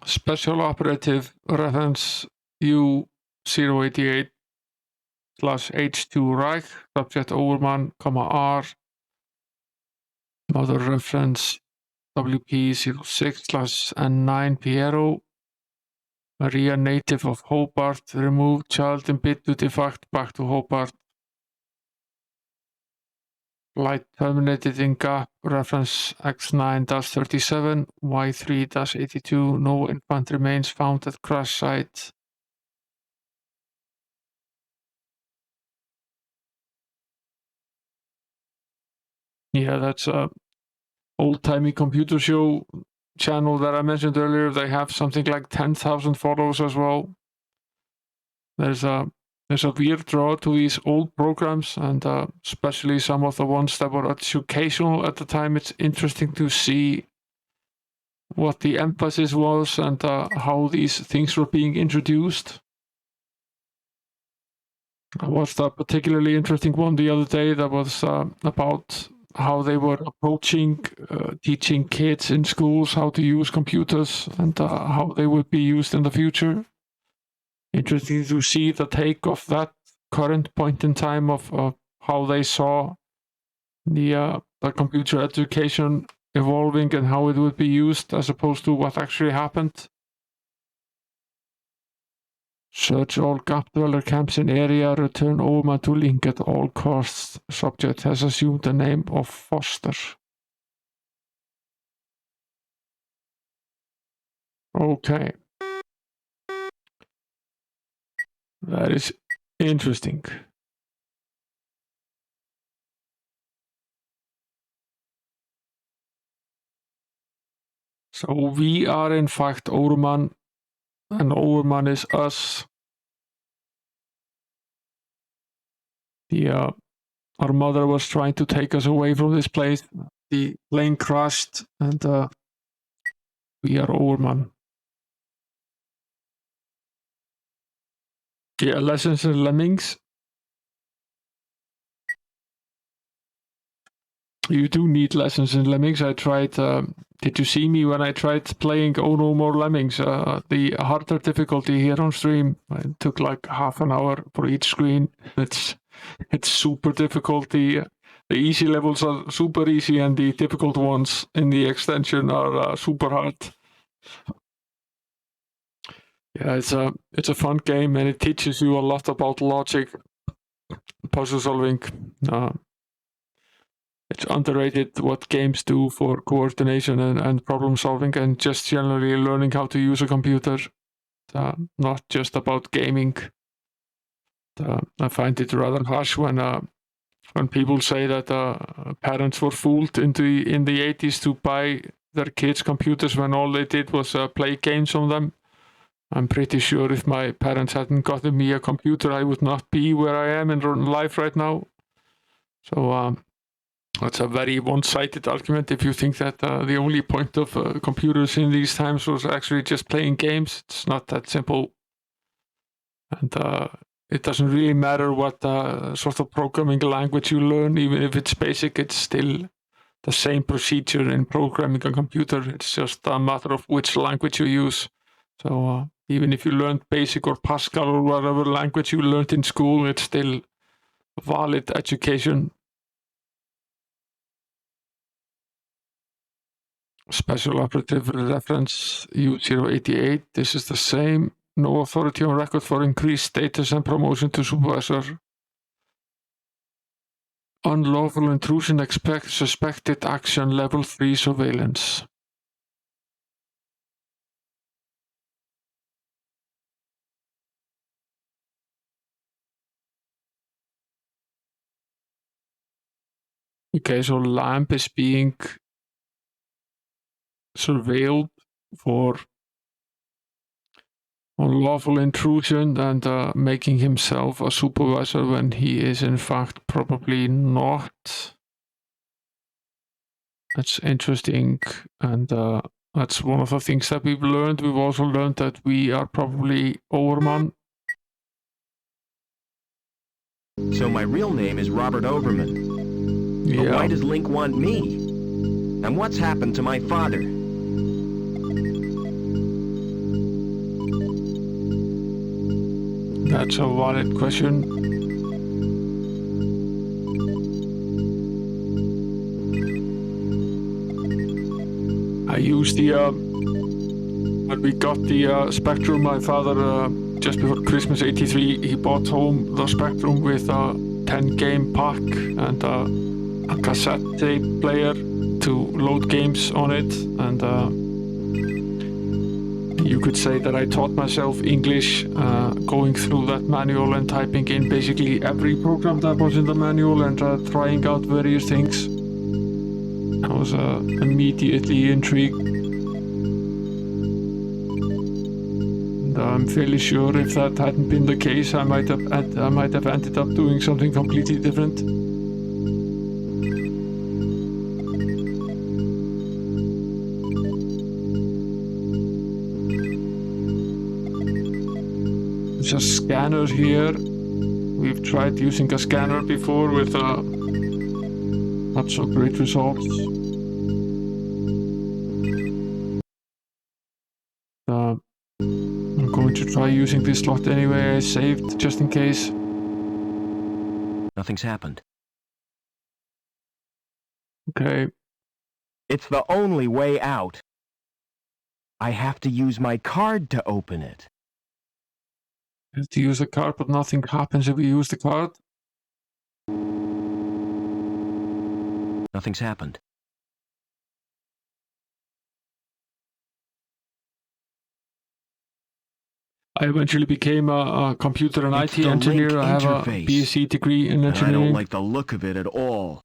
Special operative reference U088/H2 Reich, subject Overman, R. Mother reference WP06/N9 Piero. Maria, native of Hobart, removed child in bid to defect back to Hobart. Flight terminated in gap, reference X9-37, Y3-82, no infant remains found at crash site. Yeah, that's a old-timey computer show channel that I mentioned earlier. They have something like 10,000 photos as well. There's a weird draw to these old programs, and especially some of the ones that were educational at the time. It's interesting to see what the emphasis was and how these things were being introduced. I watched a particularly interesting one the other day that was about how they were approaching teaching kids in schools how to use computers and how they would be used in the future. Interesting to see the take of that current point in time of how they saw the computer education evolving and how it would be used as opposed to what actually happened. Search all gap dweller camps in area, return Overman to link at all costs. Subject has assumed the name of Foster. Okay. That is interesting. So we are in fact Overman, and Overman is us. Our mother was trying to take us away from this place. The plane crashed, and we are Overman. Yeah, lessons in Lemmings. You do need lessons in Lemmings. I tried. Did you see me when I tried playing Oh No More Lemmings? The harder difficulty here on stream. It took like half an hour for each screen. It's super difficult. The easy levels are super easy, and the difficult ones in the extension are super hard. Yeah, it's a fun game, and it teaches you a lot about logic, puzzle solving. It's underrated what games do for coordination and problem solving, and just generally learning how to use a computer. Not just about gaming. I find it rather harsh when people say that parents were fooled in the 80s to buy their kids computers when all they did was play games on them. I'm pretty sure if my parents hadn't gotten me a computer, I would not be where I am in life right now. So that's a very one-sided argument. If you think that the only point of computers in these times was actually just playing games, it's not that simple. And it doesn't really matter what sort of programming language you learn, even if it's basic, it's still the same procedure in programming a computer. It's just a matter of which language you use. So even if you learned BASIC or Pascal or whatever language you learned in school, it's still valid education. Special operative reference U088. This is the same. No authority on record for increased status and promotion to supervisor. Unlawful intrusion, suspected action, level 3 surveillance. Okay, so Lamp is being surveilled for unlawful intrusion and making himself a supervisor when he is in fact probably not. That's interesting, and that's one of the things that we've learned. We've also learned that we are probably Overman So my real name is Robert Overman. But Yeah. why does Link want me? And what's happened to my father? That's a valid question. I used the when we got the Spectrum, my father just before Christmas '83, he bought home the Spectrum with a 10-game pack and a cassette tape player to load games on it, and you could say that I taught myself English going through that manual and typing in basically every program that was in the manual and trying out various things. I was immediately intrigued. And I'm fairly sure if that hadn't been the case, I might have ended up doing something completely different. There's a scanner here. We've tried using a scanner before with not so great results. I'm going to try using this slot anyway I saved, just in case. Nothing's happened. Okay. It's the only way out. I have to use my card to open it. I have to use the card, but nothing happens if we use the card. Nothing's happened. I eventually became a computer and It's IT the engineer. link I have a interface. BSc degree in And I engineering. don't like the look of it at all.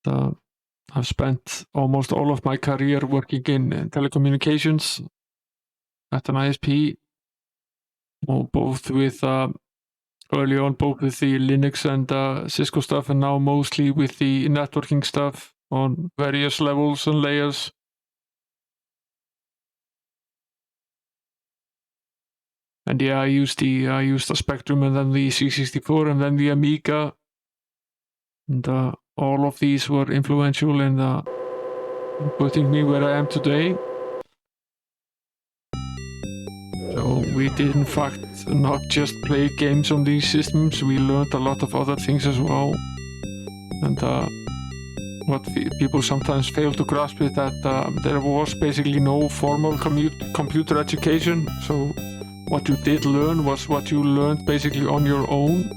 I've spent almost all of my career working in telecommunications at an ISP, both with early on, both with the Linux and Cisco stuff, and now mostly with the networking stuff on various levels and layers. And yeah, I used the Spectrum and then the C64 and then the Amiga, and all of these were influential in putting me where I am today. So we did in fact not just play games on these systems, we learned a lot of other things as well. And what people sometimes fail to grasp is that there was basically no formal computer education. So what you did learn was what you learned basically on your own.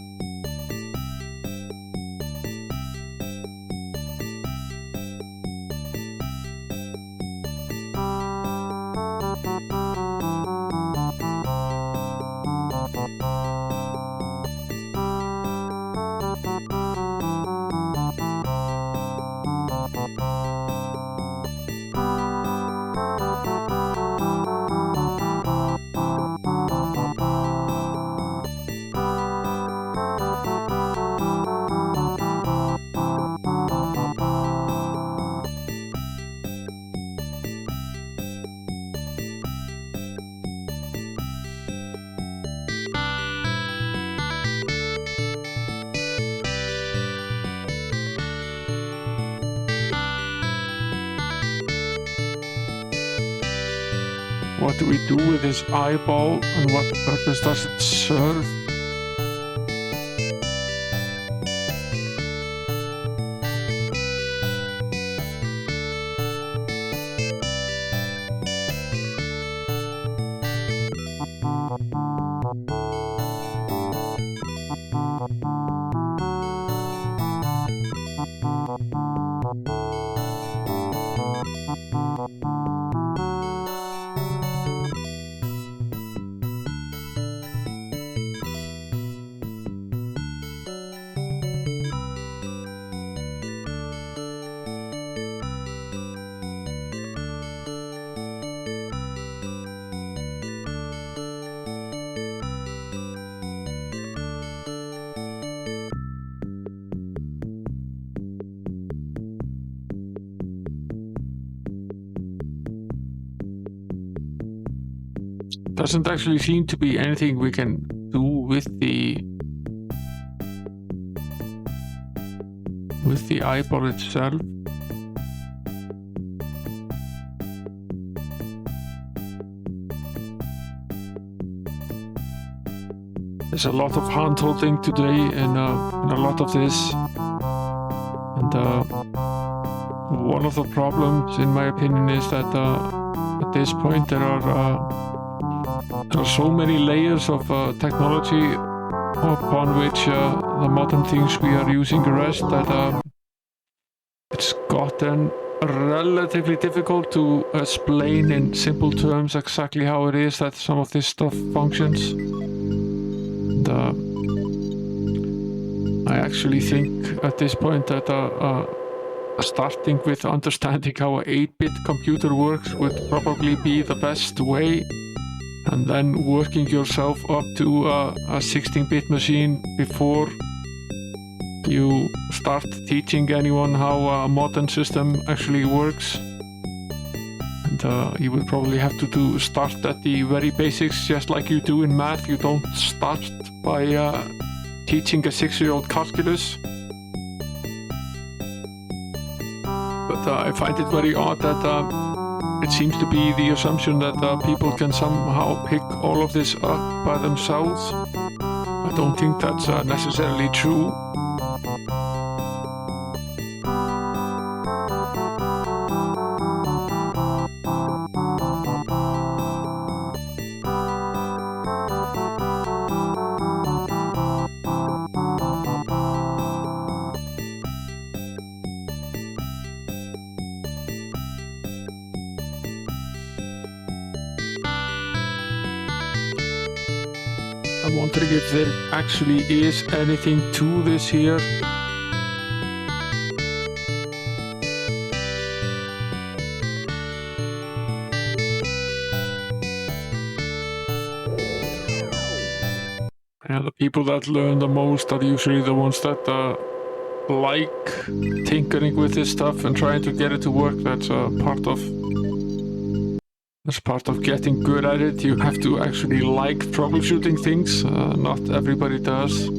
What do we do with this eyeball and what purpose does it serve? Doesn't actually seem to be anything we can do with the with the eyeball itself. There's a lot of hand-holding today in a lot of this, and one of the problems, in my opinion, is that at this point there are so many layers of technology upon which the modern things we are using rest that it's gotten relatively difficult to explain in simple terms exactly how it is that some of this stuff functions. And, I actually think at this point that starting with understanding how an 8-bit computer works would probably be the best way, and then working yourself up to a 16-bit machine before you start teaching anyone how a modern system actually works. And you would probably have to start at the very basics, just like you do in math. You don't start by teaching a 6-year-old calculus. But I find it very odd that it seems to be the assumption that people can somehow pick all of this up by themselves. I don't think that's necessarily true. I'm wondering if there actually is anything to this here. Yeah, the people that learn the most are usually the ones that like tinkering with this stuff and trying to get it to work. That's part of getting good at it. You have to actually like troubleshooting things. Not everybody does.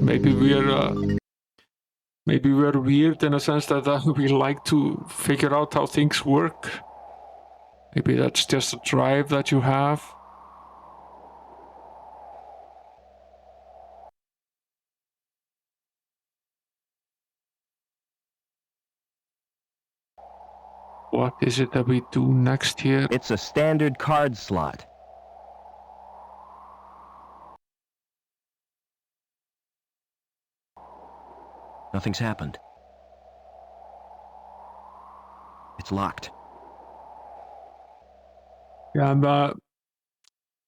Maybe we're weird in a sense that we like to figure out how things work. Maybe that's just a drive that you have. What is it that we do next here? It's a standard card slot. Nothing's happened. It's locked. Yeah,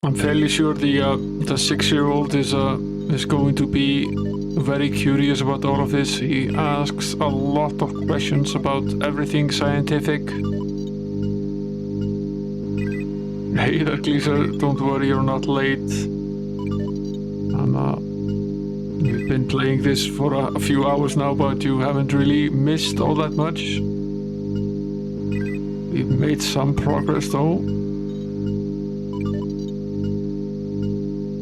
I'm fairly sure the 6-year-old is going to be very curious about all of this. He asks a lot of questions about everything scientific. Hey there, Gleaser, don't worry, you're not late. We've been playing this for a few hours now, but you haven't really missed all that much. We've made some progress though.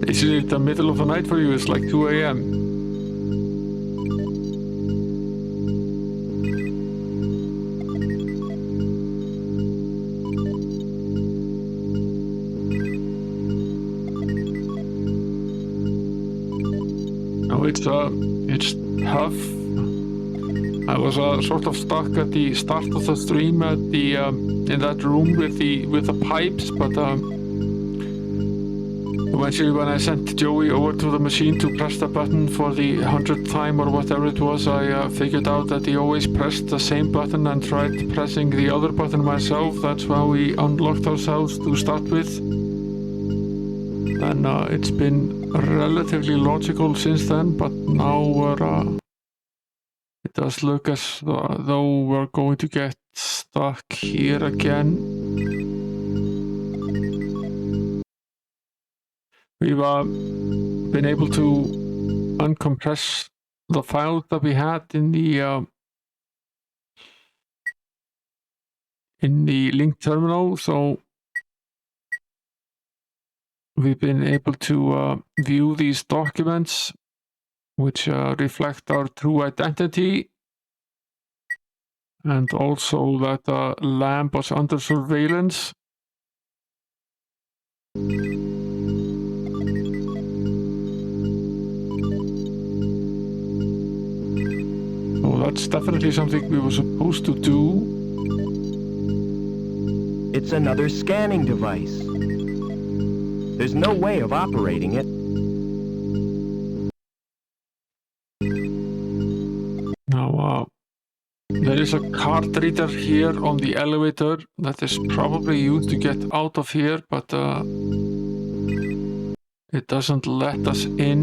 Is it the middle of the night for you? It's like 2 a.m. No, it's tough. I was sort of stuck at the start of the stream at the in that room with the pipes, but eventually when I sent Joey over to the machine to press the button for the 100th time or whatever it was, I figured out that he always pressed the same button and tried pressing the other button myself. That's how we unlocked ourselves to start with. And it's been relatively logical since then, but now it does look as though we're going to get stuck here again. We've been able to uncompress the files that we had in the link terminal, so we've been able to view these documents which reflect our true identity, and also that the lamp was under surveillance. So that's definitely something we were supposed to do. It's another scanning device. There's no way of operating it. Now, there is a card reader here on the elevator that is probably used to get out of here, but it doesn't let us in.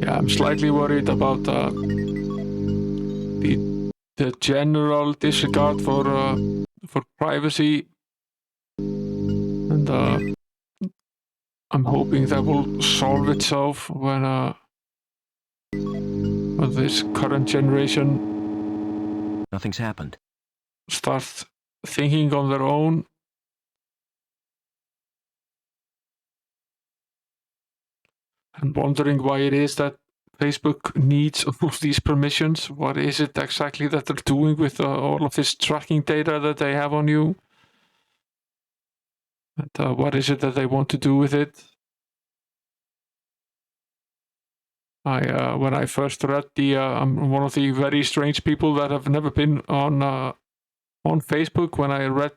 Yeah, I'm slightly worried about the general disregard for privacy, and I'm hoping that will solve itself when this current generation Nothing's happened. starts thinking on their own. And wondering why it is that Facebook needs all of these permissions. What is it exactly that they're doing with all of this tracking data that they have on you? And what is it that they want to do with it? When I first read I'm one of the very strange people that have never been on Facebook. When I read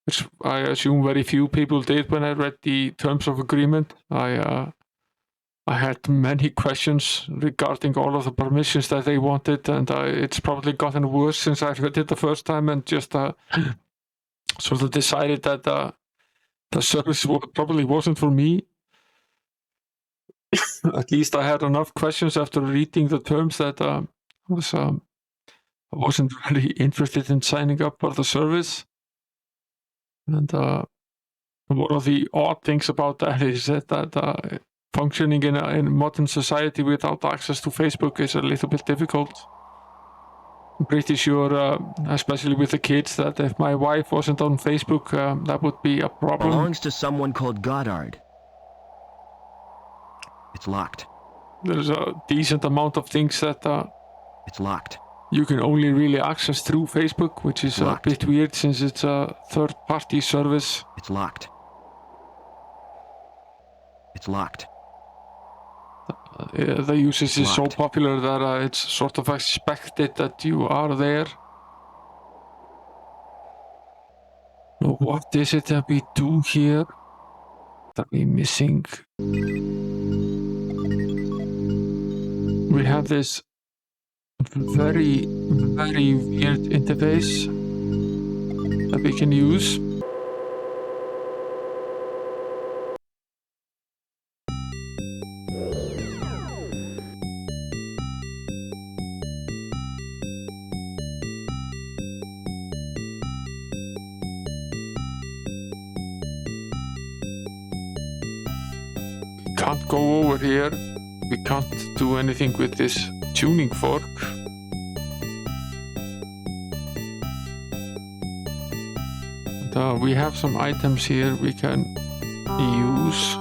which I assume very few people did, when I read the terms of agreement, I had many questions regarding all of the permissions that they wanted, and it's probably gotten worse since I read it the first time, and just sort of decided that the service probably wasn't for me. At least I had enough questions after reading the terms that I wasn't really interested in signing up for the service. And one of the odd things about that is that functioning in modern society without access to Facebook is a little bit difficult. I'm pretty sure, especially with the kids, that if my wife wasn't on Facebook, that would be a problem. Belongs to someone called Goddard. It's locked. There's a decent amount of things that It's locked. you can only really access through Facebook, which is a bit weird since it's a third-party service. It's locked. It's locked. The usage is so popular that it's sort of expected that you are there. Now, what is it that we do here? That we're missing? We have this very, very weird interface that we can use. Can't go over here. We can't do anything with this tuning fork. And, we have some items here we can use.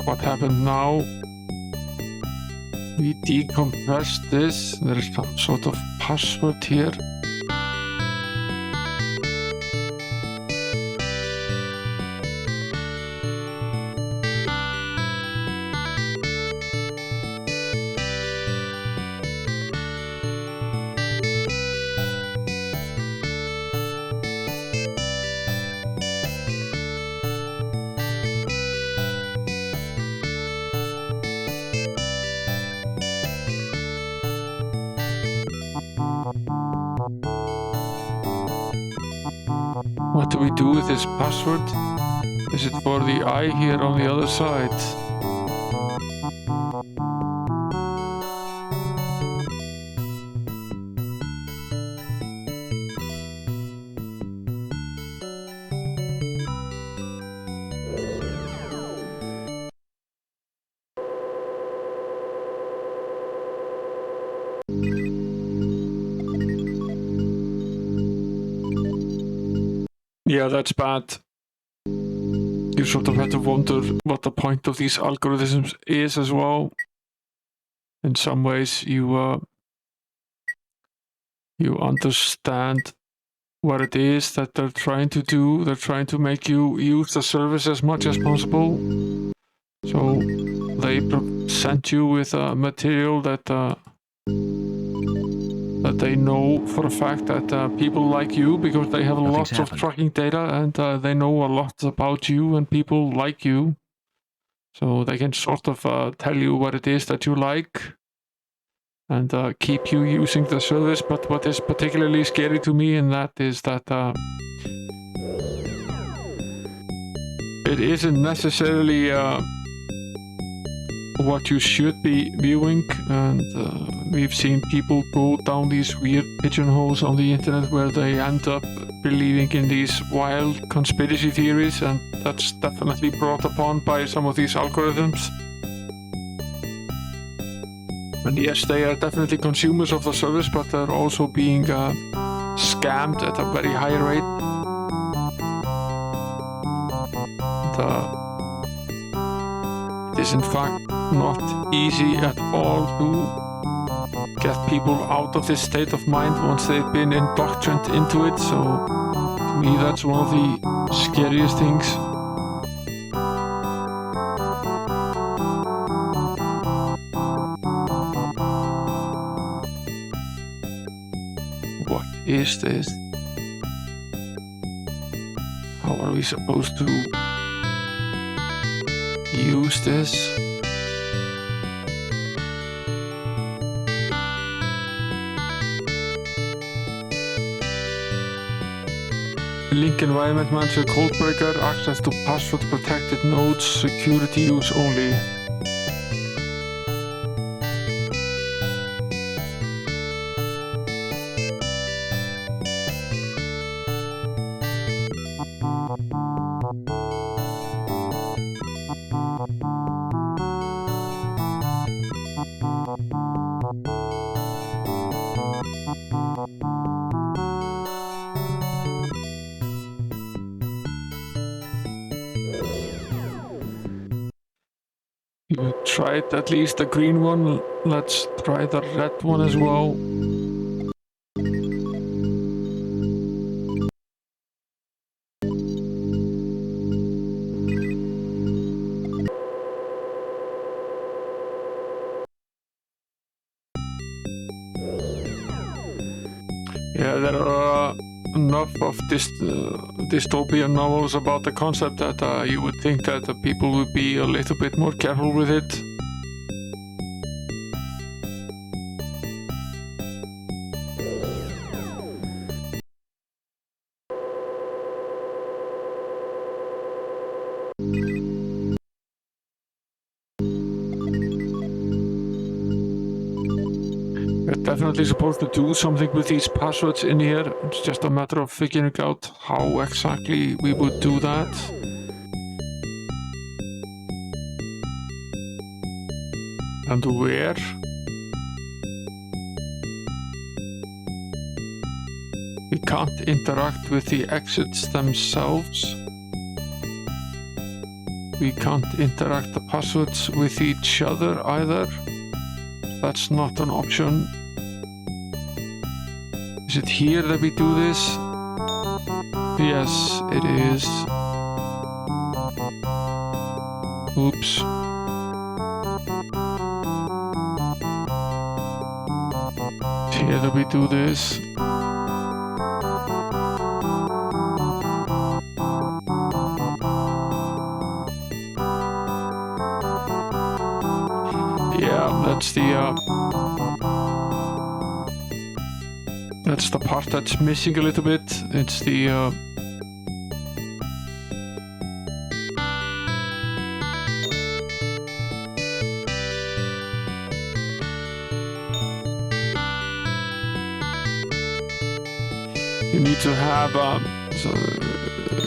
What happened now? We decompress this. There is some sort of password here. What do we do with this password? Is it for the eye here on the other side? Yeah, that's bad. You sort of have to wonder what the point of these algorithms is as well. In some ways, you understand what it is that they're trying to do. They're trying to make you use the service as much as possible. So they present you with material that they know for a fact that people like you because they have lots of tracking data and they know a lot about you and people like you. So they can sort of tell you what it is that you like and keep you using the service. But what is particularly scary to me in that is that it isn't necessarily what you should be viewing, and we've seen people go down these weird pigeonholes on the internet where they end up believing in these wild conspiracy theories, and that's definitely brought upon by some of these algorithms. And yes, they are definitely consumers of the service, but they're also being scammed at a very high rate. And, it is in fact not easy at all to get people out of this state of mind once they've been indoctrinated into it. So to me, that's one of the scariest things. What is this? How are we supposed to use this? Link environment manager codebreaker, access to password protected nodes, security use only. You tried at least the green one, let's try the red one as well. Yeah, there are enough of dystopian novels about the concept that you would think that people would be a little bit more careful with it. We're definitely supposed to do something with these passwords in here. It's just a matter of figuring out how exactly we would do that. And where. We can't interact with the exits themselves. We can't interact the passwords with each other either. That's not an option. Is it here that we do this? Yes, it is. Oops. It's here that we do this. Yeah, that's the part that's missing a little bit. It's the you need to have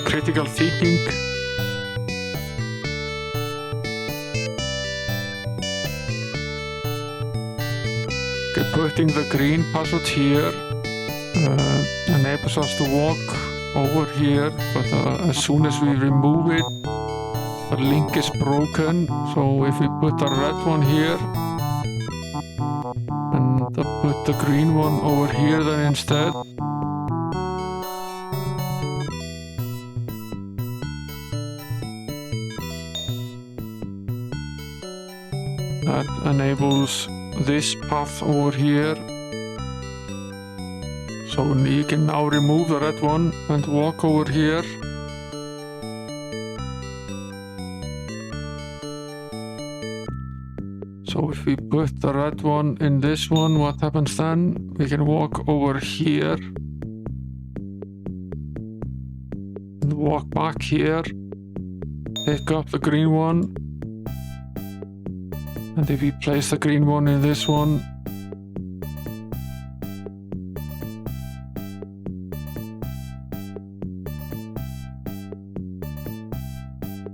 critical thinking. Putting the green password here enables us to walk over here, but as soon as we remove it, the link is broken. So if we put the red one here and put the green one over here then instead, that enables this path over here. So you can now remove the red one and walk over here. So if we put the red one in this one, what happens then? We can walk over here and walk back here, pick up the green one, and if we place the green one in this one,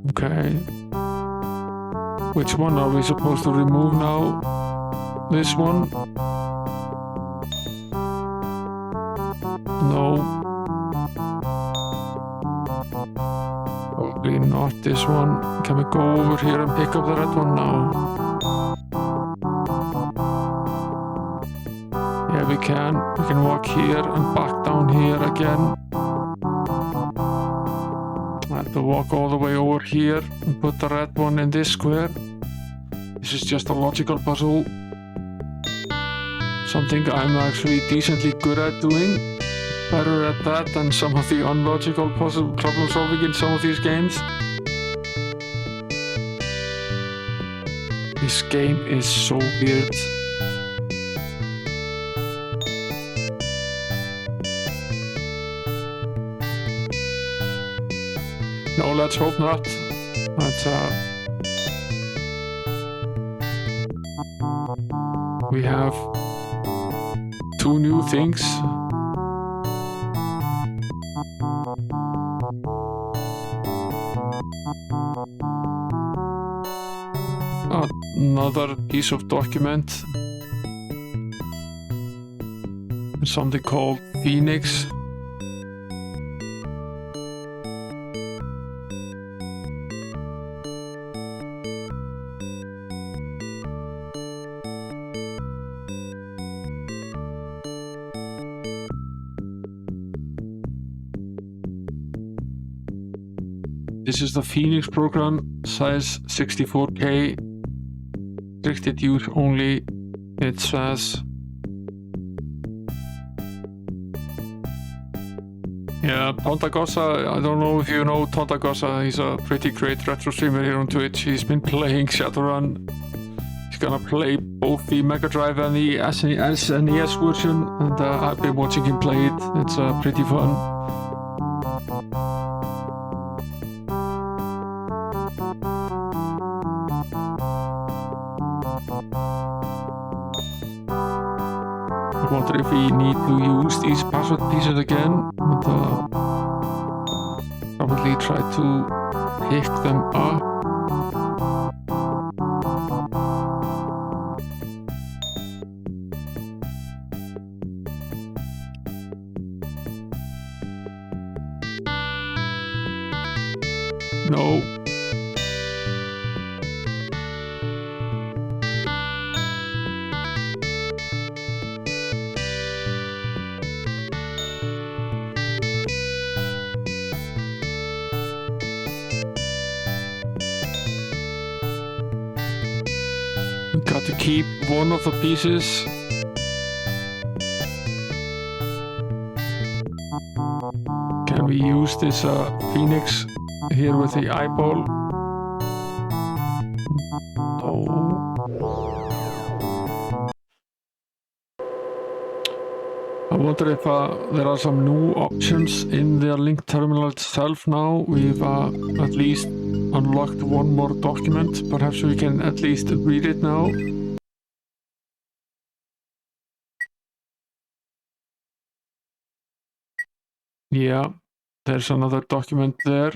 okay. Which one are we supposed to remove now? This one? No. Probably not this one. Can we go over here and pick up the red one now? Yeah, we can. We can walk here and back down here again. I have to walk all the way over here and put the red one in this square. This is just a logical puzzle. Something I'm actually decently good at doing. Better at that than some of the unlogical puzzle problem solving in some of these games. This game is so weird. No, let's hope not. But we have 2 new things. Another piece of document. Something called Phoenix. This is the Phoenix program, size 64K, restricted use only. It says, yeah, Tontagossa, I don't know if you know Tontagossa, he's a pretty great retro streamer here on Twitch. He's been playing Shadowrun. He's gonna play both the Mega Drive and the SNES version, and I've been watching him play it. It's pretty fun. I wonder if we need to use these password pieces again, but probably try to pick them up. No. Got to keep one of the pieces. Can we use this Phoenix here with the eyeball? Oh. I wonder if there are some new options in the link terminal itself now. We've at least unlocked one more document. Perhaps we can at least read it now. Yeah, there's another document there.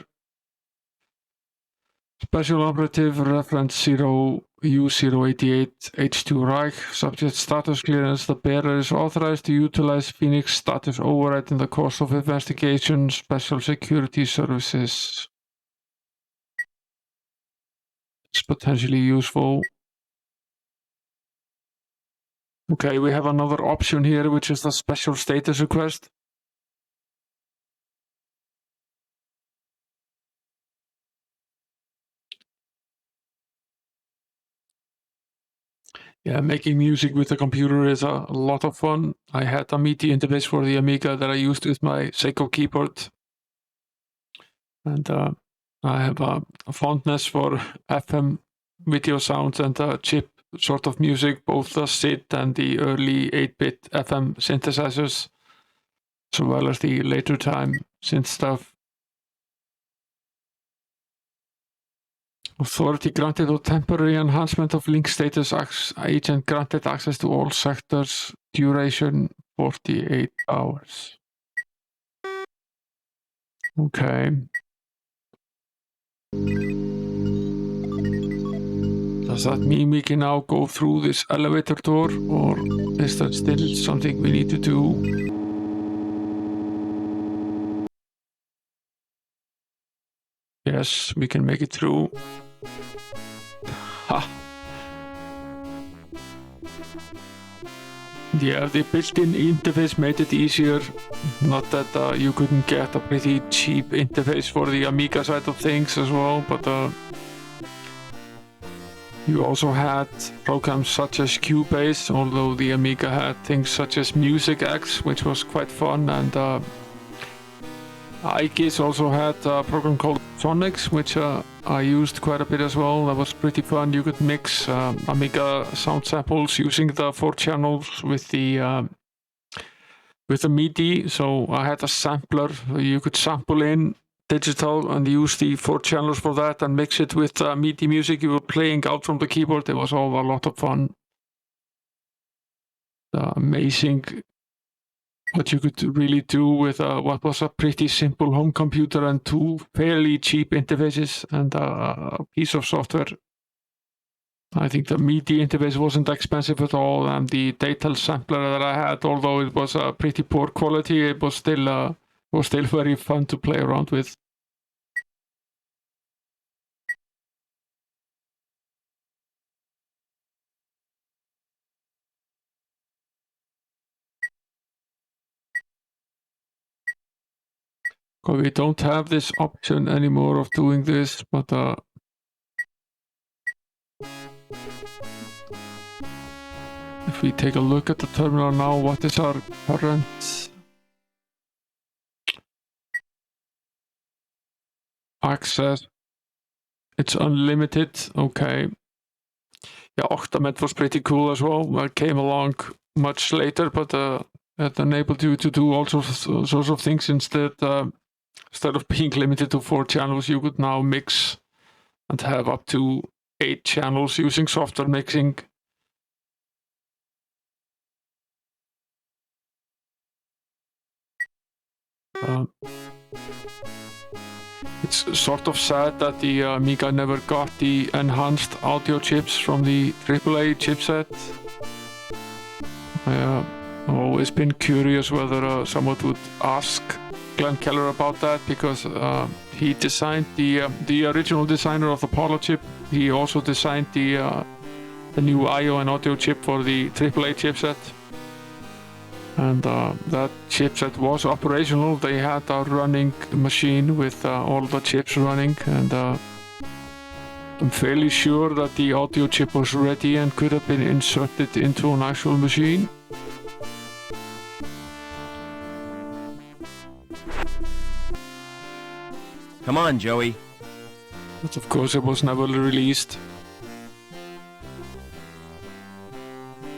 Special Operative Reference 0 U088H2 Reich, subject status clearance. The bearer is authorized to utilize Phoenix status override in the course of investigation, special security services. It's potentially useful. Okay, we have another option here, which is the special status request. Yeah, making music with the computer is a lot of fun. I had a MIDI interface for the Amiga that I used with my Seiko keyboard. And I have a fondness for FM video sounds and chip sort of music, both the SID and the early 8-bit FM synthesizers, as well as the later time synth stuff. Authority granted or temporary enhancement of link status. Agent granted access to all sectors. Duration 48 hours. Okay. Does that mean we can now go through this elevator door, or is that still something we need to do? Yes, we can make it through. Ha! Yeah, the built-in interface made it easier. Not that you couldn't get a pretty cheap interface for the Amiga side of things as well, but you also had programs such as Cubase, although the Amiga had things such as Music X, which was quite fun, and iGis also had a program called Sonics, which I used quite a bit as well. That was pretty fun. You could mix Amiga sound samples using the 4 channels with the MIDI. So I had a sampler. You could sample in digital and use the 4 channels for that and mix it with MIDI music you were playing out from the keyboard. It was all a lot of fun. Amazing what you could really do with what was a pretty simple home computer and 2 fairly cheap interfaces and a piece of software. I think the MIDI interface wasn't expensive at all, and the data sampler that I had, although it was pretty poor quality, it was still very fun to play around with. We don't have this option anymore of doing this, but if we take a look at the terminal now, what is our current access? It's unlimited. Okay. Yeah, Octament was pretty cool as well. That came along much later, but it enabled you to do all sorts of things instead. Instead of being limited to 4 channels, you could now mix and have up to 8 channels using software mixing. It's sort of sad that the Amiga never got the enhanced audio chips from the AAA chipset. I've always been curious whether someone would ask Glenn Keller about that, because he designed the original designer of the Apollo chip. He also designed the new I/O and audio chip for the AAA chipset, and that chipset was operational. They had a running machine with all the chips running, and I'm fairly sure that the audio chip was ready and could have been inserted into an actual machine. Come on, Joey. But of course it was never released.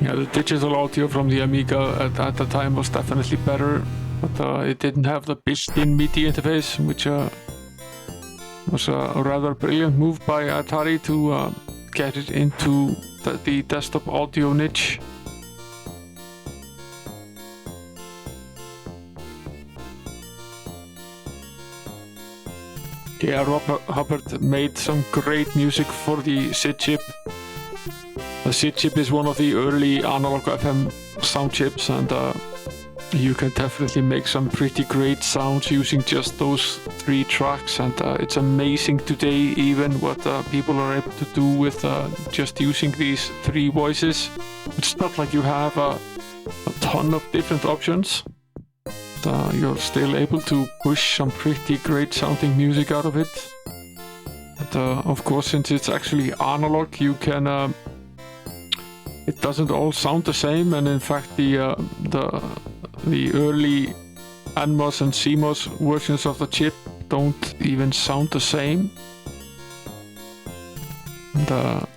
Yeah, the digital audio from the Amiga at the time was definitely better, but it didn't have the built-in MIDI interface, which was a rather brilliant move by Atari to get it into the desktop audio niche. Yeah, Robert Hubbard made some great music for the SID chip. The SID chip is one of the early analog FM sound chips, and you can definitely make some pretty great sounds using just those 3 tracks, and it's amazing today even what people are able to do with just using these 3 voices. It's not like you have a ton of different options. You're still able to push some pretty great sounding music out of it. And of course, since it's actually analog, you can it doesn't all sound the same, and in fact the early NMOS and CMOS versions of the chip don't even sound the same. And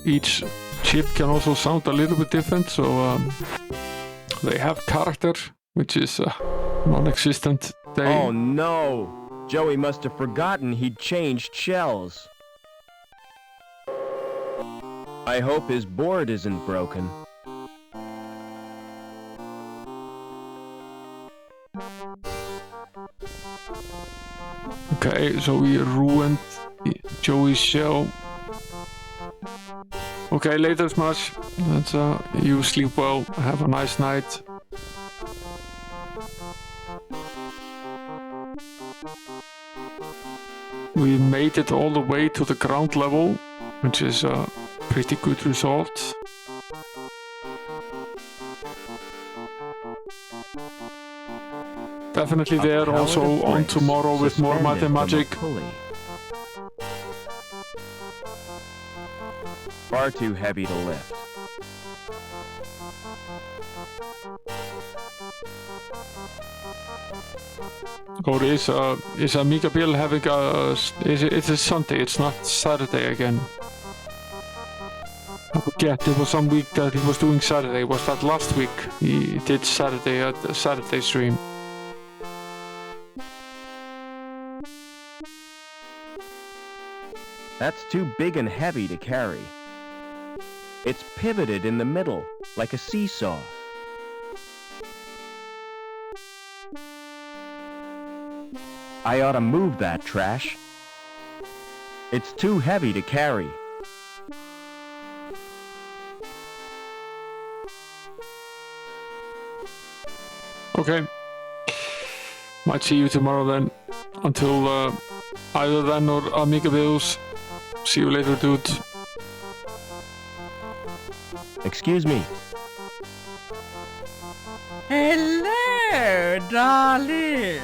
each chip can also sound a little bit different, so they have character, which is non-existent today. Oh no! Joey must have forgotten he'd changed shells. I hope his board isn't broken. Okay, so we ruined Joey's shell. Okay, later, Smash. Let's you sleep well. Have a nice night. We made it all the way to the ground level, which is a pretty good result. Definitely there also on tomorrow with more Mathemagic. Far too heavy to lift. Or is Amiga Bill having a... It's a Sunday, it's not Saturday again. I forget, there was some week that he was doing Saturday. Was that last week? He did Saturday at the Saturday stream. That's too big and heavy to carry. It's pivoted in the middle, like a seesaw. I ought to move that trash. It's too heavy to carry. Okay. Might see you tomorrow then. Until either then or Amiga Bills. See you later, dude. Excuse me. Hello, darling.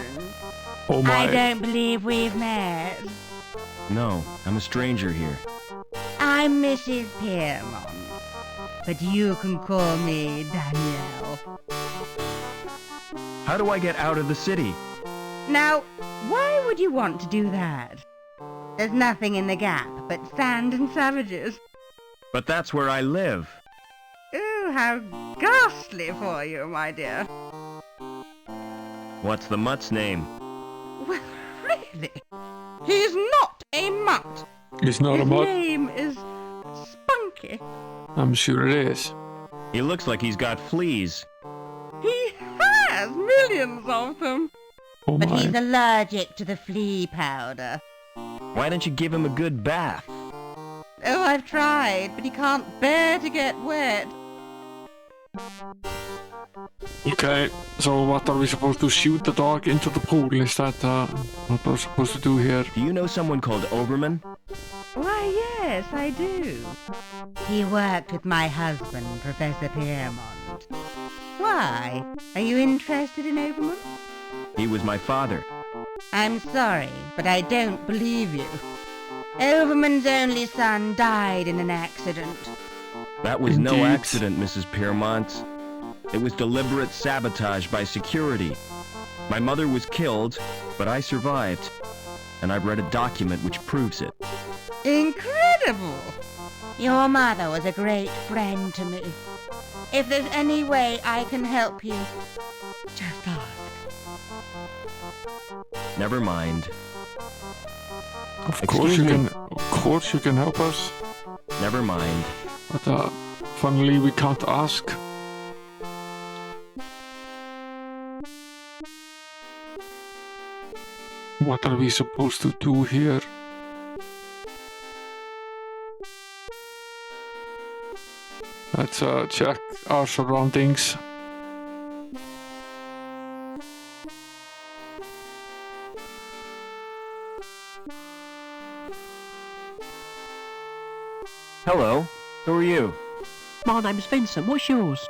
Oh my. I don't believe we've met. No, I'm a stranger here. I'm Mrs. Piermont, but you can call me Danielle. How do I get out of the city? Now, why would you want to do that? There's nothing in the gap but sand and savages. But that's where I live. Oh, how ghastly for you, my dear. What's the mutt's name? Well, really? He's not a mutt. He's not a mutt. His name is Spunky. I'm sure it is. He looks like he's got fleas. He has millions of them. Oh But my. he's allergic to the flea powder. Why don't you give him a good bath? Oh, I've tried, but he can't bear to get wet. Okay, so what are we supposed to shoot the dog into the pool? Is that what we're supposed to do here? Do you know someone called Oberman? Why, yes, I do. He worked with my husband, Professor Piermont. Why? Are you interested in Overman? He was my father. I'm sorry, but I don't believe you. Overman's only son died in an accident. That was no Indeed. accident, Mrs. Piermont. It was deliberate sabotage by security. My mother was killed, but I survived. And I've read a document which proves it. Incredible! Your mother was a great friend to me. If there's any way I can help you, just ask. Never mind. Of Excuse course you me. can. Of course you can help us. Never mind. But funnily we can't ask. What are we supposed to do here? Let's check our surroundings. Hello. Who are you? My name's Vincent. What's yours?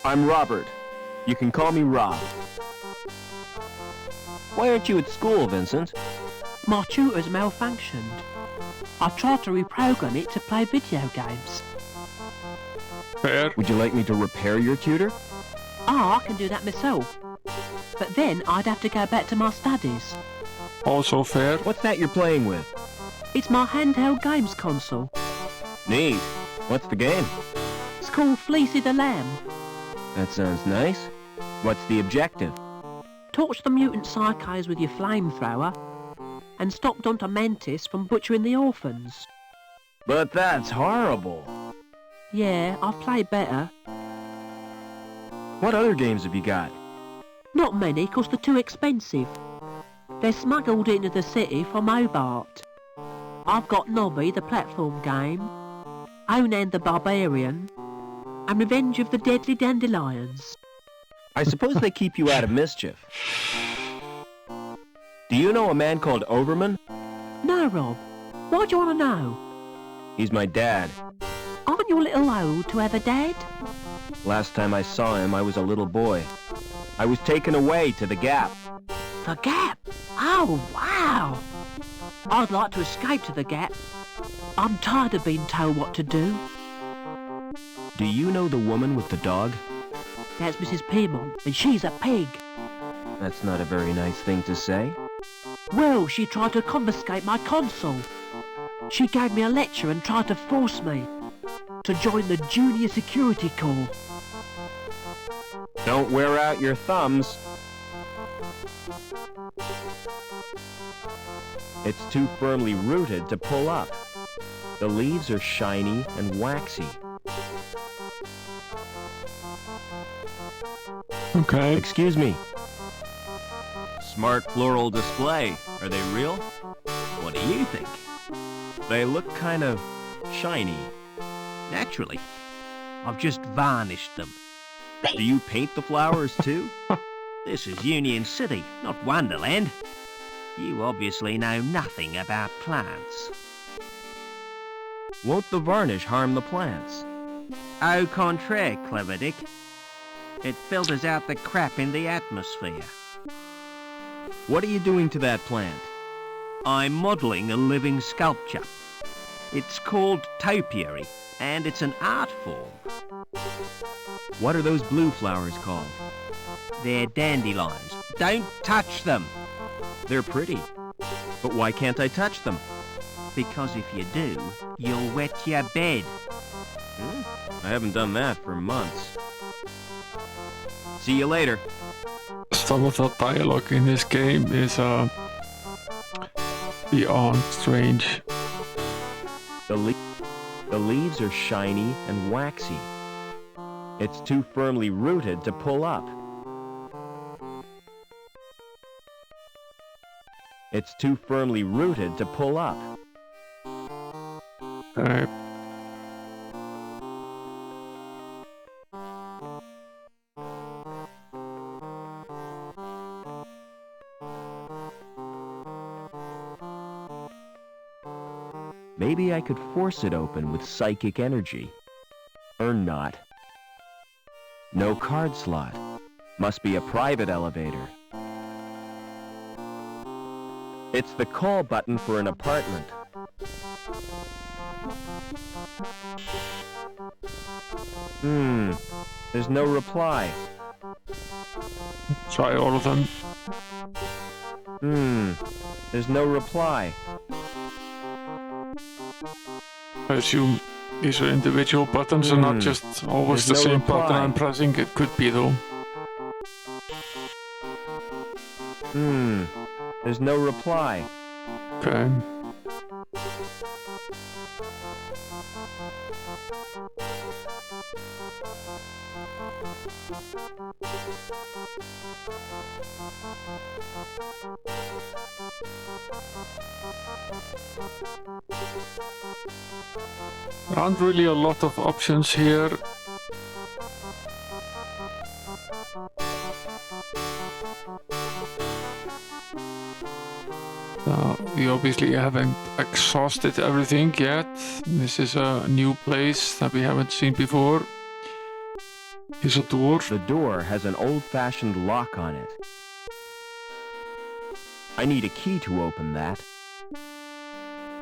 I'm Robert. You can call me Rob. Why aren't you at school, Vincent? My tutor's malfunctioned. I tried to reprogram it to play video games. Fair. Would you like me to repair your tutor? I can do that myself. But then I'd have to go back to my studies. Also fair. What's that you're playing with? It's my handheld games console. Neat. What's the game? It's called Fleecy the Lamb. That sounds nice. What's the objective? Torch the mutant psychos with your flamethrower and stop Dr. Mantis from butchering the orphans. But that's horrible. Yeah, I've played better. What other games have you got? Not many, 'cause they're too expensive. They're smuggled into the city from Hobart. I've got Nobby, the platform game, Onan the Barbarian, and Revenge of the Deadly Dandelions. I suppose they keep you out of mischief. Do you know a man called Overman? No, Rob. Why do you want to know? He's my dad. Aren't you a little old to have a dad? Last time I saw him, I was a little boy. I was taken away to the Gap. The Gap? Oh, wow! I'd like to escape to the Gap. I'm tired of being told what to do. Do you know the woman with the dog? That's Mrs. Piedmont, and she's a pig. That's not a very nice thing to say. Well, she tried to confiscate my console. She gave me a lecture and tried to force me to join the Junior Security Corps. Don't wear out your thumbs. It's too firmly rooted to pull up. The leaves are shiny and waxy. Okay. Excuse me. Smart floral display. Are they real? What do you think? They look kind of shiny. Naturally. I've just varnished them. Do you paint the flowers too? This is Union City, not Wonderland. You obviously know nothing about plants. Won't the varnish harm the plants? Au contraire, Clever Dick. It filters out the crap in the atmosphere. What are you doing to that plant? I'm modelling a living sculpture. It's called topiary, and it's an art form. What are those blue flowers called? They're dandelions. Don't touch them! They're pretty. But why can't I touch them? Because if you do, you'll wet your bed. I haven't done that for months. See you later. Some of the dialogue in this game is beyond strange. The leaves are shiny and waxy. It's too firmly rooted to pull up. It's too firmly rooted to pull up. Maybe I could force it open with psychic energy. Or not. No card slot. Must be a private elevator. It's the call button for an apartment. There's no reply. Try all of them. There's no reply. I assume these are individual buttons and not just always the There's no same button reply. I'm pressing. It could be though. There's no reply. Okay. There aren't really a lot of options here. We obviously haven't exhausted everything yet. This is a new place that we haven't seen before. Here's a door. The door has an old-fashioned lock on it. I need a key to open that.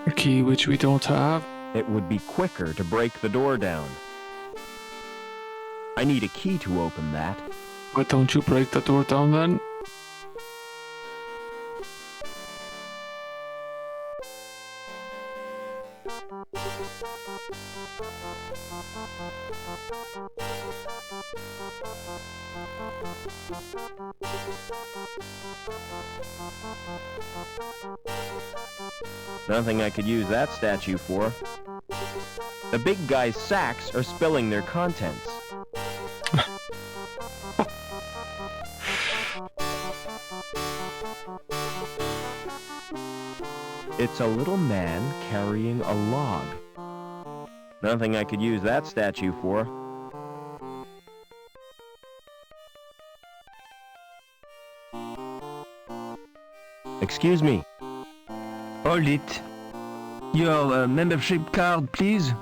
A key which we don't have. It would be quicker to break the door down. I need a key to open that. Why don't you break the door down then? Nothing I could use that statue for. The big guy's sacks are spilling their contents. It's a little man carrying a log. Nothing I could use that statue for. Excuse me. Hold it. Your membership card, please.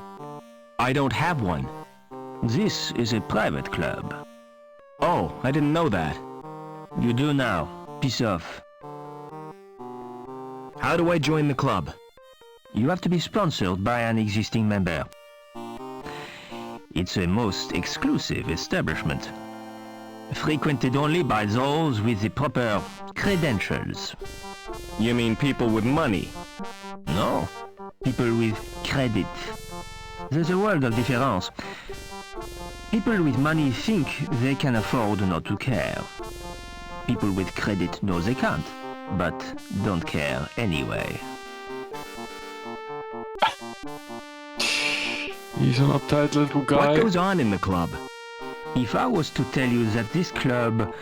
I don't have one. This is a private club. Oh, I didn't know that. You do now. Piss off. How do I join the club? You have to be sponsored by an existing member. It's a most exclusive establishment. Frequented only by those with the proper credentials. You mean people with money? No, people with credit. There's a world of difference. People with money think they can afford not to care. People with credit know they can't, but don't care anyway. He's an uptight little guy. What goes on in the club? If I was to tell you that this club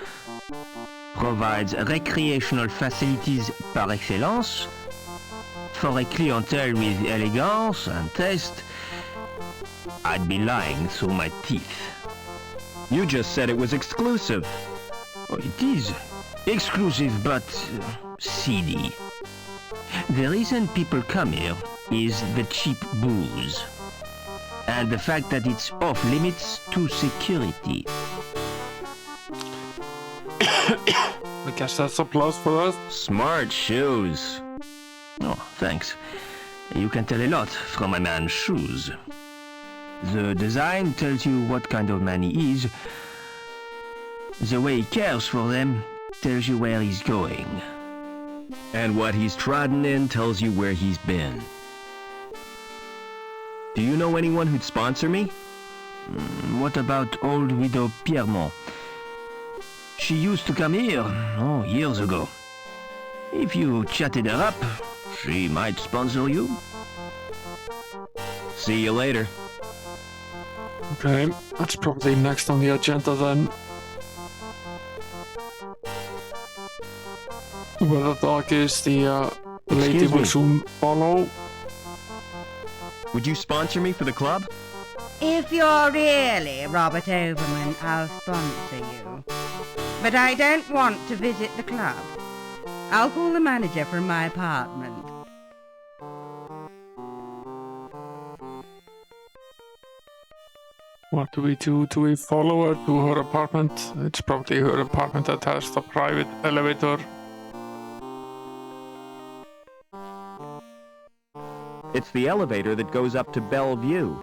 provides recreational facilities par excellence for a clientele with elegance and taste, I'd be lying through my teeth. You just said it was exclusive. Oh, it is exclusive, but seedy. The reason people come here is the cheap booze, and the fact that it's off limits to security. I guess that's a plus for us. Smart shoes. Oh, thanks. You can tell a lot from a man's shoes. The design tells you what kind of man he is. The way he cares for them tells you where he's going. And what he's trodden in tells you where he's been. Do you know anyone who'd sponsor me? What about old widow Piermont? She used to come here, years ago. If you chatted her up, she might sponsor you. See you later. Okay, that's probably next on the agenda then. Where the dog is, the lady Excuse will me. soon follow. Would you sponsor me for the club? If you're really Robert Overman, I'll sponsor you. But I don't want to visit the club. I'll call the manager from my apartment. What do we do? Do we follow her to her apartment? It's probably her apartment that has the private elevator. It's the elevator that goes up to Bellevue.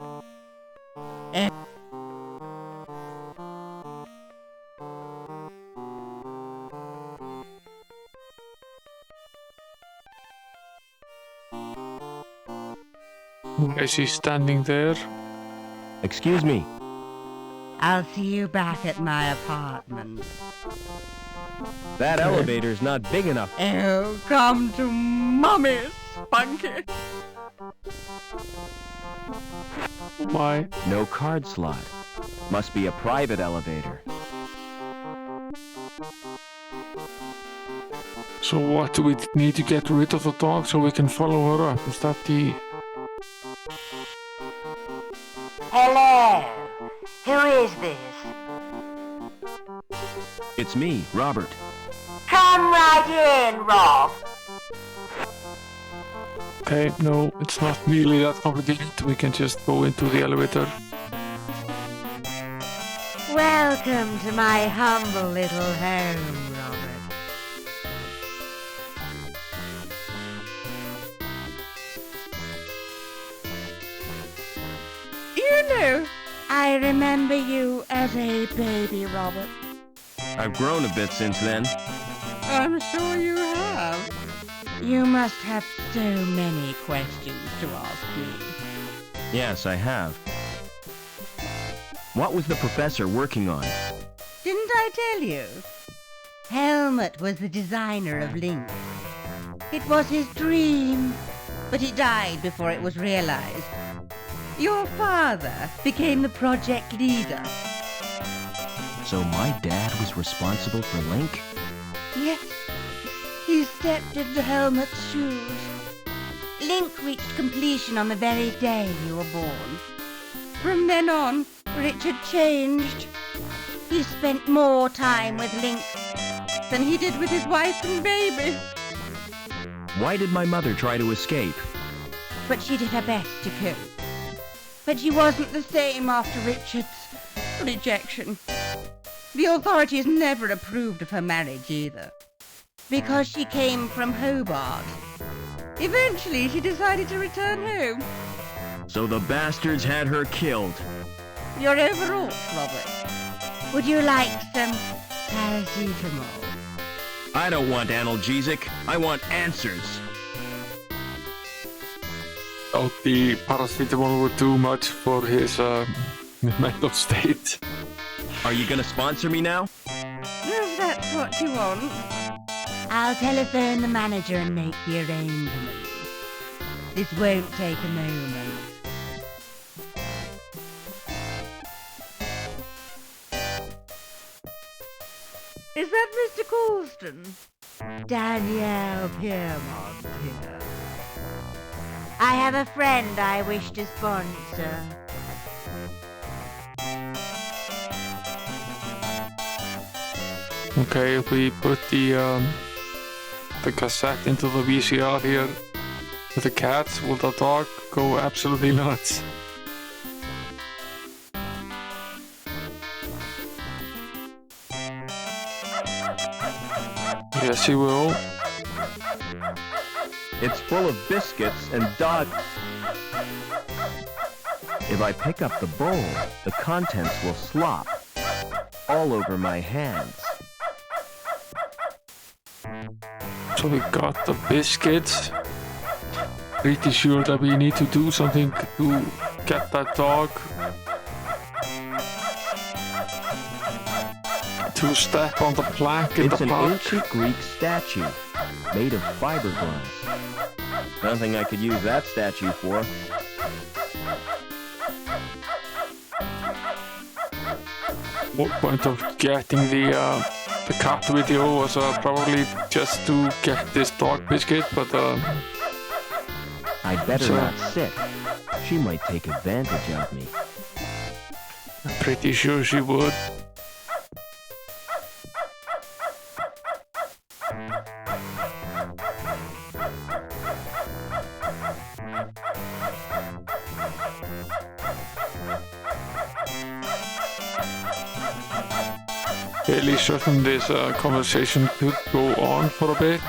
Why is she standing there? Excuse me. I'll see you back at my apartment. That elevator's not big enough. Oh, come to Mummy, Spunky. Why? No card slot. Must be a private elevator. So what, do we need to get rid of the dog so we can follow her up? Is that the... Hello. Who is this? It's me, Robert. Come right in, Rob. Okay, no, it's not really that complicated. We can just go into the elevator. Welcome to my humble little home, Robert. You know, I remember you as a baby, Robert. I've grown a bit since then. I'm sure you have. You must have so many questions to ask me. Yes, I have. What was the professor working on? Didn't I tell you? Helmut was the designer of Link. It was his dream, but he died before it was realized. Your father became the project leader. So my dad was responsible for Link? Yes, he stepped into Helmut's shoes. Link reached completion on the very day you were born. From then on, Richard changed. He spent more time with Link than he did with his wife and baby. Why did my mother try to escape? But she did her best to cope. But she wasn't the same after Richard's rejection. The authorities never approved of her marriage either, because she came from Hobart. Eventually, she decided to return home. So the bastards had her killed. You're overwrought, Robert. Would you like some paracetamol? I don't want analgesic. I want answers. Oh, the paracetamol would do much for his mental state. Are you gonna sponsor me now? If that's what you want. I'll telephone the manager and make the arrangements. This won't take a moment. Is that Mr. Colston? Danielle Piermont here. I have a friend I wish to sponsor. Okay, if we put the cassette into the VCR here with the cats, will the dog go absolutely nuts? Yes, he will. It's full of biscuits and dog... If I pick up the bowl, the contents will slop all over my hands. So we got the biscuits. Pretty sure that we need to do something to get that dog to step on the plank in It's the an park. ancient Greek statue made of fiberglass. Nothing I could use that statue for. What point of getting the cat video was probably just to get this dog biscuit, but I'd better So- not sit. She might take advantage of me. I'm pretty sure she would. Fairly certain this conversation could go on for a bit.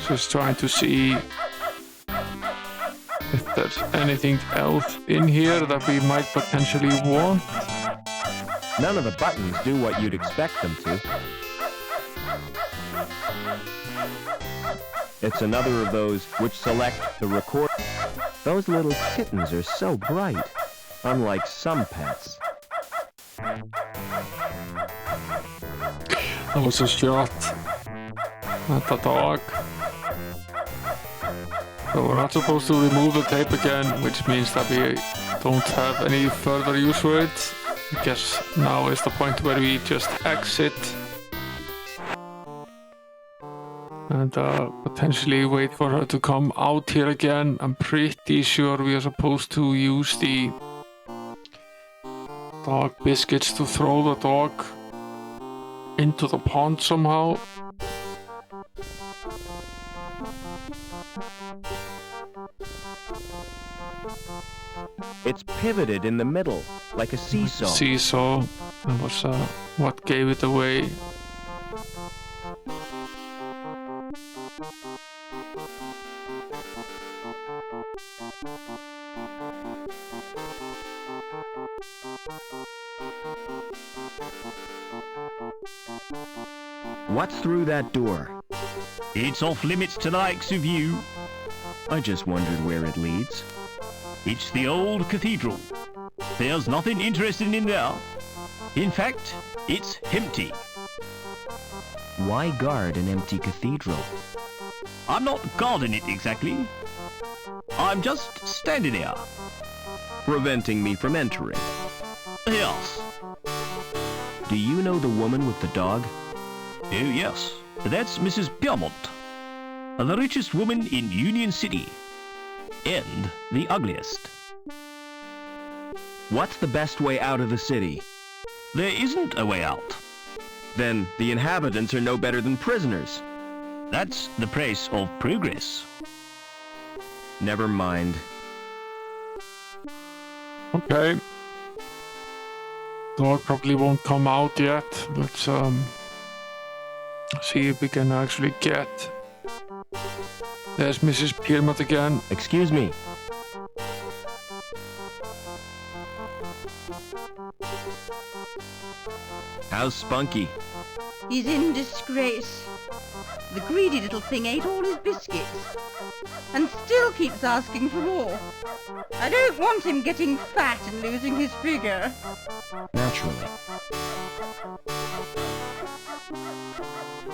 Just trying to see if there's anything else in here that we might potentially want. None of the buttons do what you'd expect them to. It's another of those which select the record. Those little kittens are so bright, unlike some pets. That was a shot at the dog. So we're not supposed to remove the tape again, which means that we don't have any further use for it. I guess now is the point where we just exit and potentially wait for her to come out here again. I'm pretty sure we are supposed to use the dog biscuits to throw the dog into the pond somehow. It's pivoted in the middle, like a seesaw. Seesaw. That was what gave it away. What's through that door? It's off limits to the likes of you. I just wondered where it leads. It's the old cathedral. There's nothing interesting in there. In fact, it's empty. Why guard an empty cathedral? I'm not guarding it exactly. I'm just standing there. Preventing me from entering. Yes. Do you know the woman with the dog? Oh, yes. That's Mrs. Piermont. The richest woman in Union City. And the ugliest. What's the best way out of the city? There isn't a way out. Then the inhabitants are no better than prisoners. That's the price of progress. Never mind. Okay. Dog probably won't come out yet. Let's see if we can actually get... There's Mrs. Piermont again. Excuse me. How's Spunky? He's in disgrace. The greedy little thing ate all his biscuits. And still keeps asking for more. I don't want him getting fat and losing his figure. Naturally.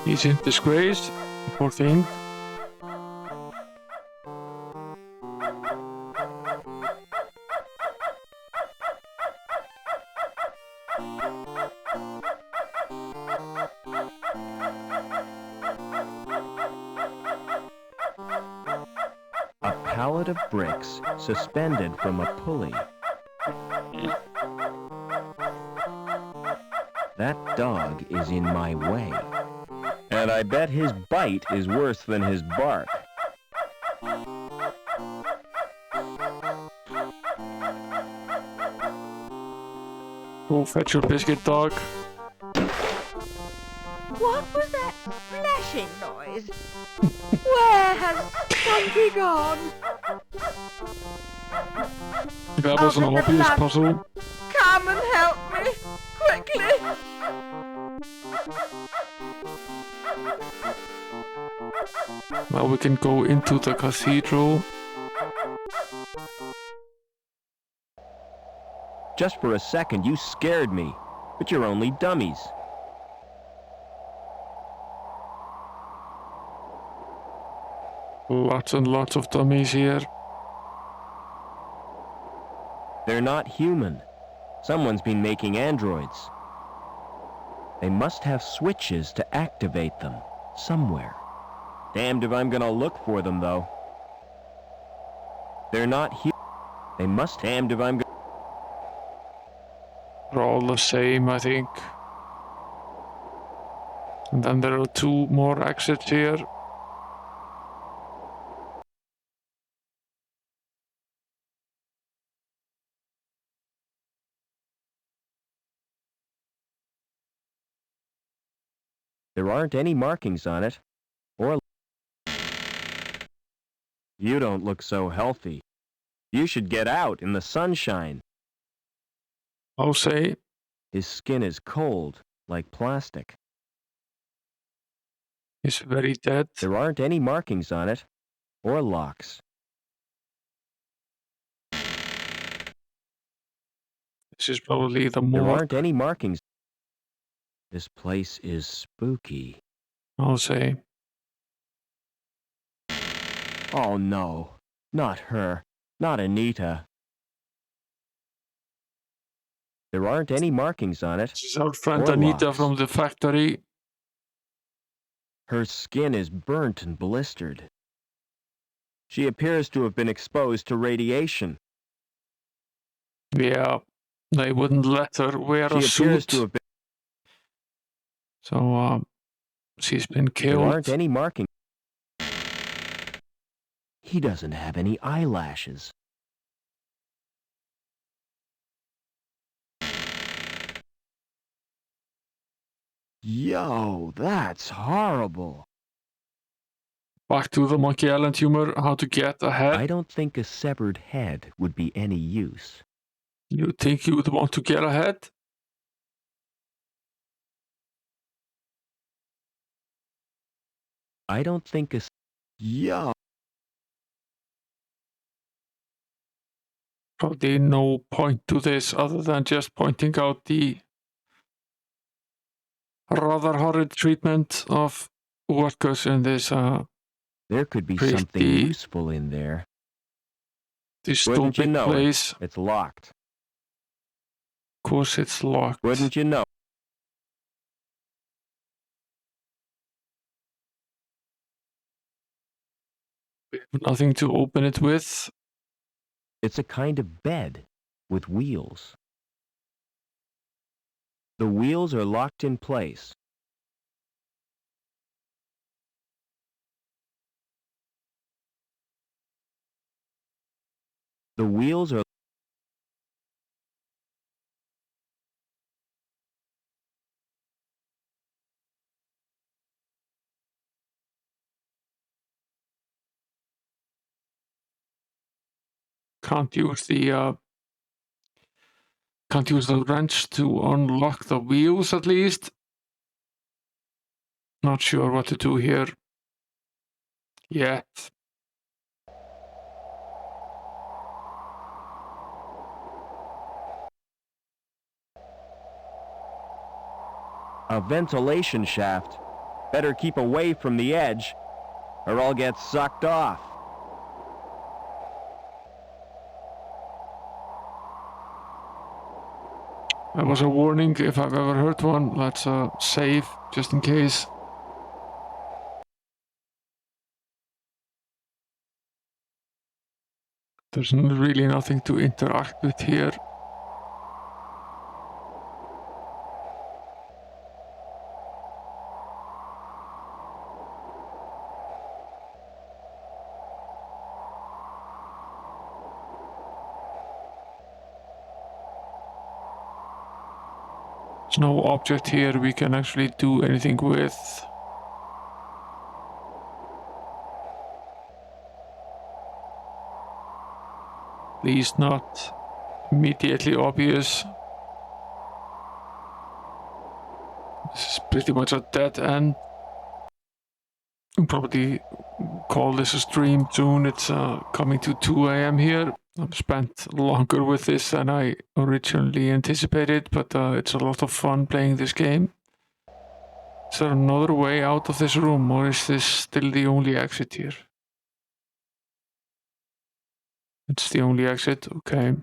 He's in disgrace. Poor thing. A pallet of bricks suspended from a pulley. That dog is in my way. And I bet his bite is worse than his bark. Go fetch your biscuit, dog. What was that splashing noise? Where has Spunky gone? That was an Oh, the obvious blood. puzzle. Come and help me, quickly! Now we can go into the cathedral. Just for a second, you scared me. But you're only dummies. Lots and lots of dummies here. They're not human. Someone's been making androids. They must have switches to activate them somewhere. Damned if I'm gonna look for them, though. They're not human. They must. Damned if I'm gonna... They're all the same, I think. And then there are two more exits here. There aren't any markings on it. Or... You don't look so healthy. You should get out in the sunshine. I'll say. His skin is cold, like plastic. He's very dead. There aren't any markings on it. Or locks. This is probably the There more. aren't any markings. This place is spooky. I'll say. Oh no, not her. Not Anita. There aren't any markings on it. This is our friend Or Anita locks. from the factory. Her skin is burnt and blistered. She appears to have been exposed to radiation. Yeah, they wouldn't let her wear She a appears suit. to have been... So, she's been There killed. aren't any markings. He doesn't have any eyelashes. Yo, that's horrible. Back to the Monkey Island humor, how to get ahead. I don't think a severed head would be any use. You think you would want to get ahead? I don't think a... Yo. Probably no point to this other than just pointing out the rather horrid treatment of workers in this There could be pretty something useful in there. Wouldn't you dystopic know place. It's locked. Of course it's locked. Wouldn't you know? We have nothing to open it with. It's a kind of bed with wheels. The wheels are locked in place. The wheels are... Can't use the wrench to unlock the wheels at least. Not sure what to do here yet. A ventilation shaft. Better keep away from the edge, or I'll get sucked off. That was a warning if I've ever heard one. Let's save just in case. There's really nothing to interact with here. There's no object here we can actually do anything with. At least not immediately obvious. This is pretty much a dead end. I'll probably call this a stream soon. It's coming to 2 AM here. I've spent longer with this than I originally anticipated, but it's a lot of fun playing this game. Is there another way out of this room, or is this still the only exit here? It's the only exit, okay.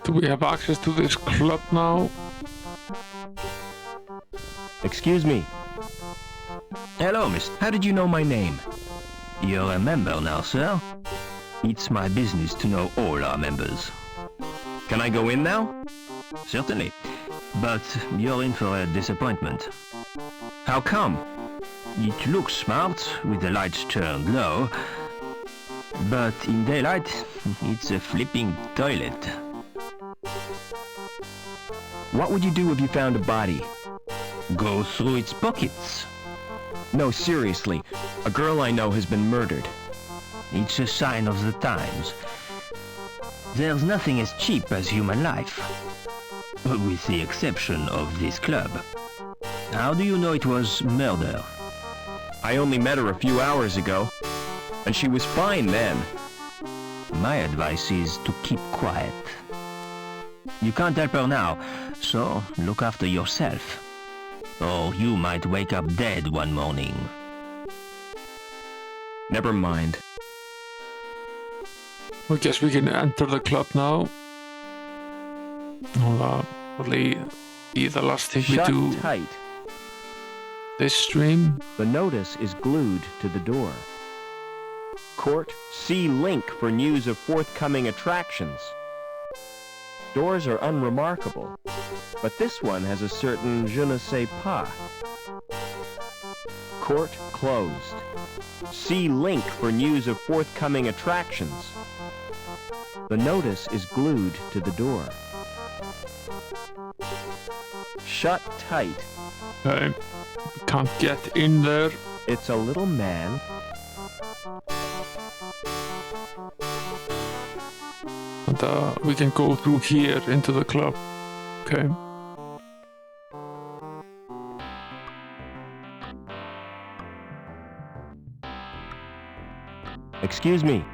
Do we have access to this club now? Excuse me. Hello, miss. How did you know my name? You're a member now, sir? It's my business to know all our members. Can I go in now? Certainly. But you're in for a disappointment. How come? It looks smart with the lights turned low, but in daylight, it's a flipping toilet. What would you do if you found a body? Go through its pockets. No, seriously. A girl I know has been murdered. It's a sign of the times. There's nothing as cheap as human life. With the exception of this club. How do you know it was murder? I only met her a few hours ago, and she was fine then. My advice is to keep quiet. You can't help her now, so look after yourself. Or you might wake up dead one morning. Never mind. I guess we can enter the club now. Probably be the last thing Shut we do tight. this stream. The notice is glued to the door. Court, see link for news of forthcoming attractions. Doors are unremarkable, but this one has a certain je ne sais pas. Court closed. See link for news of forthcoming attractions. The notice is glued to the door. Shut tight. Okay. We can't get in there. It's a little man. And we can go through here into the club. Okay. Excuse me.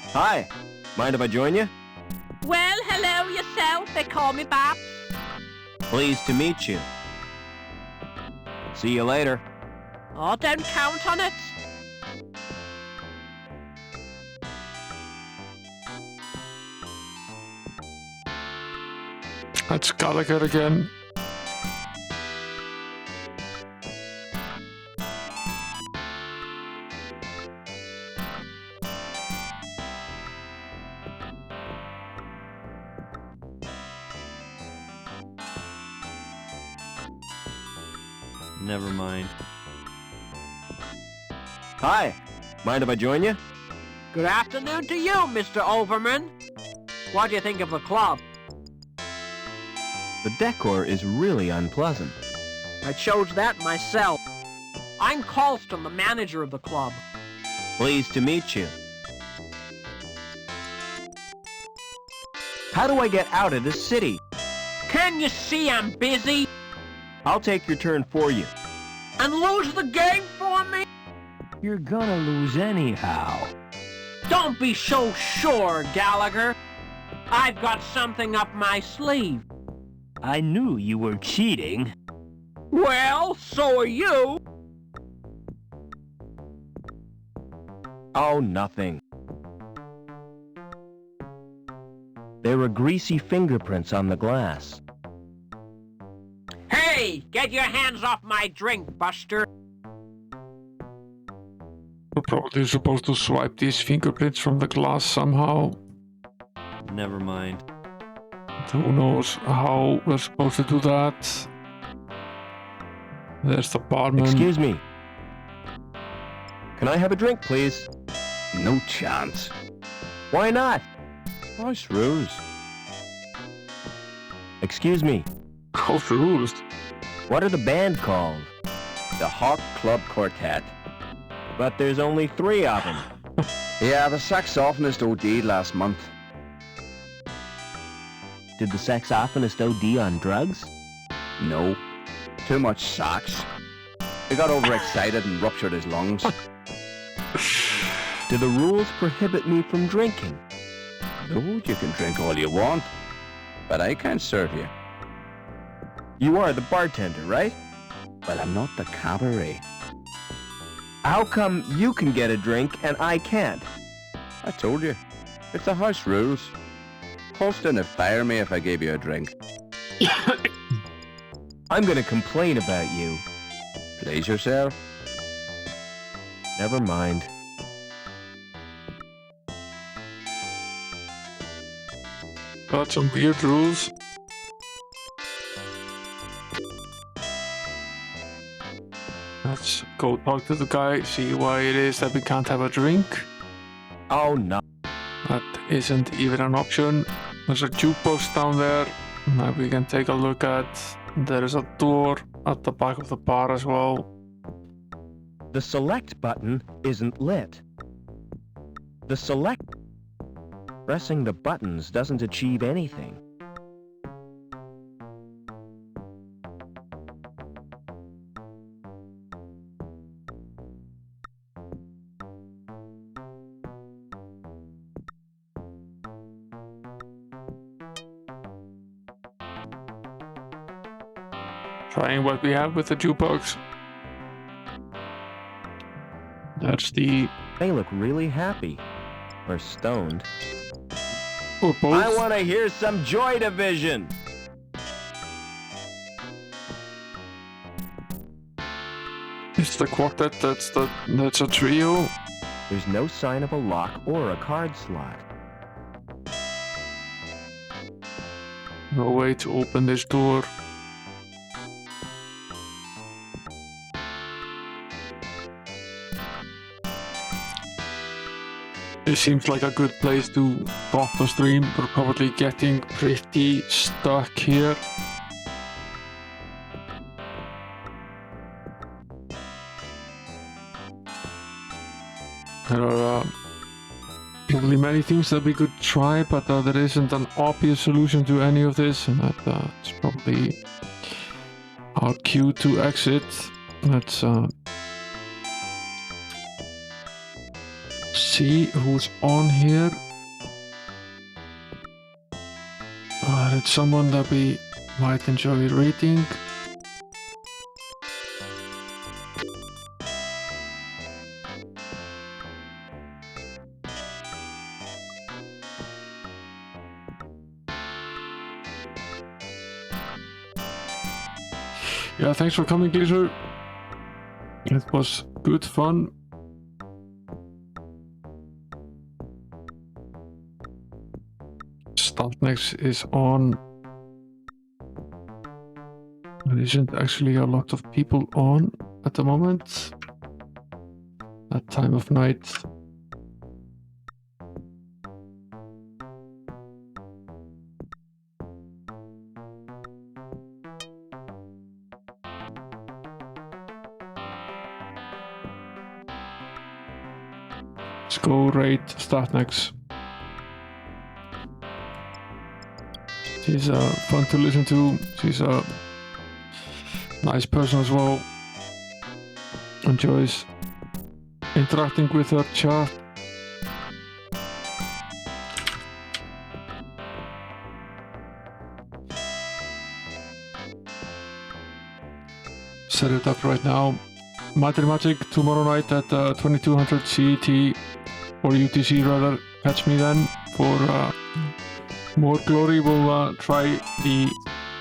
Hi. Mind if I join you? Well, hello yourself. They call me Bob. Pleased to meet you. See you later. Oh, don't count on it. That's Gallagher again. Never mind. Hi. Mind if I join you? Good afternoon to you, Mr. Overman. What do you think of the club? The decor is really unpleasant. I chose that myself. I'm Colston, the manager of the club. Pleased to meet you. How do I get out of this city? Can you see I'm busy? I'll take your turn for you. And lose the game for me? You're gonna lose anyhow. Don't be so sure, Gallagher. I've got something up my sleeve. I knew you were cheating. Well, so are you. Oh, nothing. There are greasy fingerprints on the glass. Hey, get your hands off my drink, Buster. We're probably supposed to swipe these fingerprints from the glass somehow. Never mind. Who knows how we're supposed to do that? There's the barman. Excuse me. Can I have a drink, please? No chance. Why not? House rules. Excuse me. House rules. What are the band called? The Hawk Club Quartet. But there's only 3 of them. Yeah, the saxophonist OD'd last month. Did the saxophonist OD on drugs? No. Too much sax. He got overexcited and ruptured his lungs. Do the rules prohibit me from drinking? No, you can drink all you want, but I can't serve you. You are the bartender, right? Well, I'm not the cabaret. How come you can get a drink and I can't? I told you. It's the house rules. Colston would fire me if I gave you a drink. I'm gonna complain about you. Please yourself. Never mind. Got some weird rules. Let's go talk to the guy, see why it is that we can't have a drink. Oh no. That isn't even an option. There's a jukebox down there that we can take a look at. There is a door at the back of the bar as well. The select button isn't lit. The select... Pressing the buttons doesn't achieve anything. Trying what we have with the jukebox. That's the... They look really happy. Or stoned. Or both. I want to hear some Joy Division! It's the quartet, that's a trio. There's no sign of a lock or a card slot. No way to open this door. It seems like a good place to stop the stream. We're probably getting pretty stuck here. There are probably many things that we could try, but there isn't an obvious solution to any of this, and that's probably our cue to exit. Let's see who's on here. It's someone that we might enjoy reading. Yeah, thanks for coming, Glazer. It was good fun. Startnext is on. There isn't actually a lot of people on at the moment. That time of night. Let's go raid Startnext. She's fun to listen to. She's a nice person as well. Enjoys interacting with her chat. Set it up right now. Magic tomorrow night at 2200 CET or UTC rather. Catch me then for more glory. We'll try the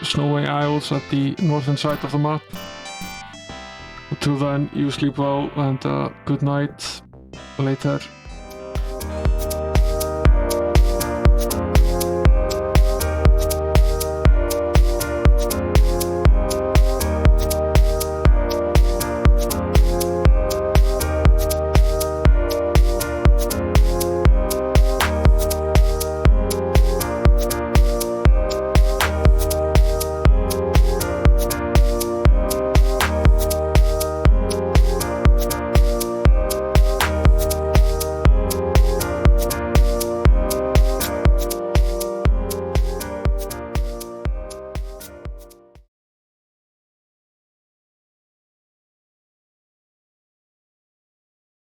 Snowy Isles at the northern side of the map. Until then, you sleep well and good night. Later.